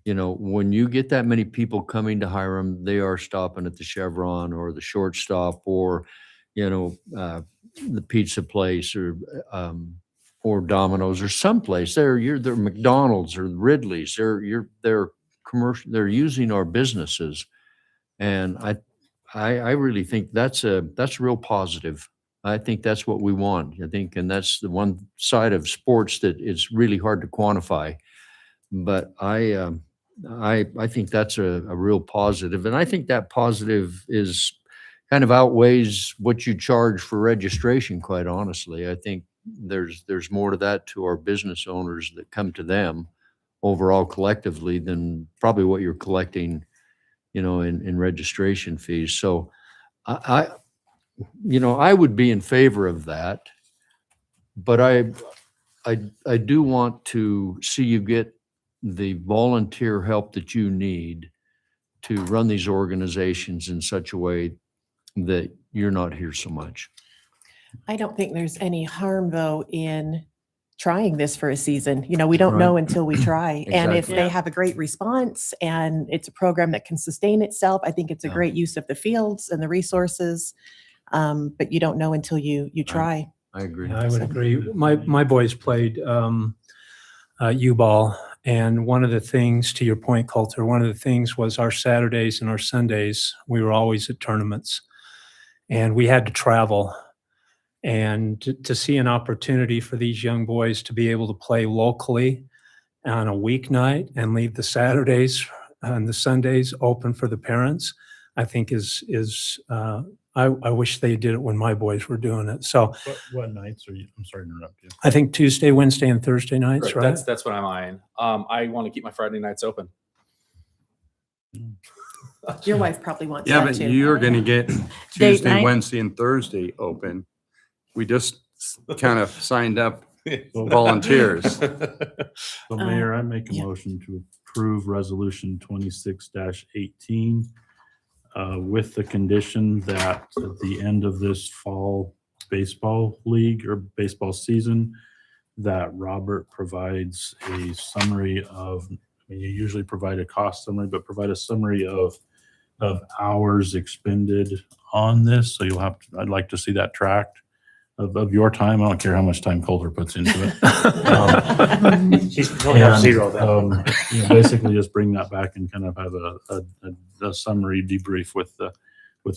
When you get that many people coming to Hiram, they are stopping at the Chevron or the Shortstop or, the pizza place or Domino's or someplace. They're McDonald's or Ridley's. They're commercial. They're using our businesses. And I really think that's real positive. I think that's what we want. I think, and that's the one side of sports that it's really hard to quantify. But I think that's a real positive, and I think that positive is kind of outweighs what you charge for registration, quite honestly. I think there's more to that to our business owners that come to them overall collectively than probably what you're collecting, in registration fees. So I would be in favor of that, but I do want to see you get the volunteer help that you need to run these organizations in such a way that you're not here so much. I don't think there's any harm though in trying this for a season. We don't know Right. until we try. And if Exactly. they have a great response and it's a program that can sustain itself, I think it's a Yeah. great use of the fields and the resources. But you don't know until you try. I agree. I would agree. My boys played U-ball, and one of the things, to your point, Coulter, one of the things was our Saturdays and our Sundays, we were always at tournaments, and we had to travel. And to see an opportunity for these young boys to be able to play locally on a weeknight and leave the Saturdays and the Sundays open for the parents, I think I wish they did it when my boys were doing it. So What nights are you, I'm sorry to interrupt you. I think Tuesday, Wednesday, and Thursday nights, right? That's what I'm eyeing. I want to keep my Friday nights open. Your wife probably wants Yeah, that but too. you're going to get Date Tuesday, night? Wednesday, and Thursday open. We just kind of signed up volunteers. So Mayor, I make a yeah. motion to approve resolution 26-18 with the condition that at the end of this fall baseball league or baseball season, that Robert provides a summary of, you usually provide a cost summary, but provide a summary of hours expended on this. So I'd like to see that tracked of your time. I don't care how much time Coulter puts into it. He'll have zero then. Basically just bring that back and kind of have a summary debrief with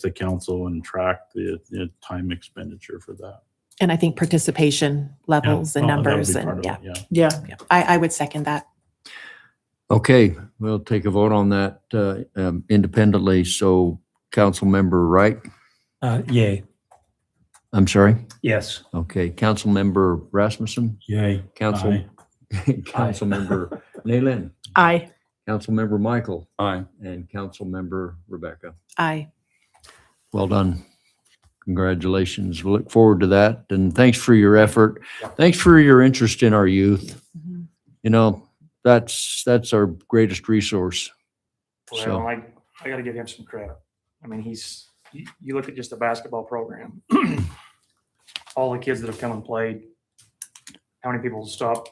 the council and track the time expenditure for that. And I think participation levels and Yeah, that'll be numbers part and of yeah. it, Yeah. Yeah. I would second that. Okay, we'll take a vote on that independently. So Councilmember Wright, Yay. I'm sorry. Yes. Okay, Councilmember Rasmussen, Yay. Aye. Councilmember Nayland, Aye. Councilmember Michael, Aye. and Councilmember Rebecca. Aye. Well done. Congratulations. We look forward to that. And thanks for your effort. Thanks for your interest in our youth. Mhm. That's our greatest resource. So- Well, I got to give him some credit. I mean, you look at just the basketball program, all the kids that have come and played, how many people stop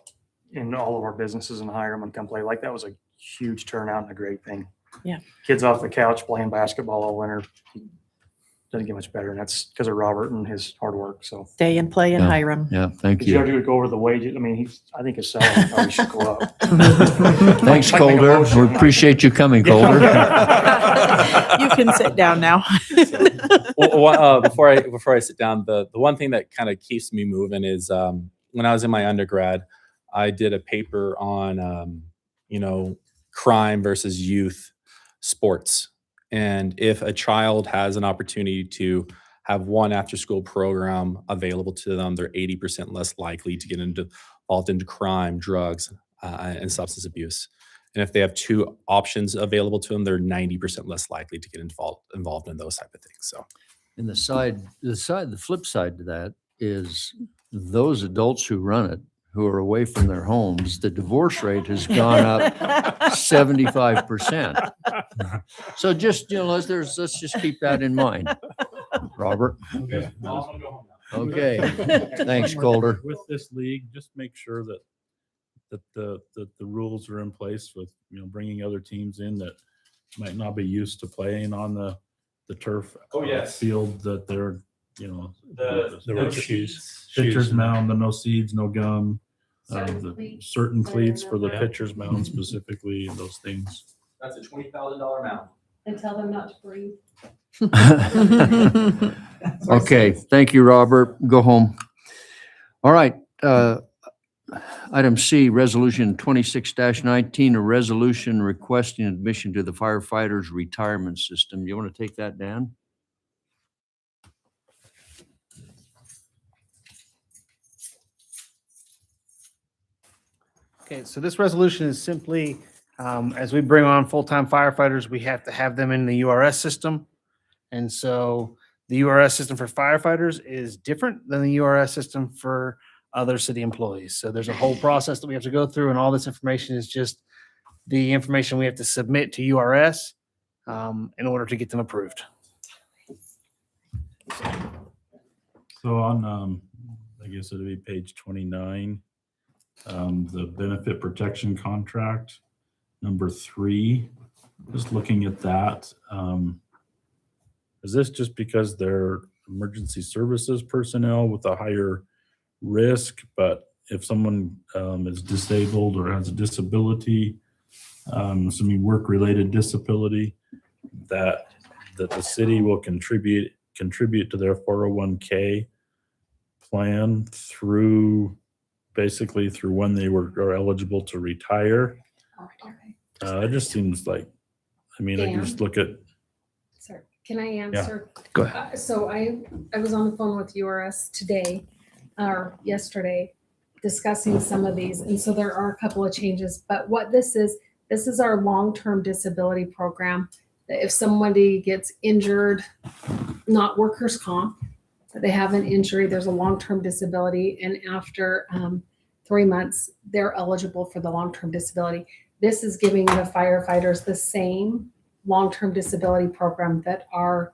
in all of our businesses and hire them and come play. Like that was a huge turnout and a great thing. Yeah. Kids off the couch playing basketball all winter. Doesn't get much better. And that's because of Robert and his hard work. So Stay and play in Yeah. Hiram. Yeah, thank did you you. ever go over the wages? I mean, I think his salary probably should go up. Thanks, Might make a Calder. motion. We appreciate you coming, Calder. You can sit down now. Before I sit down, the one thing that kind of keeps me moving is when I was in my undergrad, I did a paper on crime versus youth sports, and if a child has an opportunity to have one after-school program available to them, they're 80% less likely to get involved into crime, drugs, and substance abuse. And if they have two options available to them, they're 90% less likely to get involved in those type of things. So. And the flip side to that is those adults who run it, who are away from their homes, the divorce rate has gone up 75%. So just, let's just keep that in mind. Robert? Okay. Okay. Thanks, Calder. With this league, just make sure that the rules are in place with, bringing other teams in that might not be used to playing on the turf. Oh, yes. Field that they're, The shoes. pitcher's mound, the no seeds, no gum. Certain The cleats, certain cleats for the Yeah. pitcher's mound specifically, those things. That's a $20,000 amount. And tell them not to breathe. Okay, thank you, Robert. Go home. All right, Item C, Resolution 26-19, a resolution requesting admission to the firefighters' retirement system. You want to take that, Dan? Okay, so this resolution is simply, as we bring on full-time firefighters, we have to have them in the URS system. And so the URS system for firefighters is different than the URS system for other city employees. So there's a whole process that we have to go through, and all this information is just the information we have to submit to URS in order to get them approved. So on, I guess it'd be page 29, the benefit protection contract, number 3, just looking at that. Is this just because they're emergency services personnel with a higher risk, but if someone is disabled or has a disability, assuming work-related disability, that the city will contribute to their 401k plan through basically through when they are eligible to retire? It just seems like, I mean, I just look at. Sorry, can I answer? Go ahead. So I was on the phone with URS today or yesterday discussing some of these. And so there are a couple of changes, but what this is our long-term disability program. That if somebody gets injured, not workers' comp, but they have an injury, there's a long-term disability, and after 3 months, they're eligible for the long-term disability. This is giving the firefighters the same long-term disability program that our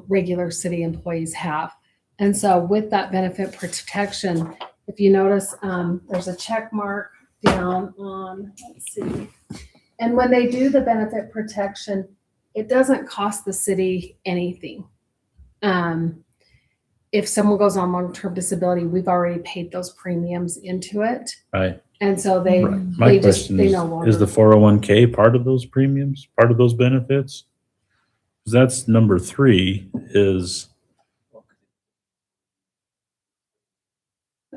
regular city employees have. And so with that benefit protection, if you notice, there's a check mark down on, let's see. And when they do the benefit protection, it doesn't cost the city anything. If someone goes on long-term disability, we've already paid those premiums into it. Right. And so they, My they just, question they no longer. is the 401k part of those premiums, part of those benefits? 'Cause that's number 3 is,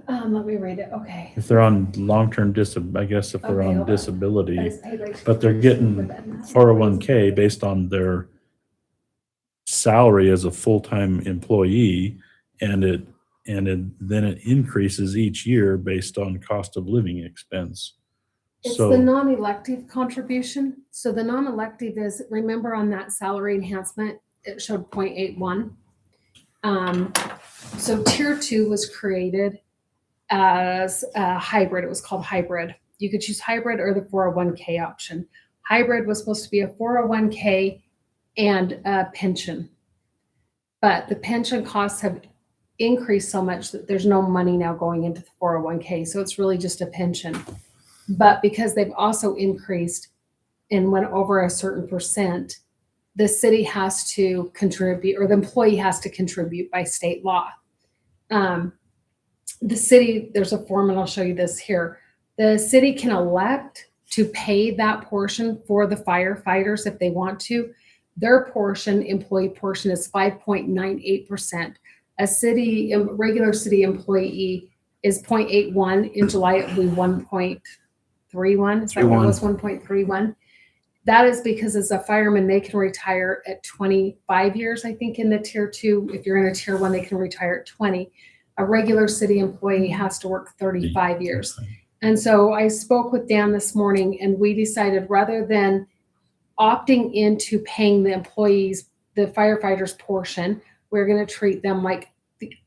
Let me read it. Okay. if they're on long-term I guess if they're Okay, on hold on. disability, I paid like- but they're getting 401k based on their salary as a full-time employee, and then it increases each year based on cost of living expense. It's So the non-elective contribution. So the non-elective is, remember on that salary enhancement, it showed 0.81. So tier 2 was created as a hybrid. It was called hybrid. You could choose hybrid or the 401k option. Hybrid was supposed to be a 401k and a pension. But the pension costs have increased so much that there's no money now going into the 401k. So it's really just a pension. But because they've also increased and went over a certain percent, the city has to contribute, or the employee has to contribute by state law. The city, there's a form, and I'll show you this here. The city can elect to pay that portion for the firefighters if they want to. Their portion, employee portion, is 5.98%. A regular city employee is 0.81. In July, it will be 1.31. Is that what it was? 1.31. That is because as a fireman, they can retire at 25 years, I think, in the tier 2. If you're in a tier 1, they can retire at 20. A regular city employee has to work 35 years. And so I spoke with Dan this morning, and we decided rather than opting into paying the employees, the firefighters portion, we're going to treat them like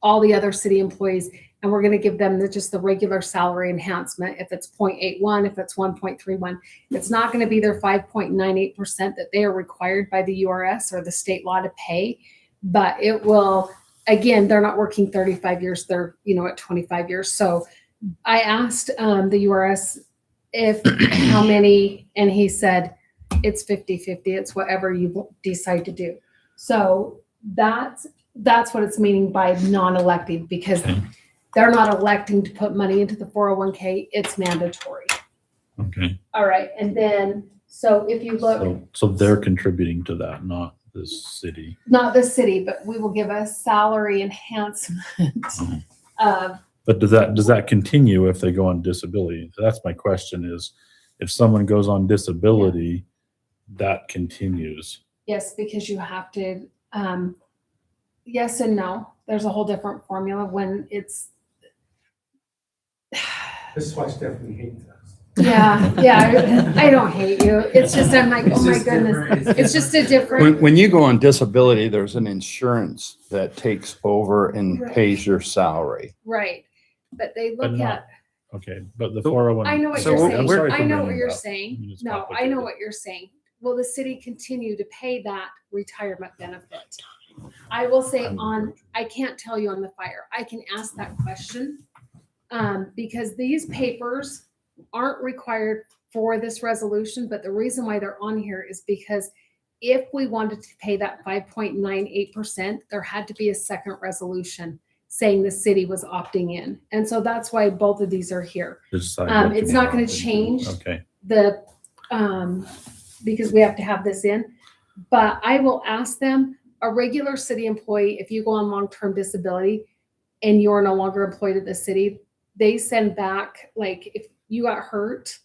all the other city employees, and we're going to give them just the regular salary enhancement. If it's 0.81, if it's 1.31, it's not going to be their 5.98% that they are required by the URS or the state law to pay, but it will, again, they're not working 35 years, they're, at 25 years. So I asked the URS how many, and he said, it's 50-50. It's whatever you decide to do. So that's what it's meaning by non-elected, because they're not electing to put money into the 401k. It's mandatory. Okay. All right. And then, so if you look, So they're contributing to that, not the city. not the city, but we will give a salary enhancement of But does that continue if they go on disability? That's my question is, if someone goes on disability, that continues. Yes, because you have to, yes and no. There's a whole different formula when it's, This is why Stephanie hates us. yeah, I don't hate you. It's just, I'm like, oh my goodness. It's just a different, When you go on disability, there's an insurance that takes over and Right. pays your salary. right. But they But look not- at, Okay, but the 401. I know what So you're I'm saying. sorry for I know bringing what it you're up. saying. It's No, I know complicated. what you're saying. Will the city continue to pay that retirement benefit? I will say I can't tell you on the fire. I can ask that question. Because these papers aren't required for this resolution, but the reason why they're on here is because if we wanted to pay that 5.98%, there had to be a second resolution saying the city was opting in. And so that's why both of these are here. Decide what to It's be not going involved to in. change Okay. the, because we have to have this in. But I will ask them, a regular city employee, if you go on long-term disability and you're no longer employed at the city, they send back, like if you got hurt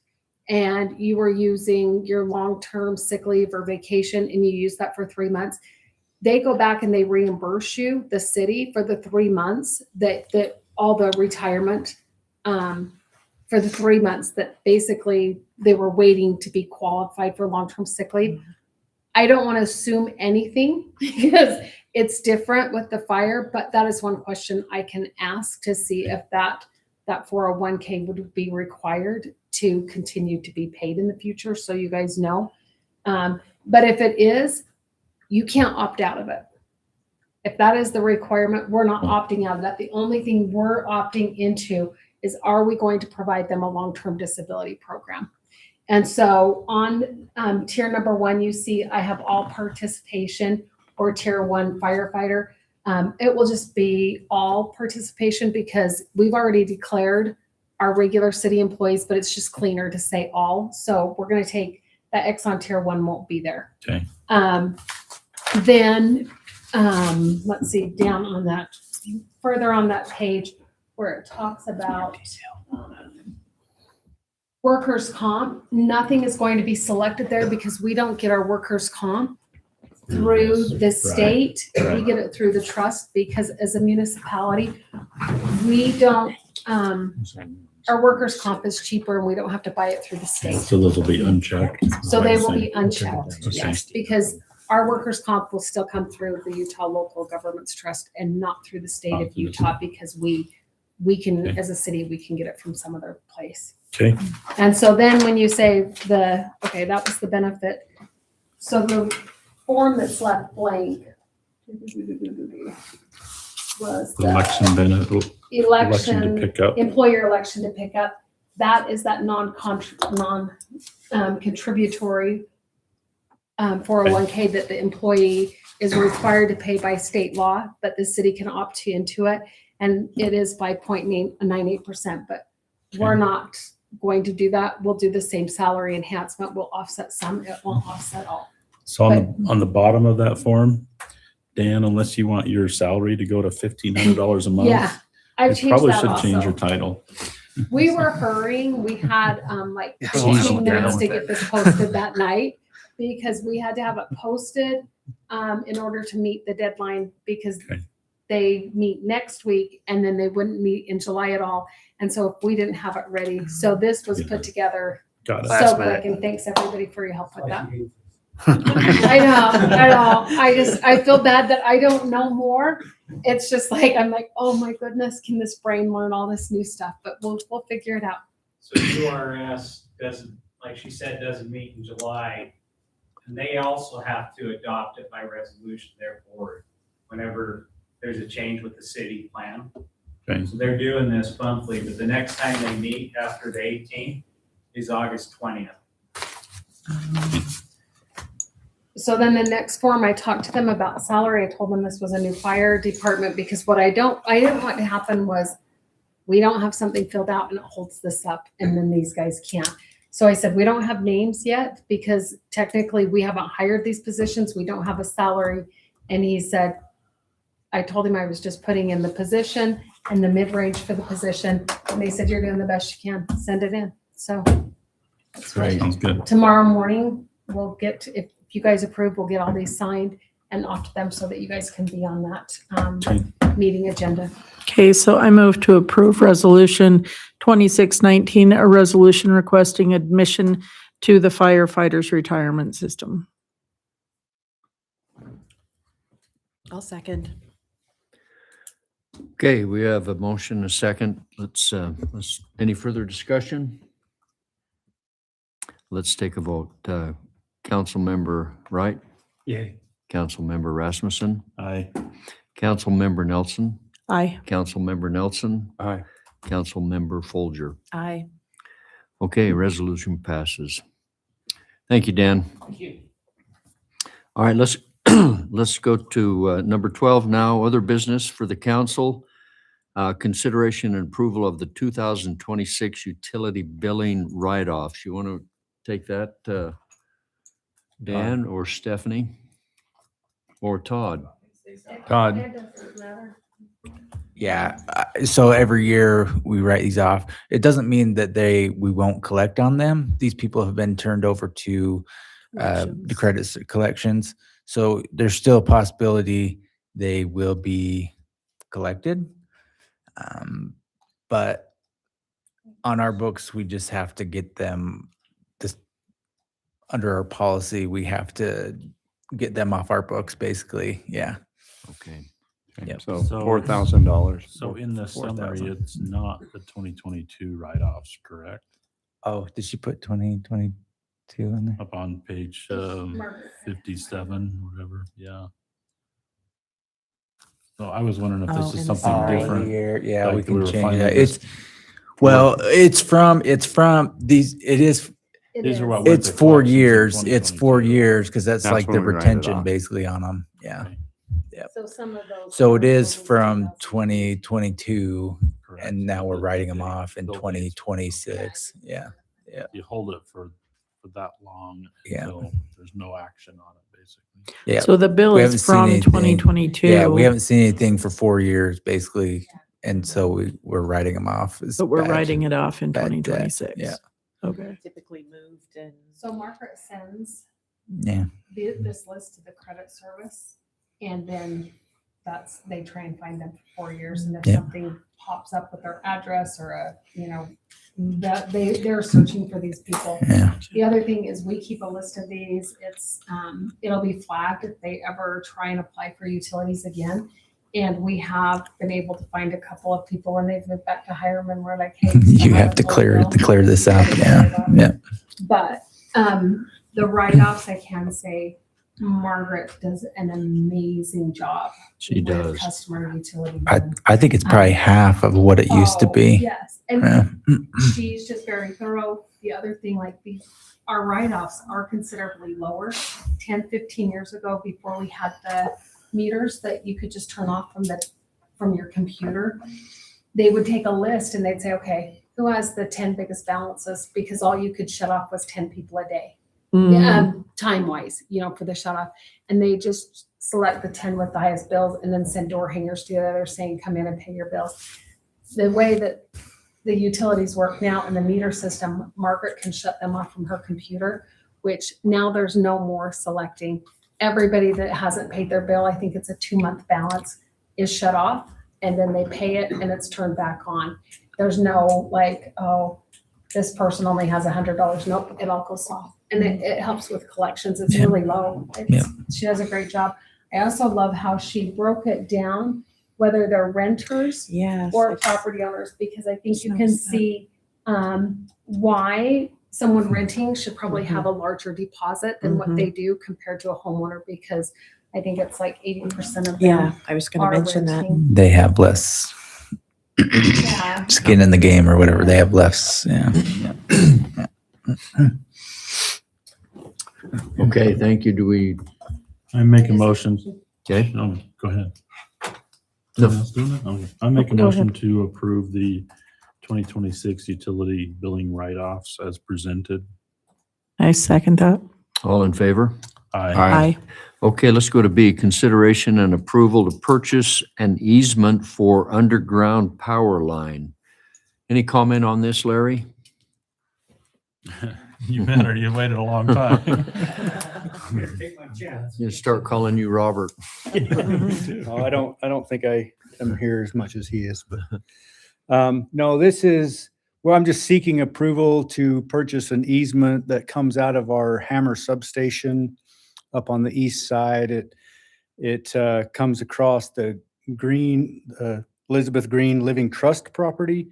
and you were using your long-term sick leave or vacation and you use that for 3 months, they go back and they reimburse you, the city, for the 3 months that all the retirement, for the 3 months that basically they were waiting to be qualified for long-term sick leave. I don't want to assume anything because it's different with the fire, but that is one question I can ask to see if that 401k would be required to continue to be paid in the future. So you guys know. But if it is, you can't opt out of it. If that is the requirement, we're not opting out of that. The only thing we're opting into is, are we going to provide them a long-term disability program? And so on tier number 1, you see I have all participation or tier 1 firefighter. It will just be all participation because we've already declared our regular city employees, but it's just cleaner to say all. So we're going to take that X on tier 1 won't be there. Okay. Then let's see, down on that, further on that page where it talks about workers' comp, nothing is going to be selected there because we don't get our workers' comp through the state. We get it through the trust because as a municipality, we don't, our workers' comp is cheaper and we don't have to buy it through the state. So those will be unchecked. So they will be unchecked, Okay. yes, because our workers' comp will still come through the Utah Local Governments Trust and not through the state of Utah because we can, as a city, we can get it from some other place. Okay. And so then when you say okay, that was the benefit. So the form that's left blank was the Election benefit. Election to pick up. employer election to pick up. That is that contributory 401k that the employee is required to pay by state law, but the city can opt into it. And it is 5.98%, but we're not going to do that. We'll do the same salary enhancement. We'll offset some, it won't offset all. So on the bottom of that form, Dan, unless you want your salary to go to $1,500 a month. Yeah, I've you changed probably that should change also. your title. We were hurrying. We had like Oh, 15 minutes to yeah. get this posted that night because we had to have it posted in order to meet the deadline because they meet next week and then they wouldn't meet in July at all. And so if we didn't have it ready, so this was put together Got it. so quick. And thanks everybody for your help with that. I know. I feel bad that I don't know more. It's just like, I'm like, oh my goodness, can this brain learn all this new stuff? But we'll figure it out. So URS doesn't, like she said, doesn't meet in July. And they also have to adopt it by resolution, therefore, whenever there's a change with the city plan. Okay. So they're doing this monthly, but the next time they meet after the 18th is August 20th. So then the next form, I talked to them about salary. I told them this was a new fire department because what I didn't want to happen was we don't have something filled out and it holds this up and then these guys can't. So I said, we don't have names yet because technically we haven't hired these positions. We don't have a salary. And he said, I told him I was just putting in the position and the mid-range for the position. And they said, you're doing the best you can, send it in. So that's what- Sounds good. tomorrow morning, we'll get, if you guys approve, we'll get all these signed and off to them so that you guys can be on that meeting agenda. Okay, so I move to approve resolution 2619, a resolution requesting admission to the firefighters retirement system. I'll second. Okay, we have a motion, a second. Let's, any further discussion? Let's take a vote. Councilmember Wright, Yay. Councilmember Rasmussen, Aye. Councilmember Nelson, Aye. Councilmember Nelson, Aye. Councilmember Folger. Aye. Okay, resolution passes. Thank you, Dan. Thank you. All right, let's, let's go to number 12 now, other business for the council. Consideration and approval of the 2026 utility billing write-offs. You want to take that, Dan or Stephanie? Or Todd? Todd. Yeah, so every year we write these off. It doesn't mean that we won't collect on them. These people have been turned over to the credit collections. So there's still a possibility they will be collected. But on our books, we just have to get them this under our policy. We have to get them off our books, basically. Yeah. Okay. Yep. So So- $4,000. So in the summary, 4,000. it's not the 2022 write-offs, correct? Oh, did she put 2022 in there? Up on page Margaret. 57, whatever, yeah. So I was wondering if Oh, this is in the something summary. different. Yeah, we like can were change finding that. this- Well, it's from these, It These are is. what went it's to 4 collections in years. It's 4 2022. years because that's That's like the when we write it retention off. basically on them. Yeah. Okay, So some of those. So it is totals from 2000. 2022 correct. and now we're The- writing them the off in bill dates. 2026. Yeah. You hold it for that long Yeah. until there's no action on it, basically. Yeah. So the bill We haven't is seen from anything. 2022. Yeah. We haven't seen anything for 4 years basically. And so we're writing them off. as But we're bad- writing it off in bad debt. 2026. Yeah. Okay. Typically moved and. So Margaret sends Yeah. this list to the credit service and then they try and find them for 4 years. And if Yeah. something pops up with their address or that they're searching for these people. Yeah. The other thing is we keep a list of these. It's, it'll be flagged if they ever try and apply for utilities again. And we have been able to find a couple of people when they've moved back to Hiram and we're like, hey. You have to clear this out. Yeah. Yeah. But, the write-offs, I can say Margaret does an amazing job. She with does. Customer utility. I think it's probably half of what it used to Oh, be. Yes, and Yeah. she's just very thorough. The other thing, like our write-offs are considerably lower. 10, 15 years ago, before we had the meters that you could just turn off from your computer, they would take a list and they'd say, okay, who has the 10 biggest balances? Because all you could shut off was 10 people a day. Time-wise, for the shut off. And they just select the 10 with the highest bills and then send door hangers to the others saying, come in and pay your bills. The way that the utilities work now in the meter system, Margaret can shut them off from her computer, which now there's no more selecting. Everybody that hasn't paid their bill, I think it's a 2-month balance, is shut off and then they pay it and it's turned back on. There's no like, oh, this person only has $100. Nope, it all goes off. And it helps with collections. It's really low. She does a great job. I also love how she broke it down, whether they're renters Yes. or property owners, because I think you can see why someone renting should probably have a larger deposit than what they do compared to a homeowner, because I think it's like 80% of them Yeah, I was going are to mention that. renting. They have less Yeah. skin in the game or whatever. They have less. Yeah. Okay, thank you. Do we, I make a motion. okay? No, go ahead. No. Someone else doing it? Okay. I make a Go motion to approve the 2026 utility billing write-offs as presented. I second that. All in favor? Aye. Okay, let's go to B, consideration and approval to purchase an easement for underground power line. Any comment on this, Larry? You better, you waited a long time. Take my chance. You start calling you Robert. Oh, I don't think I am here as much as he is, but, no, this is, well, I'm just seeking approval to purchase an easement that comes out of our Hammer substation up on the east side. It comes across the Elizabeth Green Living Trust property.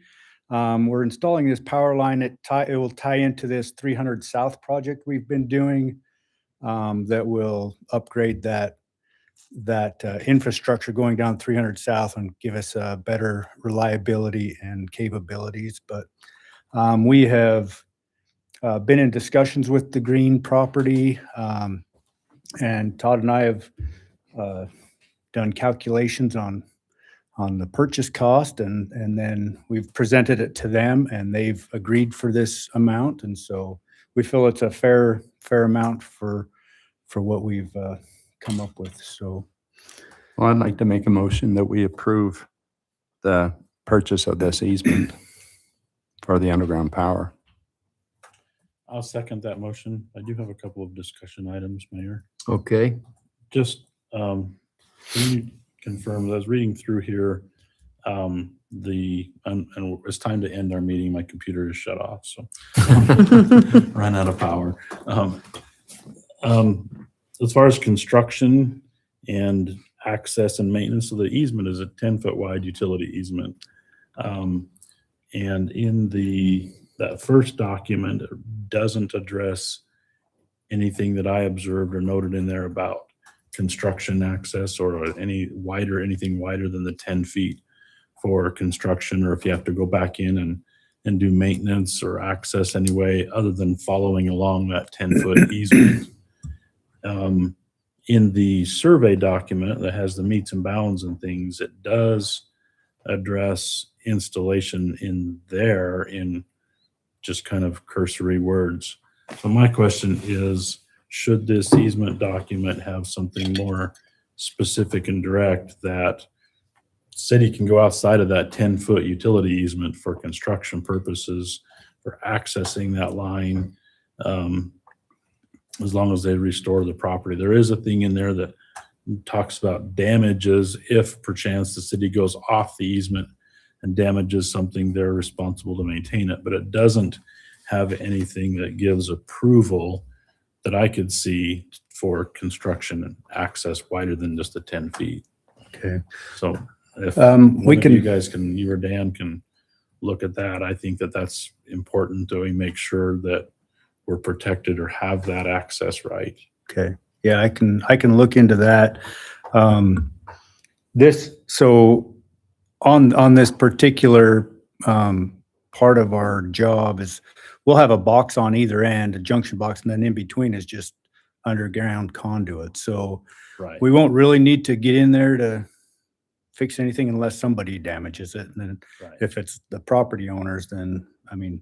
We're installing this power line. It will tie into this 300 South project we've been doing, that will upgrade that infrastructure going down 300 South and give us better reliability and capabilities. But we have been in discussions with the Green property, and Todd and I have done calculations on the purchase cost, and then we've presented it to them, and they've agreed for this amount. And so we feel it's a fair amount for what we've come up with. So, Well, I'd like to make a motion that we approve the purchase of this easement for the underground power. I'll second that motion. I do have a couple of discussion items, Mayor. Okay, Just, can you confirm, I was reading through here, and it's time to end our meeting. My computer is shut off, so ran out of power. As far as construction and access and maintenance, so the easement is a 10-foot wide utility easement. And in that first document, it doesn't address anything that I observed or noted in there about construction access or anything wider than the 10 feet for construction, or if you have to go back in and do maintenance or access anyway, other than following along that 10-foot easement. In the survey document that has the meets and bounds and things, it does address installation in there in just kind of cursory words. So my question is, should this easement document have something more specific and direct that city can go outside of that 10-foot utility easement for construction purposes, for accessing that line, as long as they restore the property? There is a thing in there that talks about damages if perchance the city goes off the easement and damages something, they're responsible to maintain it. But it doesn't have anything that gives approval that I could see for construction and access wider than just the 10 feet. okay. So if We can, you guys can, you or Dan can look at that, I think that that's important that we make sure that we're protected or have that access right. okay. Yeah, I can look into that. So on this particular part of our job is we'll have a box on either end, a junction box, and then in between is just underground conduit. So Right. we won't really need to get in there to fix anything unless somebody damages it. And then Right. if it's the property owners, then, I mean,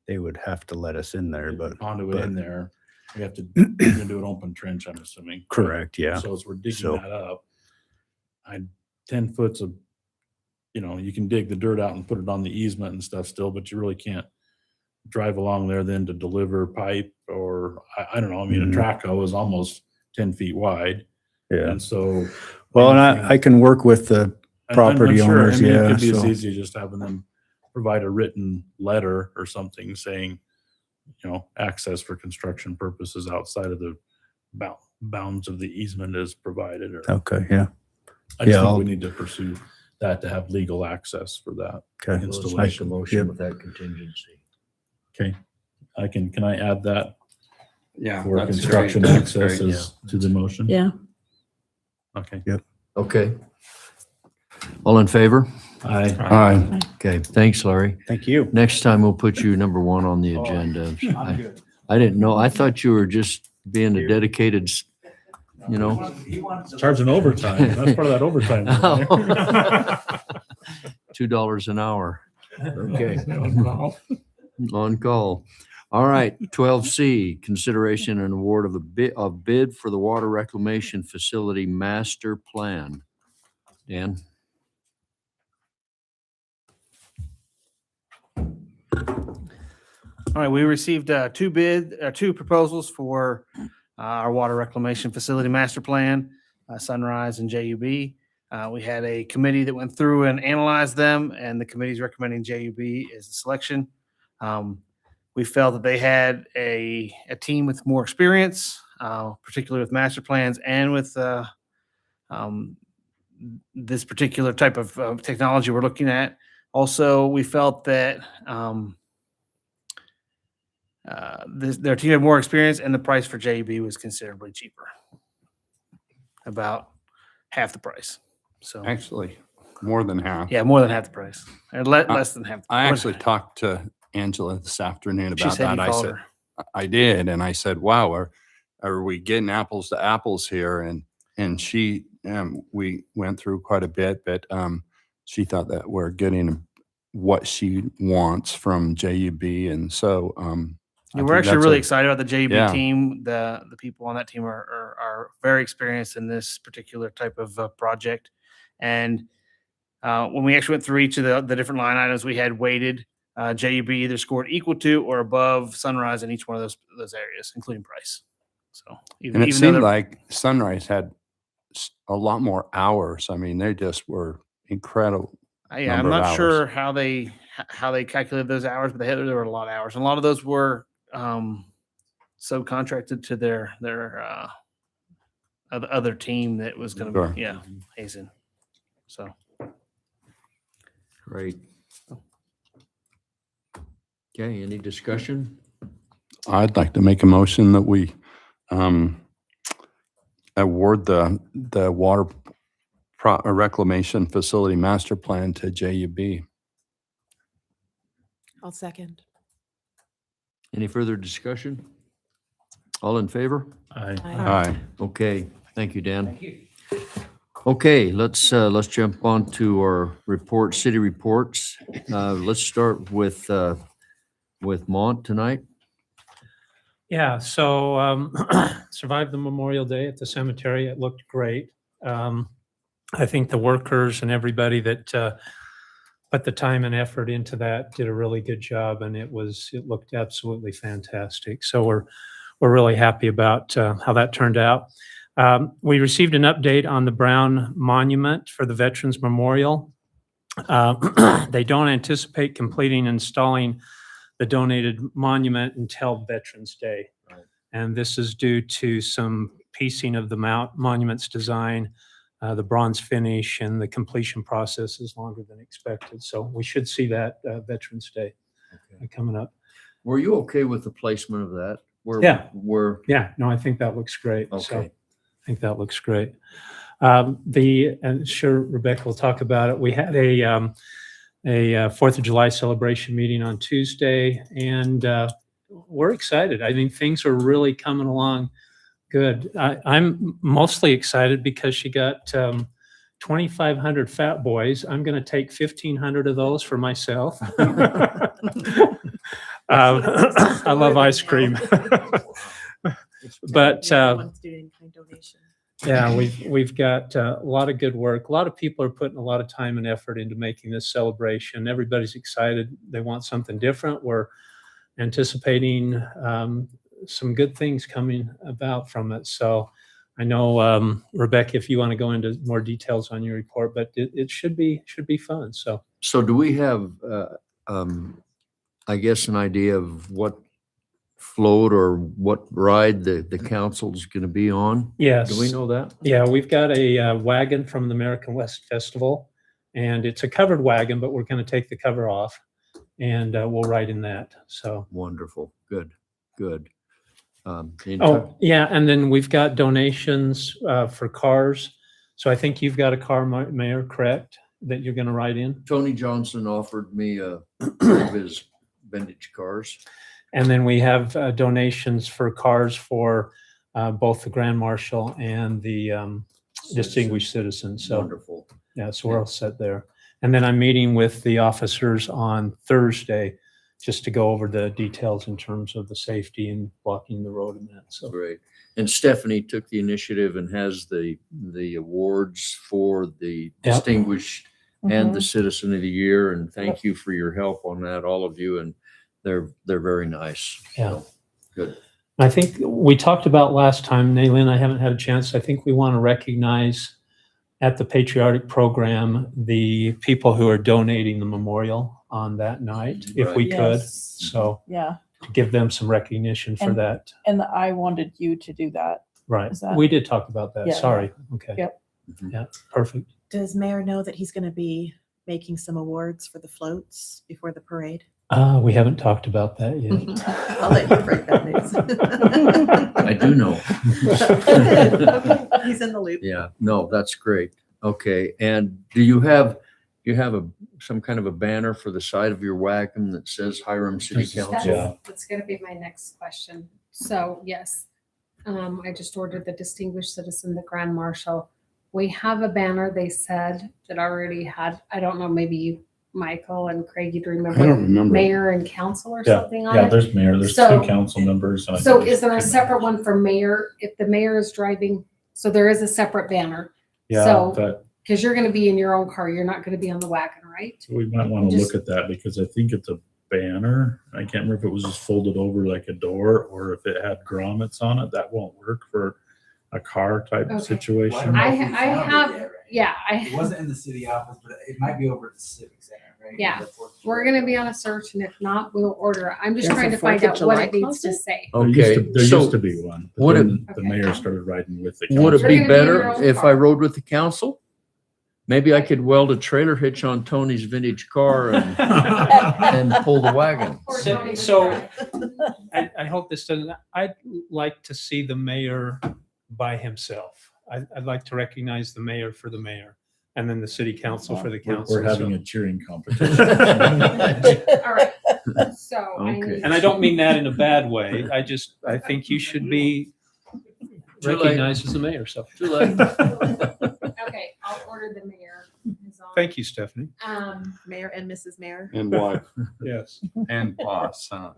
they would have to let us in there, but. Conduit in there, we have to we're gonna do an open trench, I'm assuming. Correct, yeah. So as we're digging So- that up, 10 foot's you can dig the dirt out and put it on the easement and stuff still, but you really can't drive along there then to deliver pipe or, I don't know, I mean, Mhm. a track hoe is almost 10 feet wide. Yeah. And so. Well, and anything- I can work with the I'm property sure, owners, I mean, yeah. It could be as so- easy as just having them provide a written letter or something saying, access for construction purposes outside of the bounds of the easement is provided, or Okay, yeah. I just Yeah, think I'll- we need to pursue that to have legal access for that Okay. let's make a installation. motion Yep. with that contingency. Okay, can I add that Yeah. for that's construction great. access Great. as to the motion? Yeah. Okay. Okay. All in favor? Aye. Aye. Okay, thanks, Larry. Thank you. Next time we'll put you number one on the agenda. I'm good. I didn't know, I thought you were just being a dedicated, Charging overtime, that's part of that overtime. $2 an hour. Okay, on call. All right, 12C, consideration and award of a bid for the water reclamation facility master plan. Dan? All right, we received two proposals for our water reclamation facility master plan, Sunrise and JUB. We had a committee that went through and analyzed them, and the committee's recommending JUB as the selection. We felt that they had a team with more experience, particularly with master plans and with this particular type of technology we're looking at. Also, we felt that their team had more experience, and the price for JUB was considerably cheaper, about half the price. So Actually, more than half. yeah, more than half the price, or less than half. I actually talked to Angela this afternoon She about said you that. I called said, her. I did. And I said, wow, are we getting apples to apples here? And she, we went through quite a bit, but she thought that we're getting what she wants from JUB. And so I Yeah, we're think actually that's really a- excited about the JUB Yeah. team. The people on that team are very experienced in this particular type of project. And when we actually went through each of the different line items, we had weighted. JUB either scored equal to or above Sunrise in each one of those areas, including price. So And it though seemed they're- like Sunrise had a lot more hours. I mean, they just were incredible. yeah, I'm number of not hours. sure how they calculated those hours, but there were a lot of hours, and a lot of those were subcontracted to their other team that was going to Sure. be Hazen. So Great. Okay, any discussion? I'd like to make a motion that we award the water reclamation facility master plan to JUB. I'll second. Any further discussion? All in favor? I, Aye. Okay, thank you, Dan. Okay, let's jump on to our report, city reports. Let's start with Mont tonight. Yeah, so survived the Memorial Day at the cemetery. It looked great. I think the workers and everybody that put the time and effort into that did a really good job, and it looked absolutely fantastic. So we're really happy about how that turned out. We received an update on the Brown Monument for the Veterans Memorial. They don't anticipate completing installing the donated monument until Veterans Day. Right. And this is due to some piecing of the monument's design, the bronze finish, and the completion process is longer than expected. So we should see that Veterans Day coming up. Were you okay with the placement of that? Yeah. Yeah, no, I think that looks great. So Okay. I think that looks great. And sure, Rebecca will talk about it. We had a 4th of July celebration meeting on Tuesday, and we're excited. I think things are really coming along good. I'm mostly excited because she got 2,500 fat boys. I'm going to take 1,500 of those for myself. I love ice cream. But yeah, we've got a lot of good work. A lot of people are putting a lot of time and effort into making this celebration. Everybody's excited. They want something different. We're anticipating some good things coming about from it. So I know, Rebecca, if you want to go into more details on your report, but it should be fun. So So do we have, I guess, an idea of what float or what ride the council's going to be on? yes. Do we know that? Yeah, we've got a wagon from the American West Festival, and it's a covered wagon, but we're going to take the cover off, and we'll ride in that. So, Wonderful. Good. oh yeah, and then we've got donations for cars. So I think you've got a car, Mayor, correct, that you're going to ride in? Tony Johnson offered me one of his vintage cars. And then we have donations for cars for both the Grand Marshal and the Distinguished Citizen. So Wonderful. yeah, so we're all set there. And then I'm meeting with the officers on Thursday just to go over the details in terms of the safety and blocking the road and that. So Great. And Stephanie took the initiative and has the awards for the Yep. distinguished and the Citizen of the Year. And thank you for your help on that, all of you. And they're very nice. Yeah. Good. I think we talked about last time, Naylin, I haven't had a chance. I think we want to recognize at the Patriotic Program, the people who are donating the memorial on that night, if we could. Yes. So Yeah, to give them some recognition for And- that. and I wanted you to do that. Right. Is that- We did talk about that. Yeah. Sorry. Okay. Yep. Yeah, perfect. Does Mayor know that he's going to be making some awards for the floats before the parade? We haven't talked about that yet. I'll let you break that news. I do know. Okay, he's in the loop. Yeah, no, that's great. Okay, and do you have some kind of a banner for the side of your wagon that says Hiram City Council? That's gonna be my next question. So, yes, I just ordered the Distinguished Citizen, the Grand Marshal. We have a banner, they said, that already had, I don't know, maybe you, Michael and Craig, you'd I don't remember, remember. mayor and council or Yeah, something on yeah, it. there's mayor, there's So- two council members. and I So think is there a there's two separate members. one for mayor, if the mayor is driving? So there is a separate banner. Yeah, So, but because you're gonna be in your own car, you're not gonna be on the wagon, right? we might want to Just- look at that because I think it's a banner. I can't remember if it was just folded over like a door or if it had grommets on it. That won't work for a car type Okay. situation. I have, yeah, It wasn't in the city office, but it might be over at the Civic Center, right? Yeah. The 4th of We're gonna be on a search, and if not, we'll order it. I'm just There's trying a to find 4th of out what July it needs to closet? say. There used Okay, to- There so used to be one. but would it- then the Okay. mayor started riding with the would it council. be You're gonna be in your better own if I car. rode with the council? Maybe I could weld a trailer hitch on Tony's vintage car and pull the wagon. Or So- Tony would so- drive. I hope this doesn't, I'd like to see the mayor by himself. I'd like to recognize the mayor for the mayor and then the city council for the We're- council. We're having So- a cheering competition. All right, so I Okay. need. And I don't mean that in a bad way. I think you should be Too late. recognized as the mayor, so. Too late. Okay, I'll order the mayor. His own. Thank you, Stephanie. Mayor and Mrs. Mayor. And wife. Yes. And boss, huh?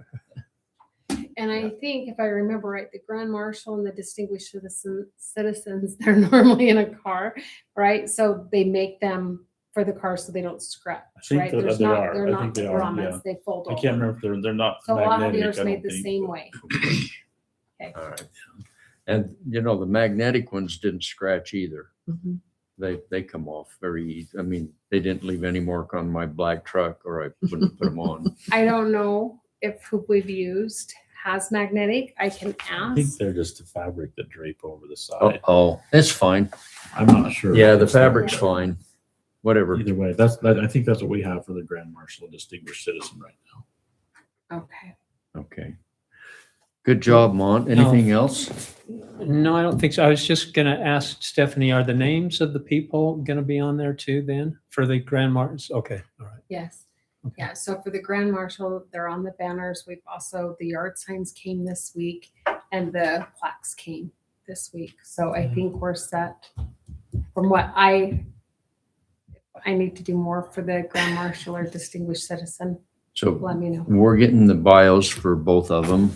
And I think if I remember right, the Grand Marshal and the Distinguished Citizens, they're normally in a car, right? So they make them for the car so they don't scratch, I think right? that There's they not, are. they're I not think the they are, grommets, yeah. they fold I over. can't remember if they're not So I'll have magnetic. yours I made don't the think, same but- way. Okay. All right. And you know, the magnetic ones didn't scratch either. Mhm. They come off very easy. I mean, they didn't leave any mark on my black truck or I wouldn't put them on. I don't know if who we've used has magnetic. I can I think ask. they're just the fabric that drape over the Oh, side. oh, it's fine. I'm not sure. Yeah, the fabric's fine. Whatever. Either way, I think that's what we have for the Grand Marshal and Distinguished Citizen right now. Okay. Okay. Good job, Mont. Anything else? No, I don't think so. I was just gonna ask Stephanie, are the names of the people gonna be on there too then for the Grand Martins? Okay, all right. Yes. Yeah, so for the Grand Marshal, they're on the banners. We've also, the yard signs came this week and the plaques came this week. So I think we're set. From what I need to do more for the Grand Marshal or Distinguished Citizen, So let me know. we're getting the bios for both of them.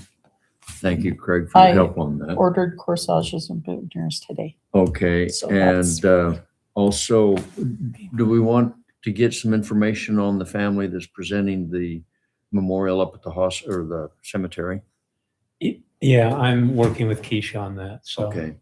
Thank you, Craig, for I your help on that. ordered corsages and boutonnieres today. Okay, So and that's- also, do we want to get some information on the family that's presenting the memorial up at the hospital or the cemetery? Yeah, I'm working with Keisha on that, so. Okay,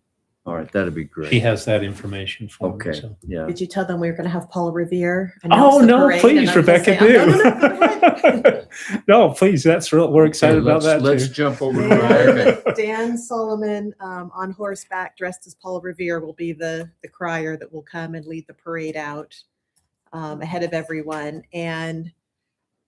all right, that'd be She great. has that information for me, Okay, so. yeah. Did you tell them we were going to have Paula Revere? Oh, announce the no, parade and please, Uncle Rebecca, Sam? No, no, no, go do. ahead. No, please, that's real, we're excited Okay, about that Let's too. jump over to Rebecca. Dan Solomon on horseback dressed as Paula Revere will be the crier that will come and lead the parade out ahead of everyone. And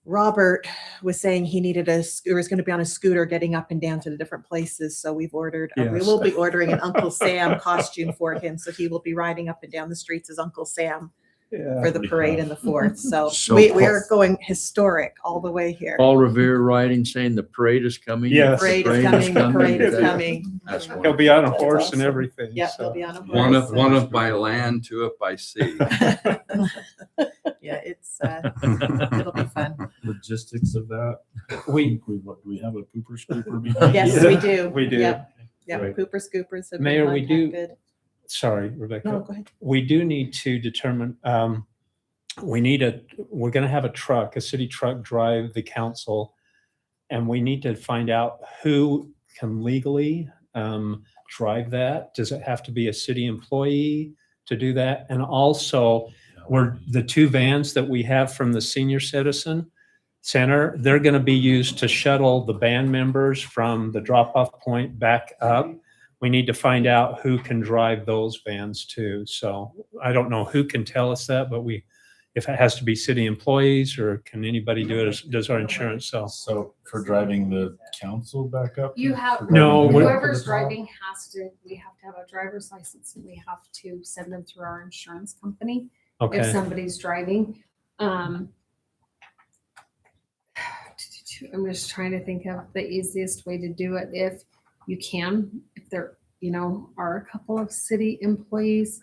Robert was saying he needed or was going to be on a scooter getting up and down to the different places. So we've ordered, we Yes. will be ordering an Uncle Sam costume for him. So he will be riding up and down the streets as Uncle Sam for the Pretty parade tough. and the 4th. So, So we Paul- are going historic all the way here. Paul Revere writing, saying the parade is coming. Yes. The parade is coming, the parade is coming. That's He'll wonderful. be on a That's horse and awesome. everything. Yep, so. they'll be on a One horse. of by land, two of by sea. Yeah, it's, it'll be fun. Logistics of that. We, Do we have a pooper scooper behind Yes, you? we do. We do. Yep. Yep, Right. pooper scoopers have been Mayor, we do- contacted. sorry, Rebecca. No, go ahead. We do need to determine, we're gonna have a city truck drive the council. And we need to find out who can legally drive that. Does it have to be a city employee to do that? And also, the two vans that we have from the senior citizen center, they're gonna be used to shuttle the band members from the drop-off point back up. We need to find out who can drive those vans too. So I don't know who can tell us that, but if it has to be city employees or can anybody do it, does our insurance? So for driving the council back up? You have, For No, driving we're- whoever's the top? driving we have to have a driver's license and we have to send them through our insurance company. If Okay, somebody's driving. I'm just trying to think of the easiest way to do it if you can, if there, are a couple of city employees.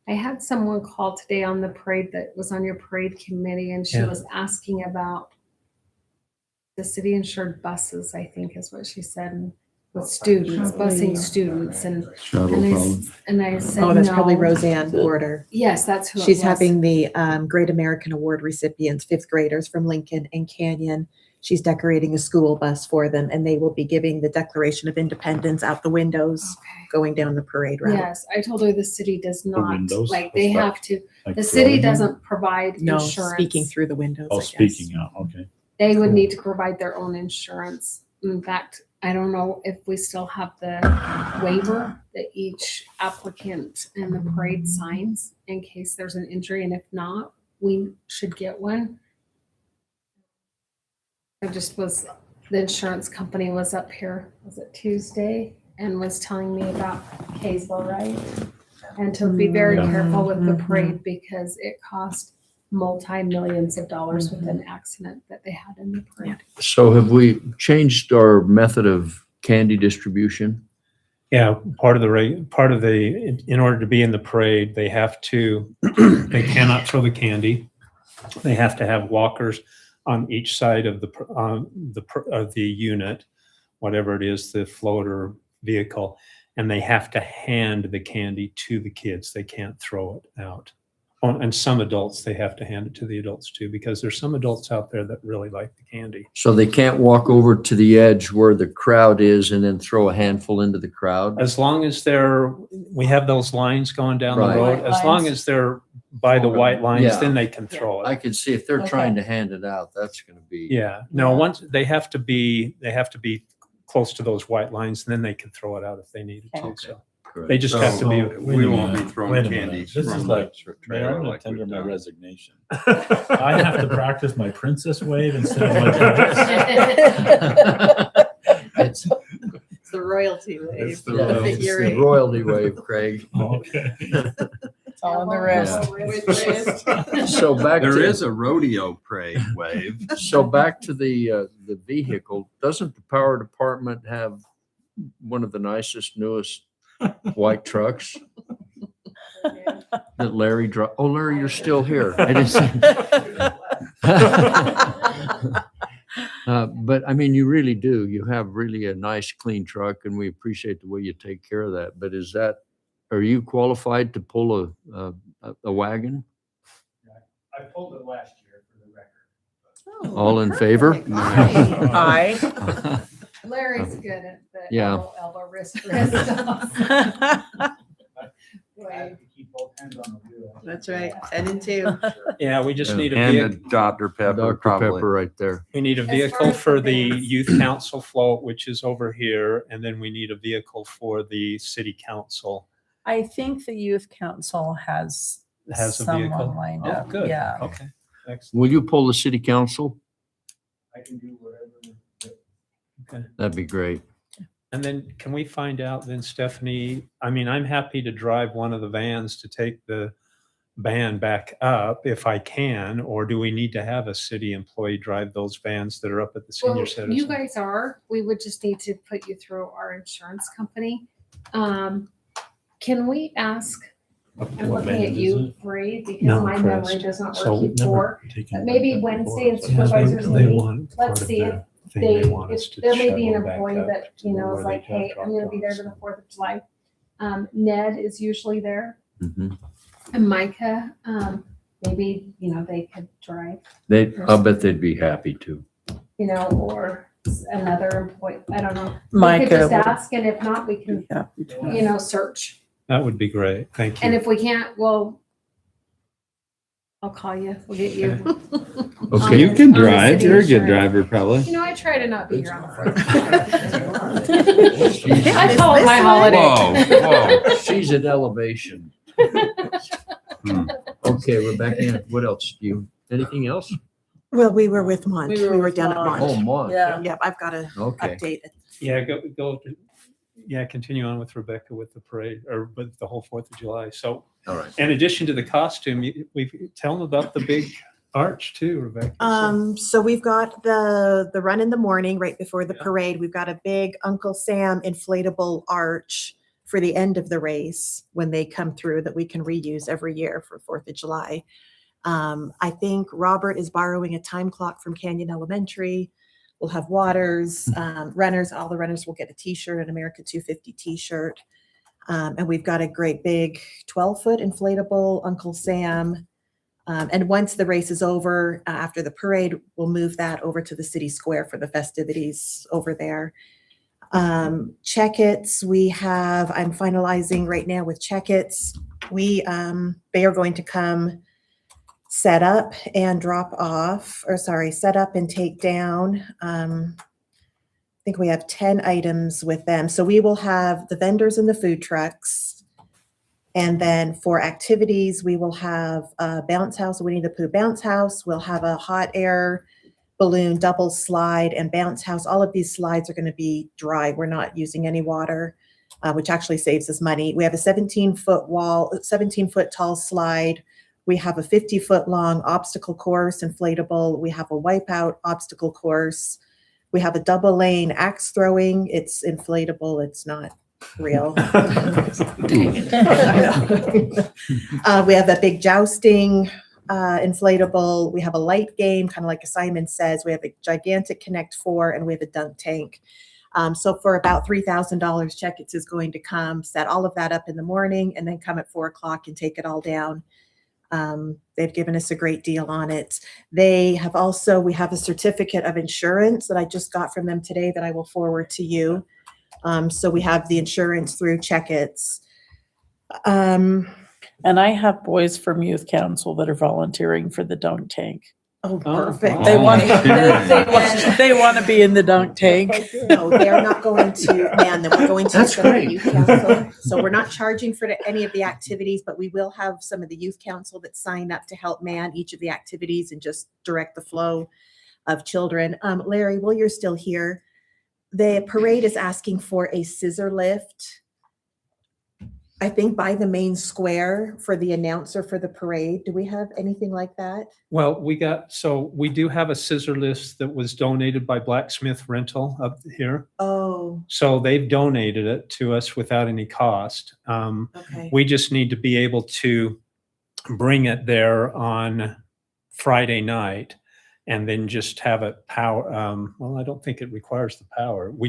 I had someone call today on the parade that was on your parade committee and she Yeah. was asking about the city insured buses, I think is what she said, and with students, busing students and I said, Oh, that's probably no. Roseanne Porter. Yes, that's who it She's was. having the Great American Award recipients, fifth graders from Lincoln and Canyon. She's decorating a school bus for them, and they will be giving the Declaration of Independence out the windows, Okay. going down the parade route. Yes, I told her the city does not, windows? like, they What's that? have to, Like the city throwing them? doesn't provide No, insurance. speaking through the windows. Oh, I guess. speaking out, okay. They would need to provide their own insurance. In fact, I don't know if we still have the waiver that each applicant in the parade signs in case there's an injury, and if not, we should get one. The insurance company was up here, was it Tuesday, and was telling me about Kaysville, right? And to be very Yeah. careful with the parade because it cost multi-millions of dollars with an accident that they had in the parade. So have we changed our method of candy distribution? yeah, part of in order to be in the parade, they they cannot throw the candy. They have to have walkers on each side of the unit, whatever it is, the floater vehicle, and they have to hand the candy to the kids. They can't throw it out. And some adults, they have to hand it to the adults too, because there's some adults out there that really like the candy. So they can't walk over to the edge where the crowd is and then throw a handful into the crowd? As long as we have those lines going down the Right. road, White as long lines. as they're by the white lines, Yeah. then they can throw it. I can see if they're Okay. trying to hand it out, that's going to be. Yeah, no, once they have to be close to those white lines, and then they can throw it out if they needed to. Okay. So Correct. they just have to be. We won't be throwing candy. This is like, Mayor, I'm gonna tender my resignation. I have to practice my princess wave instead of my. It's It's the royalty wave. It's the the royalty. it's figure the eight. royalty wave, Craig. Okay. It's all in the wrist. So back There to, is a rodeo parade wave. so back to the vehicle. Doesn't the power department have one of the nicest, newest white trucks that Larry Oh, Larry, you're still here. I didn't see. But I mean, you really do. You have really a nice, clean truck, and we appreciate the way you take care of that. But are you qualified to pull a wagon? I pulled it last year for the record. All in favor? Aye. Larry's good at the Yeah. elbow, wrist stuff. I have to keep both hands on the wheel. That's right, 10 and 2. Yeah, we just need a And vehicle. a Dr. Pepper, Dr. probably. Pepper right there. We need a As far vehicle as for the the vans. youth council float, which is over here, and then we need a vehicle for the city council. I think the youth council has Has a vehicle. someone lined Oh, up. good. Yeah. Okay. Excellent. Will you pull the city council? I can do whatever. That'd be great. And then can we find out then, Stephanie, I mean, I'm happy to drive one of the vans to take the band back up if I can, or do we need to have a city employee drive those vans that are up at the senior Well, citizen? you guys are, we would just need to put you through our insurance company. Can we ask I'm looking at you, Bree, because No, my Chris. memory does not So work never for. taken But maybe back Wednesday and and forth. supervisors They meeting, want part let's of see if their thing, they, want us if to there may be an shuttle back employee up that, to you know, where is they like, got hey, I'm gonna be there dropped to the off. 4th of July. Ned is usually there, Mhm. and Micah, maybe, you know, they could drive, I'll bet they'd be happy to. you know, or another employee, I don't know. We Micah could just would- ask, and if not, we can, Yeah. you know, search. That would be great. Thank And you. if we can't, well, I'll call you, we'll get you. Okay. You can drive. You're a good driver, probably. You know, I try to not be here on the 4th. I call it my This holiday. Whoa. She's at elevation. Okay, Rebecca, what else? Anything else? Well, we were with Mont. We We were were with down at Mont. Mont. Oh, Mont. Yeah. Yep, I've got to Okay. update it. Yeah, continue on with Rebecca with the parade or with the whole 4th of July. So All right. in addition to the costume, we tell them about the big arch too, Rebecca. So we've got the run in the morning right before the parade. We've got a big Uncle Sam inflatable arch for the end of the race when they come through that we can reuse every year for 4th of July. I think Robert is borrowing a time clock from Canyon Elementary. We'll have waters, runners. All the runners will get a T-shirt, an America 250 T-shirt. And we've got a great big 12-foot inflatable Uncle Sam. And once the race is over, after the parade, we'll move that over to the city square for the festivities over there. Check-Its, I'm finalizing right now with Check-Its. They are going to come set up and drop off, set up and take down. I think we have 10 items with them. So we will have the vendors and the food trucks. And then for activities, we will have a bounce house, a Winnie the Pooh bounce house. We'll have a hot air balloon, double slide, and bounce house. All of these slides are going to be dry. We're not using any water, which actually saves us money. We have a 17-foot tall slide. We have a 50-foot long obstacle course, inflatable. We have a wipeout obstacle course. We have a double lane axe throwing. It's inflatable. It's not real. We have a big jousting inflatable. We have a light game, kind of like Simon Says. We have a gigantic Connect 4, and we have a dunk tank. So for about $3,000, Check-Its is going to come, set all of that up in the morning, and then come at 4 o'clock and take it all down. They've given us a great deal on it. We have a certificate of insurance that I just got from them today that I will forward to you. So we have the insurance through Check-Its. And I have boys from youth council that are volunteering for the dunk tank. Oh, perfect. They want to be in the dunk tank. No, they're not going to man them. We're going to That's some of the great. youth council. So we're not charging for any of the activities, but we will have some of the youth council that sign up to help man each of the activities and just direct the flow of children. Larry, while you're still here, the parade is asking for a scissor lift, I think, by the main square for the announcer for the parade. Do we have anything like that? Well, we do have a scissor lift that was donated by Blacksmith Rental up here. Oh, So they've donated it to us without any cost. okay. We just need to be able to bring it there on Friday night and then just have it power. Well, I don't think it requires the power. We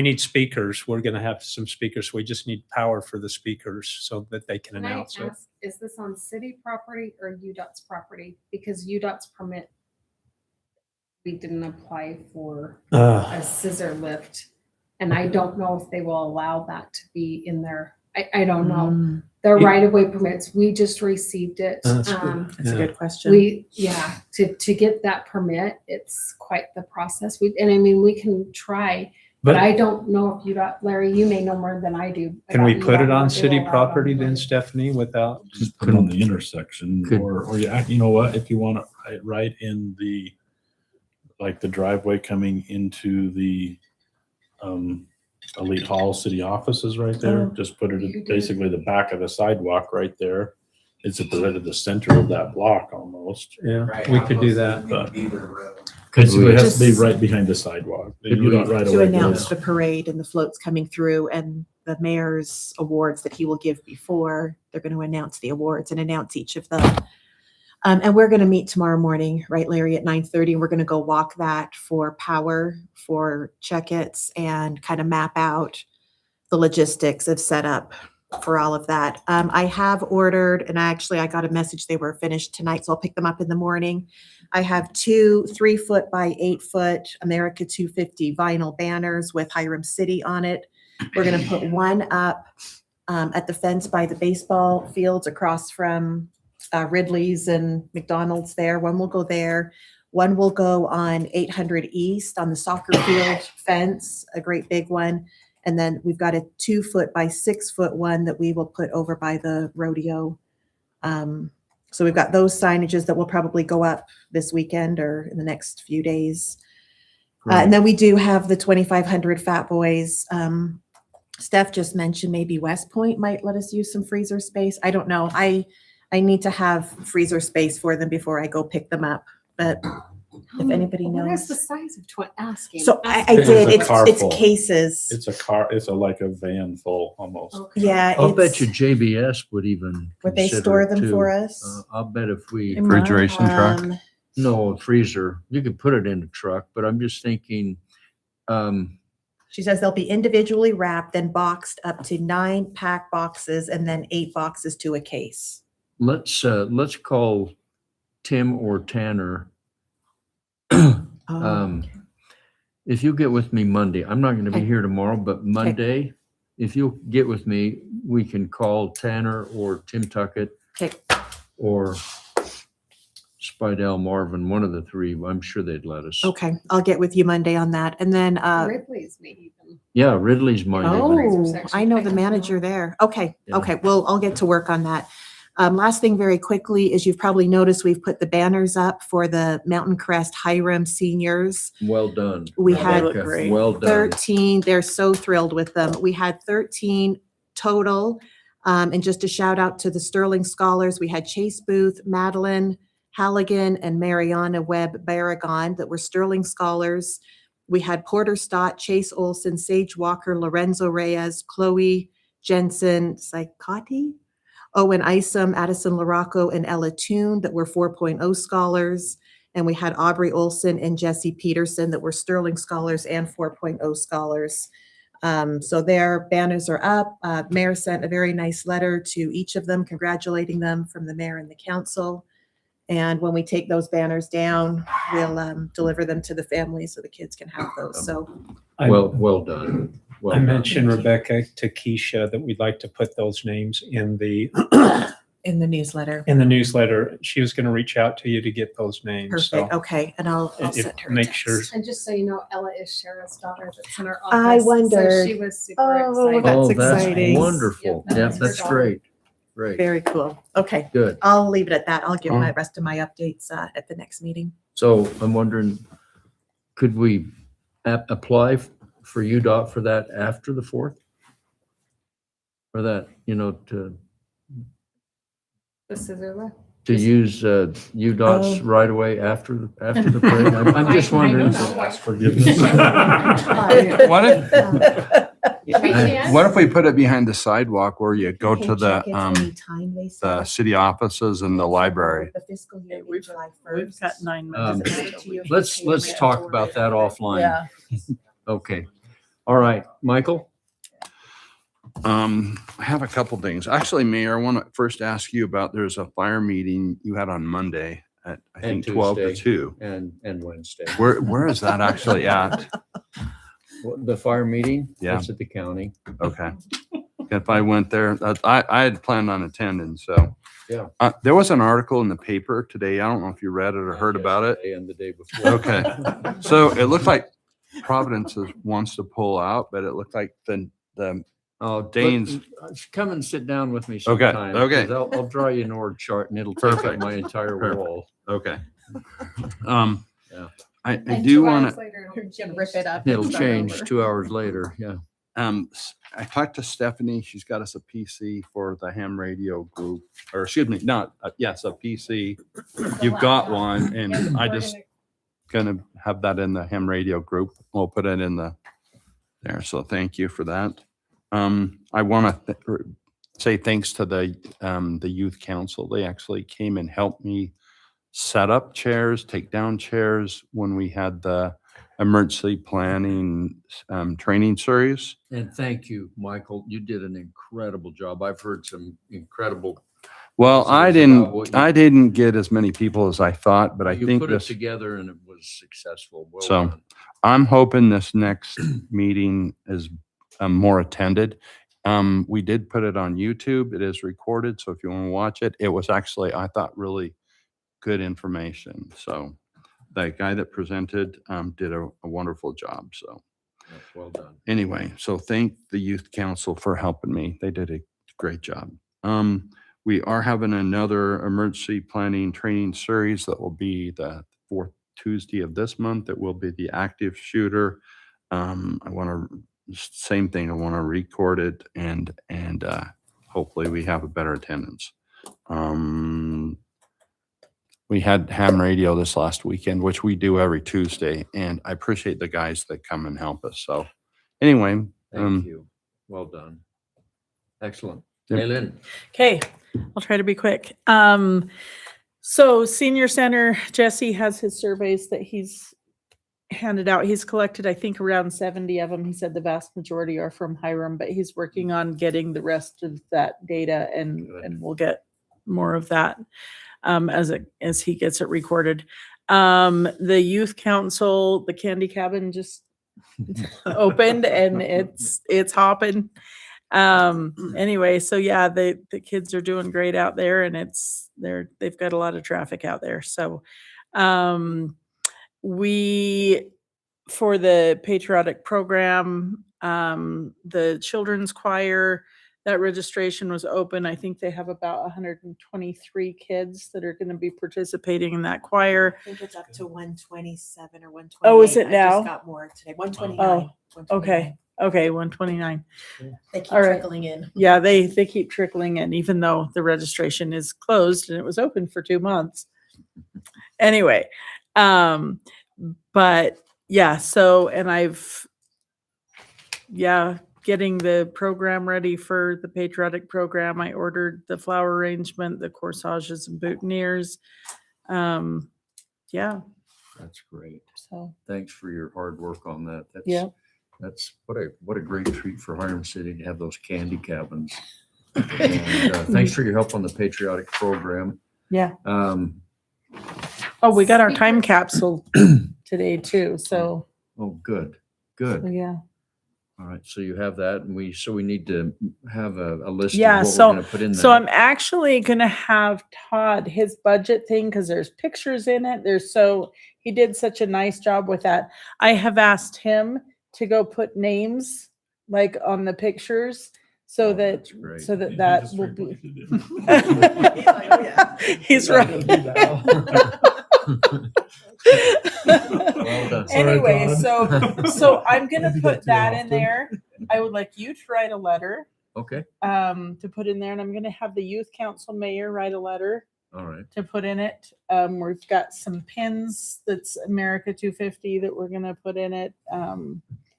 need speakers. We're going to have some speakers. We just need power for the speakers so that they can Can I announce it. ask, is this on city property or UDOT's property? Because UDOT's permit, we didn't apply for a scissor lift. And I don't know if they will allow that to be in there. I don't know. Their right-of-way permits, we just received it. That's good. That's a Yeah. good question. To get that permit, it's quite the process. We can try, but I don't know if Larry, you may know more than I do. Can we about put it UDOT, on what they city will allow property on then, road. Stephanie, without? Just put it on the intersection Could- or you know what, if you want to right in the, like the driveway coming into the, Elite Hall city offices right there. Oh, Just put it you at did. basically the back of the sidewalk right there. It's at the right of the center of that block almost. Yeah, we could do that. Because it has to be Just- right behind the sidewalk. Could You don't we- right To away. announce the parade and the floats coming through and the mayor's awards that he will give before. They're going to announce the awards and announce each of them. And we're going to meet tomorrow morning, right, Larry, at 9:30. We're going to go walk that for power, for Check-Its, and kind of map out the logistics of setup for all of that. I have ordered, and I got a message they were finished tonight, so I'll pick them up in the morning. I have 2 3-foot by 8-foot America 250 vinyl banners with Hiram City on it. We're going to put one up at the fence by the baseball fields across from Ridley's and McDonald's there. One will go there. One will go on 800 East on the soccer field fence, a great big one. And then we've got a 2-foot by 6-foot one that we will put over by the rodeo. So we've got those signages that will probably go up this weekend or in the next few days. And then we do have the 2,500 Fat Boys. Steph just mentioned maybe West Point might let us use some freezer space. I don't know. I need to have freezer space for them before I go pick them up. But if anybody What is the knows. size of asking? So I It's did, a car it's full. cases. It's a car, it's like a van full almost. Okay. Yeah. I'll bet it's- you JBS would even. Would they consider store it them too. for us? I'll bet if we, Refrigeration truck. no, a freezer, you could put it in a truck, but I'm just thinking, She says they'll be individually wrapped, then boxed up to 9 pack boxes and then 8 boxes to a case. let's call Tim or Tanner. Oh, If you get with me Monday, I'm not gonna be here tomorrow, but Monday, if you'll get with me, we can call Tanner or Tim Tuckett Okay. or Spidell Marvin, one of the three. I'm sure they'd let us. Okay, I'll get with you Monday on that. And then, Ripley's maybe even. Yeah, Ridley's mine. oh, I know the manager there. Okay, Yeah. okay, well, I'll get to work on that. Last thing very quickly is you've probably noticed we've put the banners up for the Mountain Crest Hiram seniors. Well done. We had Rebecca. great. Well done. 13, they're so thrilled with them. We had 13 total. And just a shout out to the Sterling Scholars, we had Chase Booth, Madeline Halligan, and Mariana Webb Barragon that were Sterling Scholars. We had Porter Stott, Chase Olson, Sage Walker, Lorenzo Reyes, Chloe Jensen, Psychotti, Owen Isom, Addison LaRocco, and Ella Toon that were 4.0 scholars. And we had Aubrey Olson and Jesse Peterson that were Sterling Scholars and 4.0 scholars. So their banners are up. Mayor sent a very nice letter to each of them, congratulating them from the mayor and the council. And when we take those banners down, we'll deliver them to the families so the kids can have those. So Well done. Well I done. mentioned, Rebecca, to Keisha that we'd like to put those names in the in the newsletter. newsletter. She was going to reach out to you to get those names. So Perfect. Okay. And I'll if- send her a make text. sure. And just so you know, Ella is Shara's daughter that's in our I office. wondered. So she was super Oh, excited. that's Oh, exciting. that's wonderful. Yep, Yeah, that's her that's daughter. great. Great. Very cool. Okay. Good. I'll leave it at that. I'll give my rest of my updates at the next meeting. So I'm wondering, could we apply for UDOT for that after the 4th? Or that, The Scissor to use UDOT's right away after the parade? I'm just wondering. Ask forgiveness. What if, Yes. what if we put it behind the sidewalk where you go Can to check the, it any time they the said. city offices and the library? The fiscal year We've- is July We've 1st. got 9 Um, minutes. Does it matter to you if Let's you pay rent talk or- about that offline. Yeah. Okay. All right, Michael? I have a couple things. Actually, Mayor, I want to first ask you about, there's a fire meeting you had on Monday at, I And think, 12 to Tuesday. 2. And Wednesday. Where is that actually at? The fire meeting? Yeah. It's at the county. Okay. If I went there, I had planned on attending, so. Yeah. There was an article in the paper today. I don't know if you read it or heard about it. Yesterday and the day before. Okay. So it looked like Providence wants to pull out, but it looked like the Oh, Danes- Come and sit down with me Okay, sometime. okay. 'Cause I'll draw you an org chart and it'll take up Perfect. my entire Perfect. wall. Okay. Yeah. I And do 2 want hours to, later, You're gonna rip it up. It'll and start change over. 2 hours later, yeah. I talked to Stephanie. She's got us a PC for the ham radio group, or excuse me, not, yes, a PC. You've got one, and Yep, I we're just gonna have that in the ham radio group. We'll put it in there. So thank you for that. I want to say thanks to the youth council. They actually came and helped me set up chairs, take down chairs when we had the emergency planning training series. And thank you, Michael. You did an incredible job. I've heard some incredible. Well, positives about what you- I didn't get as many people as I thought, but I You think put it this, together and it was successful. Well So- done. I'm hoping this next meeting is more attended. We did put it on YouTube. It is recorded. So if you want to watch it, it was actually, I thought, really good information. So the guy that presented did a wonderful job. So Yeah, well done. anyway, so thank the youth council for helping me. They did a great job. We are having another emergency planning training series that will be the fourth Tuesday of this month. It will be the active shooter. I want to, same thing, I want to record it and hopefully we have a better attendance. We had ham radio this last weekend, which we do every Tuesday, and I appreciate the guys that come and help us. So anyway, Thank you. Well done. Excellent. Yep. Hey, Lynn. Okay, I'll try to be quick. So senior center, Jesse has his surveys that he's handed out. He's collected, I think, around 70 of them. He said the vast majority are from Hiram, but he's working on getting the rest of that data and we'll get more of that as he gets it recorded. The youth council, the candy cabin just opened and it's hopping. Anyway, so yeah, the kids are doing great out there and they've got a lot of traffic out there. So, we, for the patriotic program, the children's choir, that registration was open. I think they have about 123 kids that are going to be participating in that choir. I think it's up to 127 or 128. Oh, is it I now? just got more today. 129. Oh, okay. Okay, 129. They keep All right. trickling in. Yeah, they keep trickling in, even though the registration is closed and it was open for 2 months. Anyway, but yeah, so, and getting the program ready for the patriotic program. I ordered the flower arrangement, the corsages and boutonnieres. Yeah, That's great. so, Thanks for your hard work on that. Yeah. That's what a great treat for Hiram City to have those candy cabins. And, thanks for your help on the patriotic program. yeah. Oh, We got our time capsule today too, so, good, good. yeah. All right, so you have that, and we need to have a list of Yeah, what so- we're gonna put in there. So I'm actually gonna have Todd, his budget thing, because there's pictures in it. He did such a nice job with that. I have asked him to go put names like on the pictures so that that's great. that will be. He's right. Well done. Anyway, so I'm gonna put that in there. I would like you to write a letter Okay, to put in there, and I'm gonna have the youth council mayor write a letter all right. to put in it. We've got some pins that's America 250 that we're gonna put in it.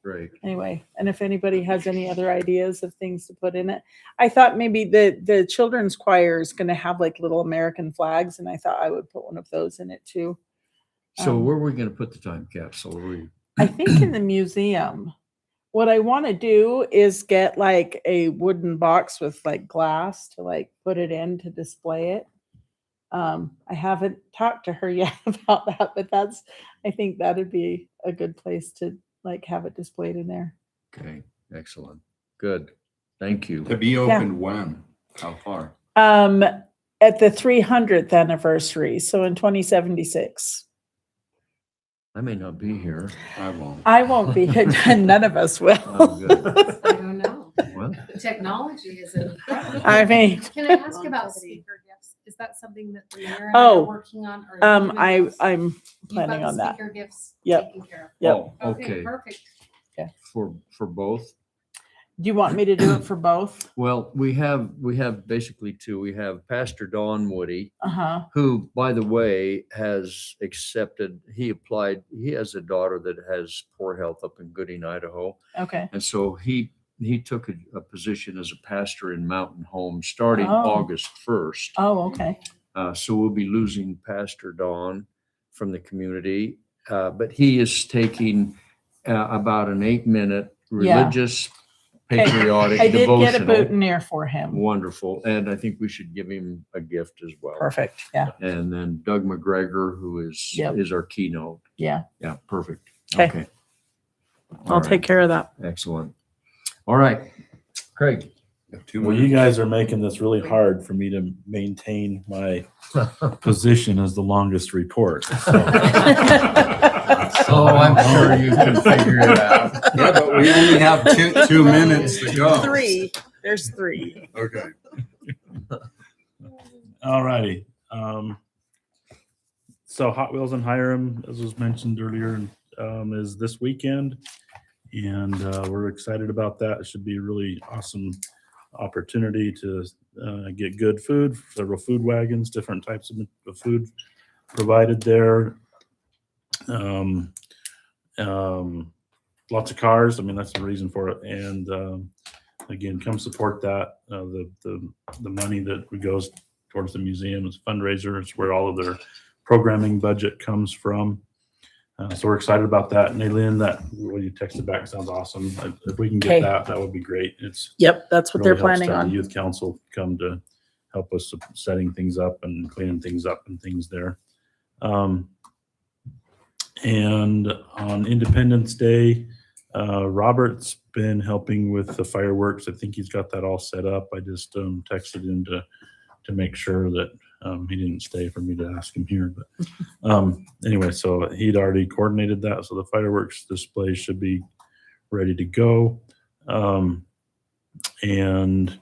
Great. Anyway, and if anybody has any other ideas of things to put in it, I thought maybe the children's choir is gonna have like little American flags, and I thought I would put one of those in it too. So where are we gonna put the time capsule? I think in the museum. What I want to do is get like a wooden box with like glass to like put it in to display it. I haven't talked to her yet about that, but I think that'd be a good place to like have it displayed in there. Okay, excellent. Good. Thank you. To be opened when? How far? At the 300th anniversary, so in 2076. I may not be here. I won't. I won't be, none of us will. Oh, good. I don't know. Well, Technology is incredible. I mean, Can I ask about speaker gifts? Is that something that the mayor and I are working on? Or are you doing those? I'm You've got planning the on that. Speaker gifts Yep. taken care of. Yep. Oh, okay. Perfect. For both? Do you want me to do it for both? Well, we have basically two. We have Pastor Don Woody, Uh-huh. who, by the way, has accepted, he applied, he has a daughter that has poor health up in Gooding, Idaho. Okay. And so he he took a position as a pastor in Mountain Home starting Oh. August 1st. Oh, okay. So we'll be losing Pastor Don from the community. But he is taking about an 8-minute Yeah. religious, patriotic I did get a devotional. boutonniere for him. Wonderful. And I think we should give him a gift as well. Perfect. Yeah. And then Doug McGregor, who is Yep. our keynote. Yeah. Yeah, perfect. Okay. I'll All take right. care of that. Excellent. All right. Craig. Well, you guys are making this really hard for me to maintain my position as the longest report. Oh, I'm sure you can figure it out. Yeah, but we only have 2 minutes to go. Three. There's three. Okay. All righty. So Hot Wheels in Hiram, as was mentioned earlier, is this weekend. And we're excited about that. It should be a really awesome opportunity to get good food, several food wagons, different types of food provided there. Lots of cars. I mean, that's the reason for it. And again, come support that. The money that goes towards the museum is a fundraiser. It's where all of their programming budget comes from. So we're excited about that. And Aileen, that what you texted back sounds awesome. If we can get Okay. that would be great. It's Yep. That's what really they're helps planning to have on. the youth council come to help us setting things up and cleaning things up and things there. And on Independence Day, Robert's been helping with the fireworks. I think he's got that all set up. I just texted him to make sure that he didn't stay for me to ask him here. But anyway, so he'd already coordinated that. So the fireworks display should be ready to go. And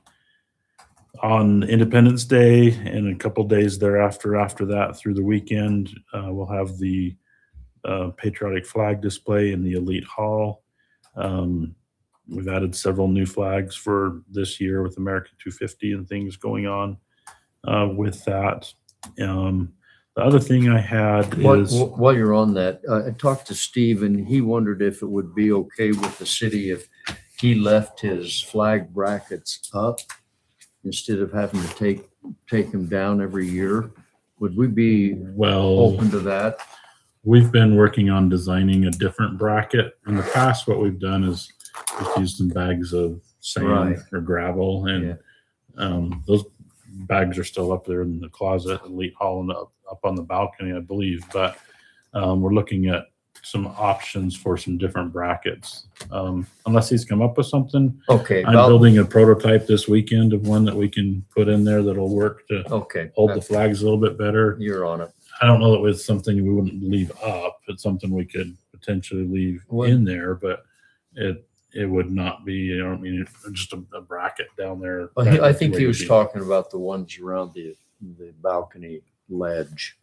on Independence Day and a couple days thereafter, after that, through the weekend, we'll have the patriotic flag display in the Elite Hall. We've added several new flags for this year with American 250 and things going on with that. The other thing I had is While you're on that, I talked to Steve and he wondered if it would be okay with the city if he left his flag brackets up instead of having to take them down every year. Would we be open to that? We've been working on designing a different bracket. In the past, what we've done is we've used some bags of sand Right. or gravel, and those bags are still up there in the closet, Elite Hall, and up on the balcony, I believe. But we're looking at some options for some different brackets. Unless he's come up with something. Okay. I'm building a prototype this weekend of one that we can put in there that'll work to hold the flags a little bit better. You're on it. I don't know that it's something we wouldn't leave up. It's something we could potentially leave in there, but it would not be, I don't mean just a bracket down there. Well, I think he was talking. talking about the ones around the balcony ledge.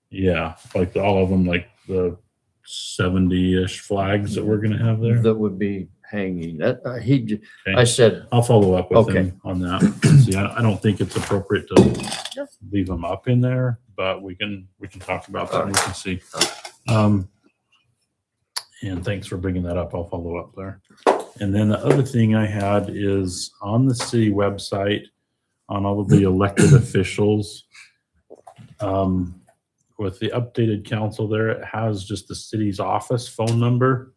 Yeah, like all of them, like the 70-ish flags that we're going to have there. That would be hanging. I said, I'll follow up with Okay. him on that. See, I don't think it's appropriate to leave them up in there, but we can talk about that and we can see. And thanks for bringing that up. I'll follow up there. And then the other thing I had is on the city website, on all of the elected officials, with the updated council there, it has just the city's office phone number.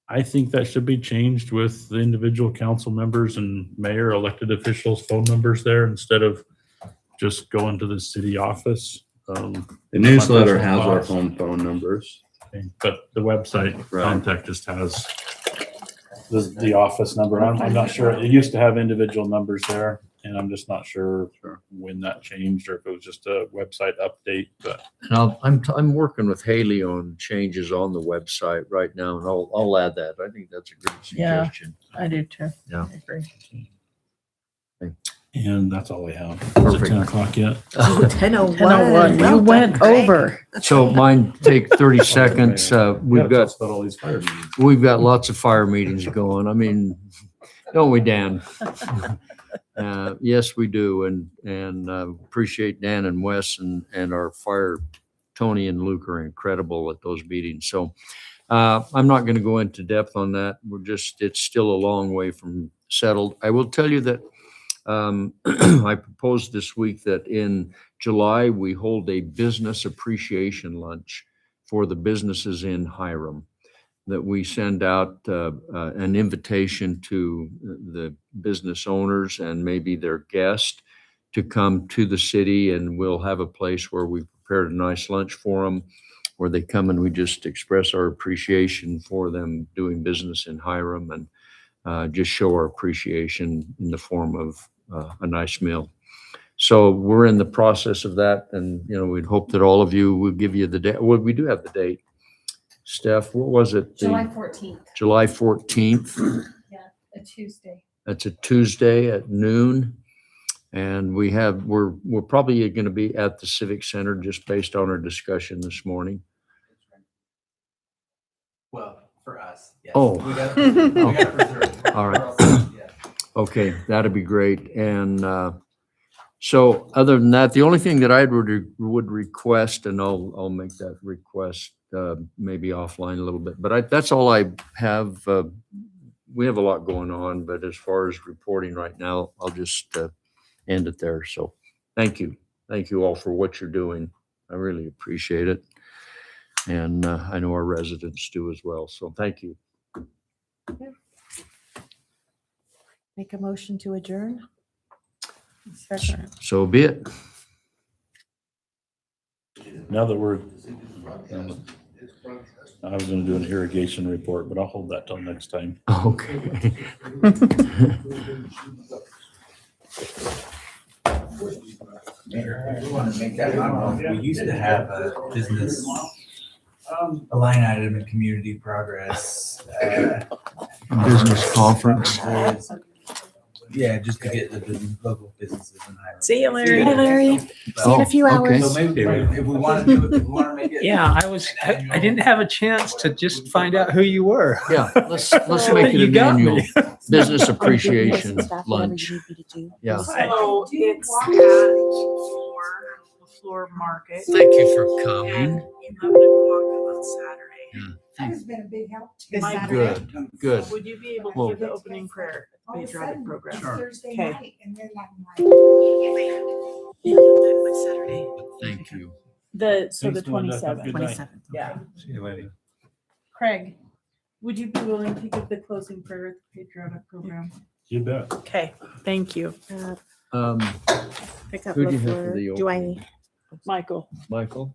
I think that should be changed with the individual council members and mayor elected officials' phone numbers there instead of just going to the city office. The newsletter my personal has our thoughts. phone numbers. Okay, but the website Right. contact just has the office number. I'm not sure. It used to have individual numbers there, and I'm just not sure when that changed or if it was just a website update. But and I'm working with Haley on changes on the website right now, and I'll add that. I think that's a good Yeah. suggestion. I do too. Yeah. I agree. and that's all I have. Is it Perfect. 10 o'clock yet? Oh, 10:01. 10:01. You went over. So mine take 30 seconds. We've got About all these fire meetings. We've got lots of fire meetings going. I mean, don't we, Dan? Yes, we do. And appreciate Dan and Wes and our fire, Tony and Luke are incredible at those meetings. So I'm not going to go into depth on that. It's still a long way from settled. I will tell you that I proposed this week that in July, we hold a business appreciation lunch for the businesses in Hiram, that we send out an invitation to the business owners and maybe their guests to come to the city, and we'll have a place where we prepared a nice lunch for them, where they come and we just express our appreciation for them doing business in Hiram and just show our appreciation in the form of a nice meal. So we're in the process of that, and we'd hope that all of you will give you the date. Well, we do have the date. Steph, what was it? July 14th. July 14th. Yeah, a Tuesday. That's a Tuesday at noon. And we're probably going to be at the Civic Center just based on our discussion this morning. Well, for us, yes. Oh. We got it reserved. All right. Yeah. Okay, that'd be great. And so other than that, the only thing that I would request, and I'll make that request maybe offline a little bit, but that's all I have. We have a lot going on, but as far as reporting right now, I'll just end it there. So thank you. Thank you all for what you're doing. I really appreciate it. And I know our residents do as well. So thank you. Make a motion to adjourn. So be it. Now that we're, I was gonna do an irrigation report, but I'll hold that till next time. Okay. Mayor, I want to make that comment. We used to have a business, a line item in community progress. Business conference. Yeah, just to get the local businesses in Hiram. See you, Larry. Hi, Larry. See you in a few okay. hours. So maybe if we want to do it, if we want to make it. Yeah, I didn't have a chance to just find out who you were. Yeah, let's make it You an got me. annual business appreciation Staff, whatever lunch. you need me to do. Yeah. So it's at the Floor Market. Thank you for At coming. 11 o'clock on Saturday. That has been a big help too. Is that Good, good. Would you be able to Well- give the opening prayer All of a patriotic sudden, program? it's Thursday Okay. night, and then I'm like, Saturday. Thank you. The Thanks, Melinda. Have a good 27th. night. Yeah. See you later. Craig, would you be willing to give the closing prayer at the patriotic program? You bet. Okay, thank you. Uh, Um, Pick up Who do you have for LaFleur. the Do I? opening? Michael. Michael?